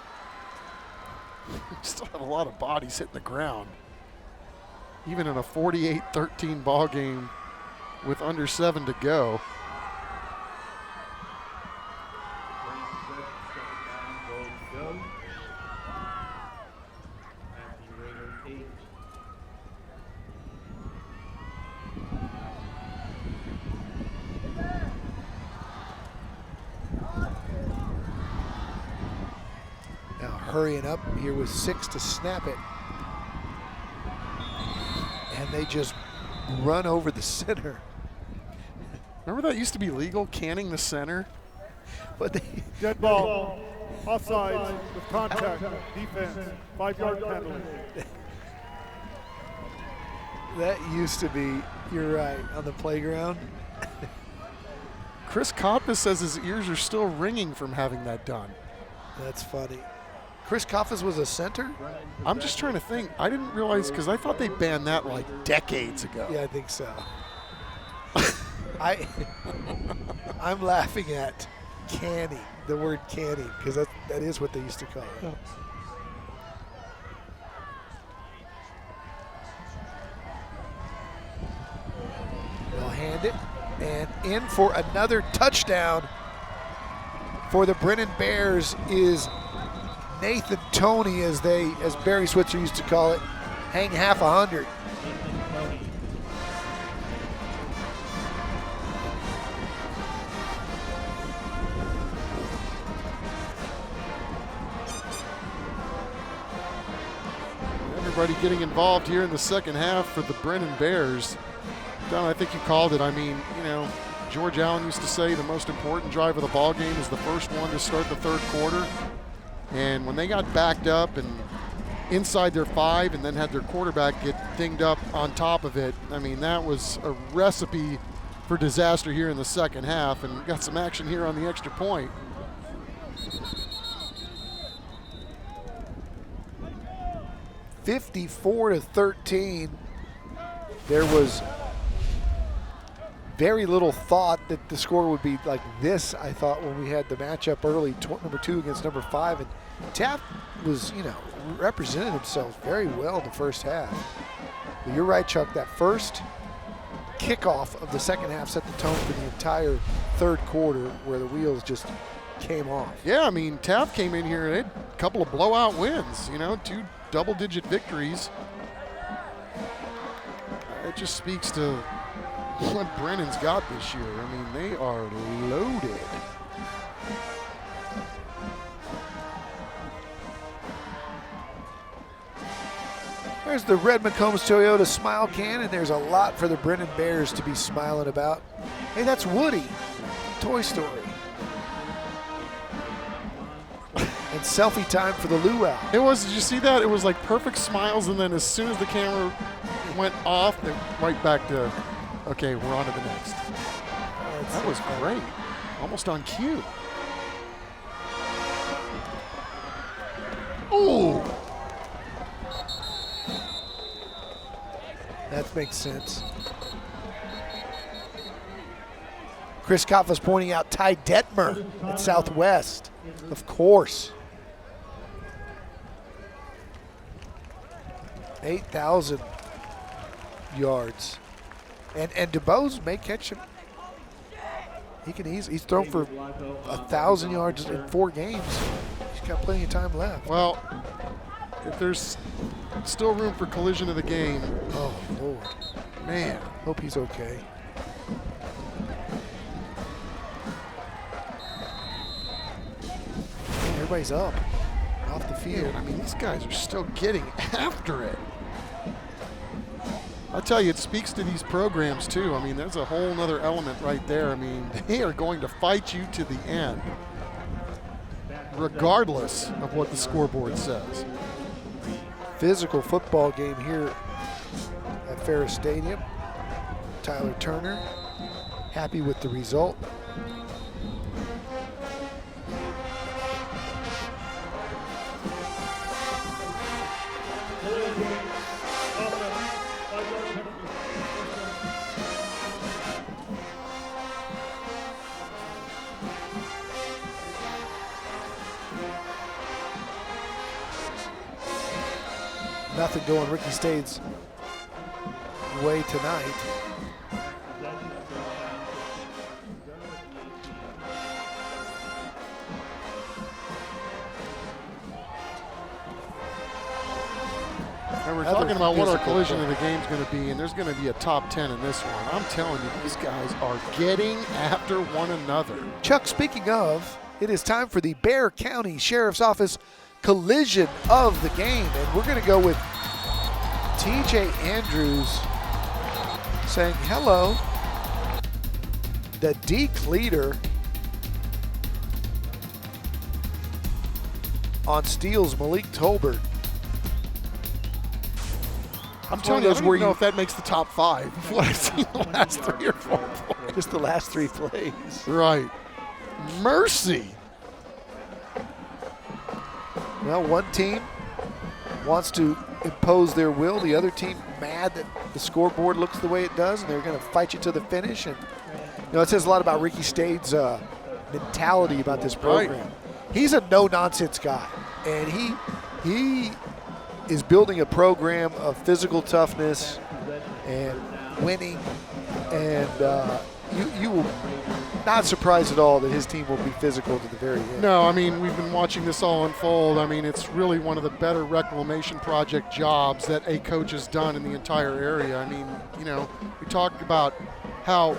Still have a lot of bodies hitting the ground. Even in a 48-13 ball game with under 7 to go. Hurrying up here with 6 to snap it. And they just run over the center. Remember that used to be legal, canning the center? But they dead ball, offsides with contact, defense, 5-yard penalty. That used to be, you're right, on the playground. Chris Koppa says his ears are still ringing from having that done. That's funny. Chris Koffes was a center? I'm just trying to think. I didn't realize, because I thought they banned that like decades ago. Yeah, I think so. I'm laughing at canning, the word canning, because that is what they used to call it. They'll hand it, and in for another touchdown for the Brennan Bears is Nathan Toney, as Barry Switzer used to call it, hang half 100. Everybody getting involved here in the second half for the Brennan Bears. Don, I think you called it. I mean, you know, George Allen used to say the most important drive of the ball game is the first one to start the third quarter. And when they got backed up and inside their 5 and then had their quarterback get dinged up on top of it, I mean, that was a recipe for disaster here in the second half, and we got some action here on the extra point. (54-13). There was very little thought that the score would be like this, I thought, when we had the matchup early, number 2 against number 5. And Taft was, you know, represented himself very well in the first half. But you're right, Chuck, that first kickoff of the second half set the tone for the entire third quarter, where the wheels just came off. Yeah, I mean, Taft came in here and had a couple of blowout wins, you know, 2 double-digit victories. It just speaks to what Brennan's got this year. I mean, they are loaded. There's the Red McCombs Toyota Smile Can, and there's a lot for the Brennan Bears to be smiling about. Hey, that's Woody, Toy Story. And selfie time for the luau. It was, did you see that? It was like perfect smiles, and then as soon as the camera went off, they right back to, okay, we're on to the next. That was great. Almost on cue. Ooh. That makes sense. Chris Kopfa's pointing out Ty Detmer at Southwest. Of course. 8,000 yards. And DeBose may catch him. He's thrown for 1,000 yards in 4 games. He's got plenty of time left. Well, if there's still room for collision of the game. Oh, Lord. Man. Hope he's okay. Man, everybody's up off the field. I mean, these guys are still getting after it. I'll tell you, it speaks to these programs, too. I mean, there's a whole nother element right there. I mean, they are going to fight you to the end, regardless of what the scoreboard says. Physical football game here at Ferris Stadium. Tyler Turner happy with the result. Nothing going Ricky Stade's way tonight. And we're talking about what our collision of the game is going to be, and there's going to be a top 10 in this one. I'm telling you, these guys are getting after one another. Chuck, speaking of, it is time for the Bexar County Sheriff's Office collision of the game, and we're going to go with TJ Andrews saying hello. The Deke leader on steals, Malik Tolbert. I'm telling you, I don't even know if that makes the top 5. What I've seen the last 3 or 4 plays. Just the last 3 plays. Right. Mercy. Well, one team wants to impose their will. The other team mad that the scoreboard looks the way it does, and they're going to fight you to the finish. And it says a lot about Ricky Stade's mentality about this program. Right. He's a no-nonsense guy, and he is building a program of physical toughness and winning, and you will not surprised at all that his team will be physical to the very end. No, I mean, we've been watching this all unfold. I mean, it's really one of the better reclamation project jobs that a coach has done in the entire area. I mean, we talked about how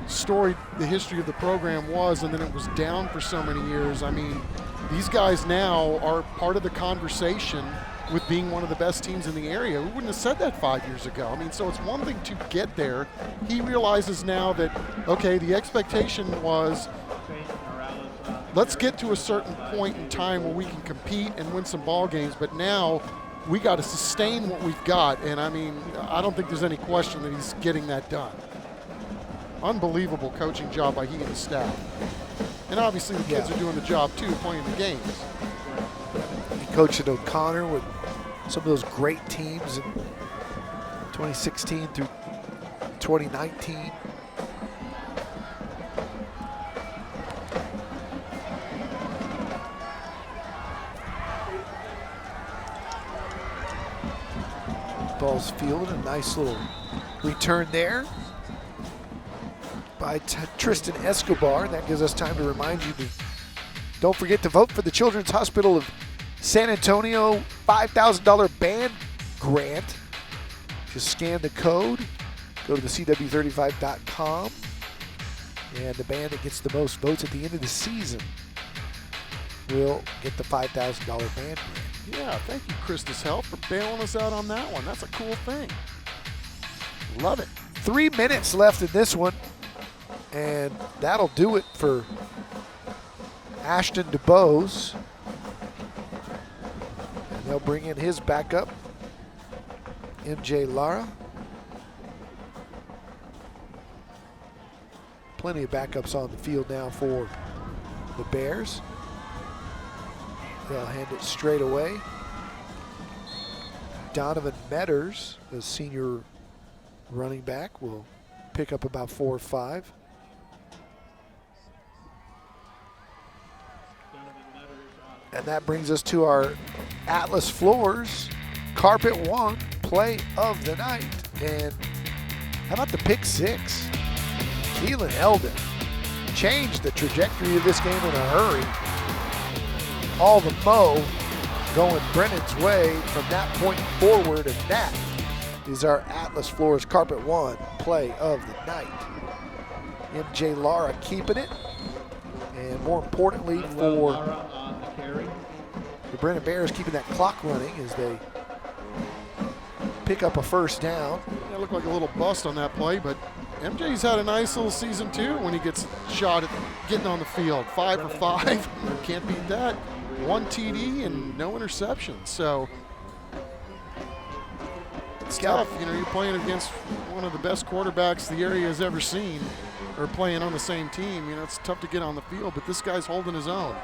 storied the history of the program was, and then it was down for so many years. I mean, these guys now are part of the conversation with being one of the best teams in the area. We wouldn't have said that 5 years ago. I mean, so it's one thing to get there. He realizes now that, okay, the expectation was let's get to a certain point in time where we can compete and win some ball games, but now we got to sustain what we've got. And I mean, I don't think there's any question that he's getting that done. Unbelievable coaching job by he and his staff. And obviously the kids are doing the job too, playing the games. He coached at O'Connor with some of those great teams in 2016 through 2019. Ball's fielded, a nice little return there by Tristan Escobar. That gives us time to remind you to don't forget to vote for the Children's Hospital of San Antonio $5,000 band grant. Just scan the code, go to the CW35.com, and the band that gets the most votes at the end of the season will get the $5,000 band grant. Yeah, thank you, Christus Health, for bailing us out on that one. That's a cool thing. Love it. 3 minutes left in this one, and that'll do it for Ashton DeBose. And they'll bring in his backup, MJ Lara. Plenty of backups on the field now for the Bears. They'll hand it straight away. Donovan Metters, the senior running back, will pick up about 4 or 5. And that brings us to our Atlas Floors Carpet One play of the night. And how about the pick six? Keelan Elder changed the trajectory of this game in a hurry. All the mo going Brennan's way from that point forward, and that is our Atlas Floors Carpet One play of the night. MJ Lara keeping it, and more importantly for the Brennan Bears keeping that clock running as they pick up a first down. Yeah, looked like a little bust on that play, but MJ's had a nice little season too when he gets shot at getting on the field. 5 for 5, can't beat that. 1 TD and no interceptions. So it's tough. You know, you're playing against one of the best quarterbacks the area has ever seen, or playing on the same team. You know, it's tough to get on the field, but this guy's holding his own.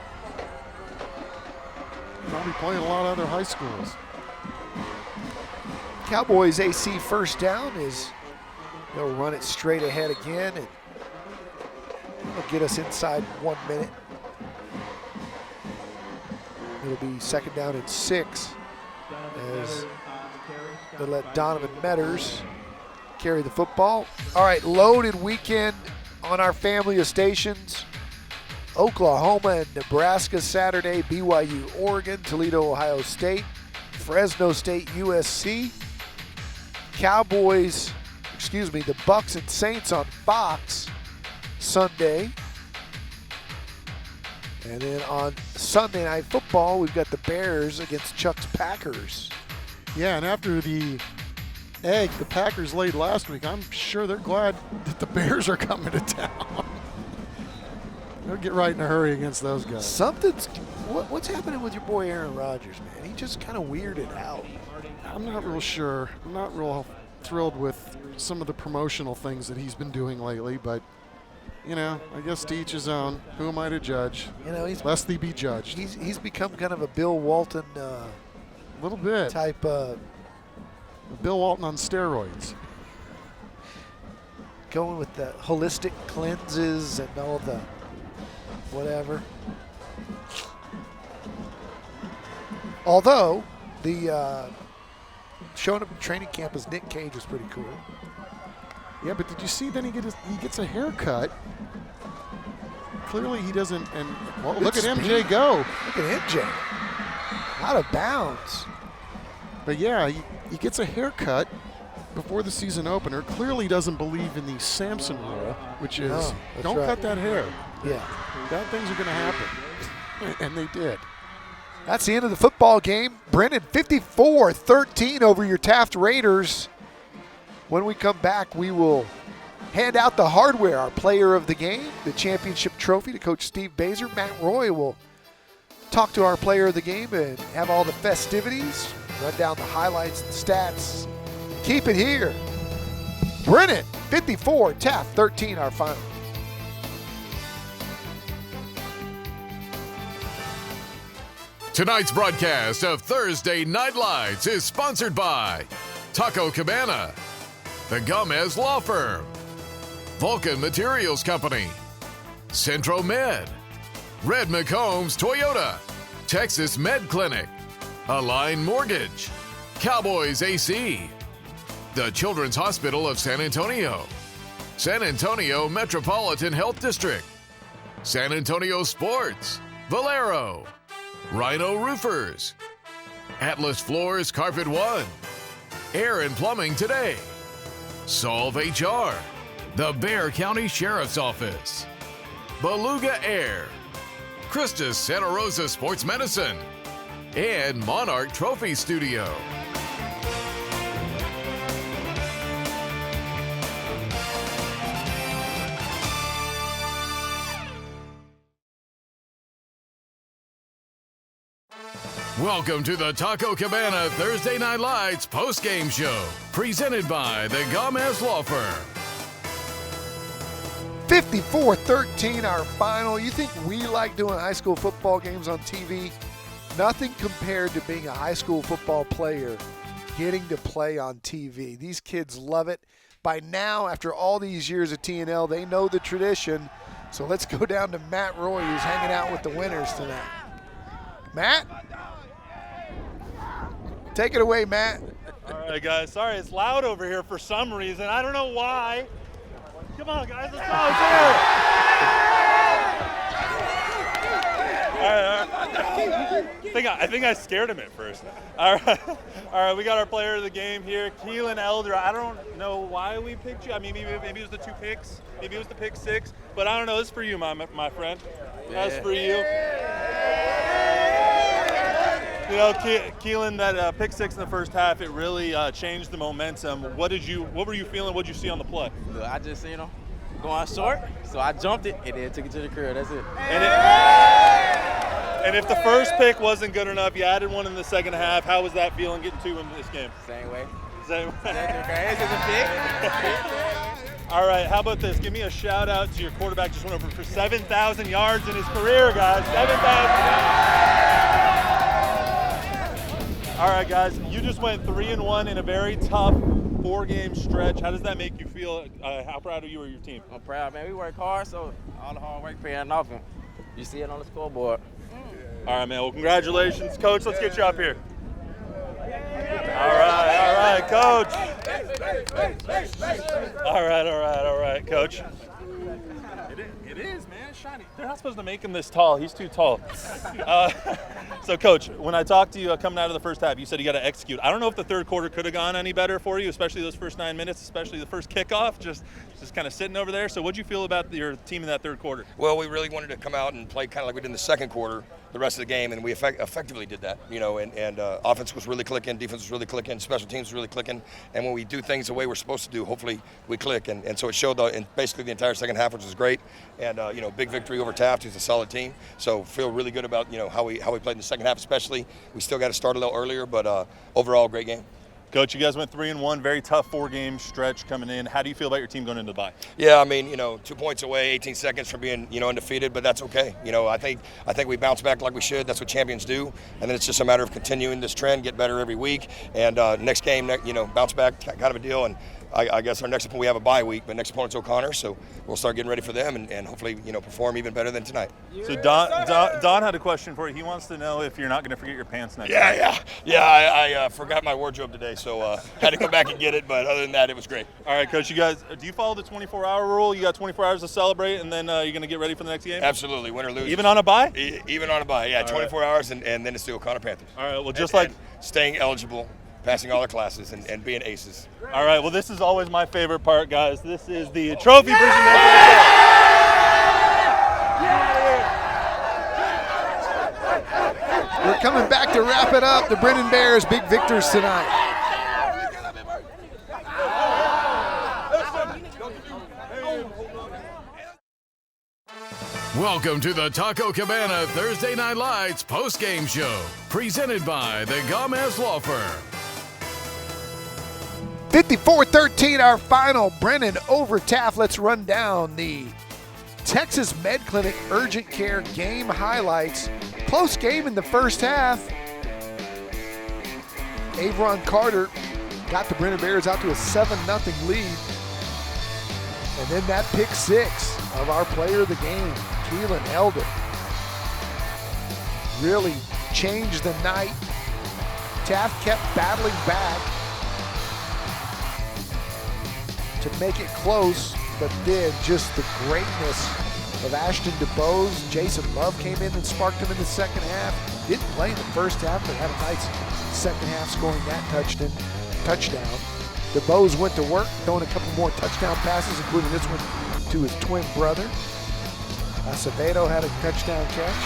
Probably playing a lot of other high schools. Cowboys AC first down is they'll run it straight ahead again, and it'll get us inside 1 minute. It'll be second down and 6 as they let Donovan Metters carry the football. All right, loaded weekend on our family of stations. Oklahoma and Nebraska Saturday, BYU, Oregon, Toledo, Ohio State, Fresno State, USC. Cowboys, the Bucks and Saints on Fox Sunday. And then on Sunday Night Football, we've got the Bears against Chuck's Packers. Yeah, and after the egg the Packers laid last week, I'm sure they're glad that the Bears are coming to town. They'll get right in a hurry against those guys. What's happening with your boy Aaron Rodgers, man? He just kind of weirded out. I'm not real sure. I'm not real thrilled with some of the promotional things that he's been doing lately, but you know, I guess to each his own. Who am I to judge? You know, lest thee be judged. He's become kind of a Bill Walton little bit type. Bill Walton on steroids. Going with the holistic cleanses and all the whatever. Although the showing up at training camp as Nick Cage was pretty cool. Yeah, but did you see then he gets a haircut? Clearly he doesn't, and well, look at MJ go. Look at MJ. Out of bounds. But yeah, he gets a haircut before the season opener. Clearly doesn't believe in the Samson rule, which is don't cut that hair. Yeah. Bad things are going to happen. And they did. That's the end of the football game. Brennan 54-13 over your Taft Raiders. When we come back, we will hand out the hardware, our player of the game, the championship trophy to Coach Steve Baser. Matt Roy will talk to our player of the game and have all the festivities, run down the highlights and stats. Keep it here. Brennan 54, Taft 13, our final. Tonight's broadcast of Thursday Night Lights is sponsored by Taco Cabana, the Gomez Law Firm, Vulcan Materials Company, Centro Med, Red McCombs Toyota, Texas Med Clinic, Align Mortgage, Cowboys AC, the Children's Hospital of San Antonio, San Antonio Metropolitan Health District, San Antonio Sports, Valero, Rhino Roofers, Atlas Floors Carpet One, Air and Plumbing Today, Solve HR, the Bexar County Sheriff's Office, Beluga Air, Christus Santa Rosa Sports Medicine, and Monarch Trophy Studio. Welcome to the Taco Cabana Thursday Night Lights post-game show, presented by the Gomez Law Firm. 54-13, our final. You think we like doing high school football games on TV? Nothing compared to being a high school football player, getting to play on TV. These kids love it. By now, after all these years of TNL, they know the tradition. So let's go down to Matt Roy, who's hanging out with the winners tonight. Matt? Take it away, Matt. All right, right, guys. Sorry, it's loud over here for some reason. I don't know why. Come on, guys. Let's go. Let's hear it. I think I scared him at first. All right. We got our player of the game here, Keelan Elder. I don't know why we picked you. I mean, maybe it was the 2 picks. Maybe it was the pick 6. But I don't know. This is for you, my friend. That's for you. You know, Keelan, that pick 6 in the first half, it really changed the momentum. What were you feeling? What did you see on the play? I just, going short, so I jumped it and then took it to the crib. That's it. And if the first pick wasn't good enough, you added one in the second half. How was that feeling getting 2 in this game? Same way. Same way. Okay, this is a pick. All right, how about this? Give me a shout out to your quarterback. Just went over for 7,000 yards in his career, guys. 7,000 yards. All right, guys, you just went 3-1 in a very tough 4-game stretch. How does that make you feel? How proud are you of your team? I'm proud, man. We work hard, so all the hard work paying off. You see it on the scoreboard. All right, man. Well, congratulations. Coach, let's get you up here. All right, Coach. All right, Coach. It is, man. It's shiny. They're not supposed to make him this tall. He's too tall. So, Coach, when I talked to you coming out of the first half, you said you got to execute. I don't know if the third quarter could have gone any better for you, especially those first 9 minutes, especially the first kickoff, just kind of sitting over there. So what did you feel about your team in that third quarter? Well, we really wanted to come out and play kind of like we did in the second quarter, the rest of the game, and we effectively did that, and offense was really clicking, defense was really clicking, special teams was really clicking, and when we do things the way we're supposed to do, hopefully we click, and so it showed in basically the entire second half, which was great, and big victory over Taft, who's a solid team, so feel really good about how we played in the second half especially. We still got to start a little earlier, but overall, great game. Coach, you guys went 3-1, very tough 4-game stretch coming in. How do you feel about your team going into the bye? Yeah, I mean, 2 points away, 18 seconds from being, undefeated, but that's okay. I think we bounce back like we should. That's what champions do. And then it's just a matter of continuing this trend, get better every week, and next game, bounce back kind of a deal. And I guess our next opponent, we have a bye week, but next opponent's O'Connor, so we'll start getting ready for them and hopefully, perform even better than tonight. So Don had a question for you. He wants to know if you're not going to forget your pants next time. I forgot my wardrobe today, so had to go back and get it, but other than that, it was great. All right, Coach, you guys, do you follow the 24-hour rule? You got 24 hours to celebrate, and then you're going to get ready for the next game? Absolutely, win or lose. Even on a bye? Even on a bye, yeah, 24 hours, and then it's the O'Connor Panthers. All right, well, and staying eligible, passing all our classes, and being aces. All right, well, this is always my favorite part, guys. This is the trophy presentation. We're coming back to wrap it up. The Brennan Bears, big victors tonight. Welcome to the Taco Cabana Thursday Night Lights post-game show, presented by the Gomez Law Firm. 54-13, our final. Brennan over Taft. Let's run down the Texas Med Clinic Urgent Care game highlights. Close game in the first half. Avron Carter got the Brennan Bears out to a 7-0 lead. And then that pick 6 of our player of the game, Keelan Elder, really changed the night. Taft kept battling back to make it close, but then just the greatness of Ashton DeBose. Jason Love came in and sparked him in the second half. Didn't play in the first half, but had a nice second half scoring that touchdown. DeBose went to work, throwing a couple more touchdown passes, including this one to his twin brother. Acevedo had a touchdown catch.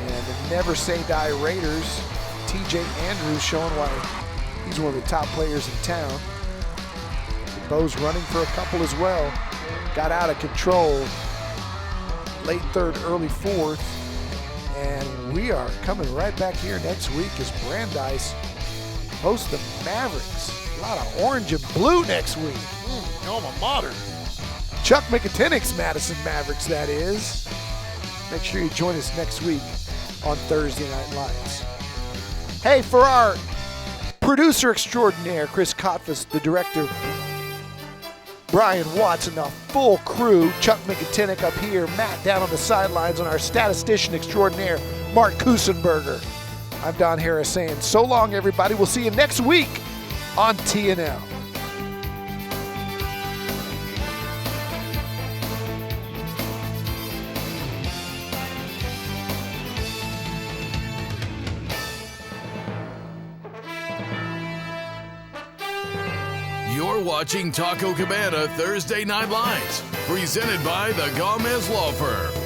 And the Never Say Die Raiders, TJ Andrews showing why he's one of the top players in town. DeBose running for a couple as well. Got out of control late third, early fourth. And we are coming right back here next week as Brandeis hosts the Mavericks. A lot of orange and blue next week. Alma mater. Chuck McAtinnick's Madison Mavericks, that is. Make sure you join us next week on Thursday Night Lights. Hey, for our producer extraordinaire, Chris Kotfus, the director, Brian Watson, the full crew, Chuck McAtinnick up here, Matt down on the sidelines, and our statistician extraordinaire, Mark Kusenberger. I'm Don Harris saying so long, everybody. We'll see you next week on TNL. You're watching Taco Cabana Thursday Night Lights, presented by the Gomez Law Firm.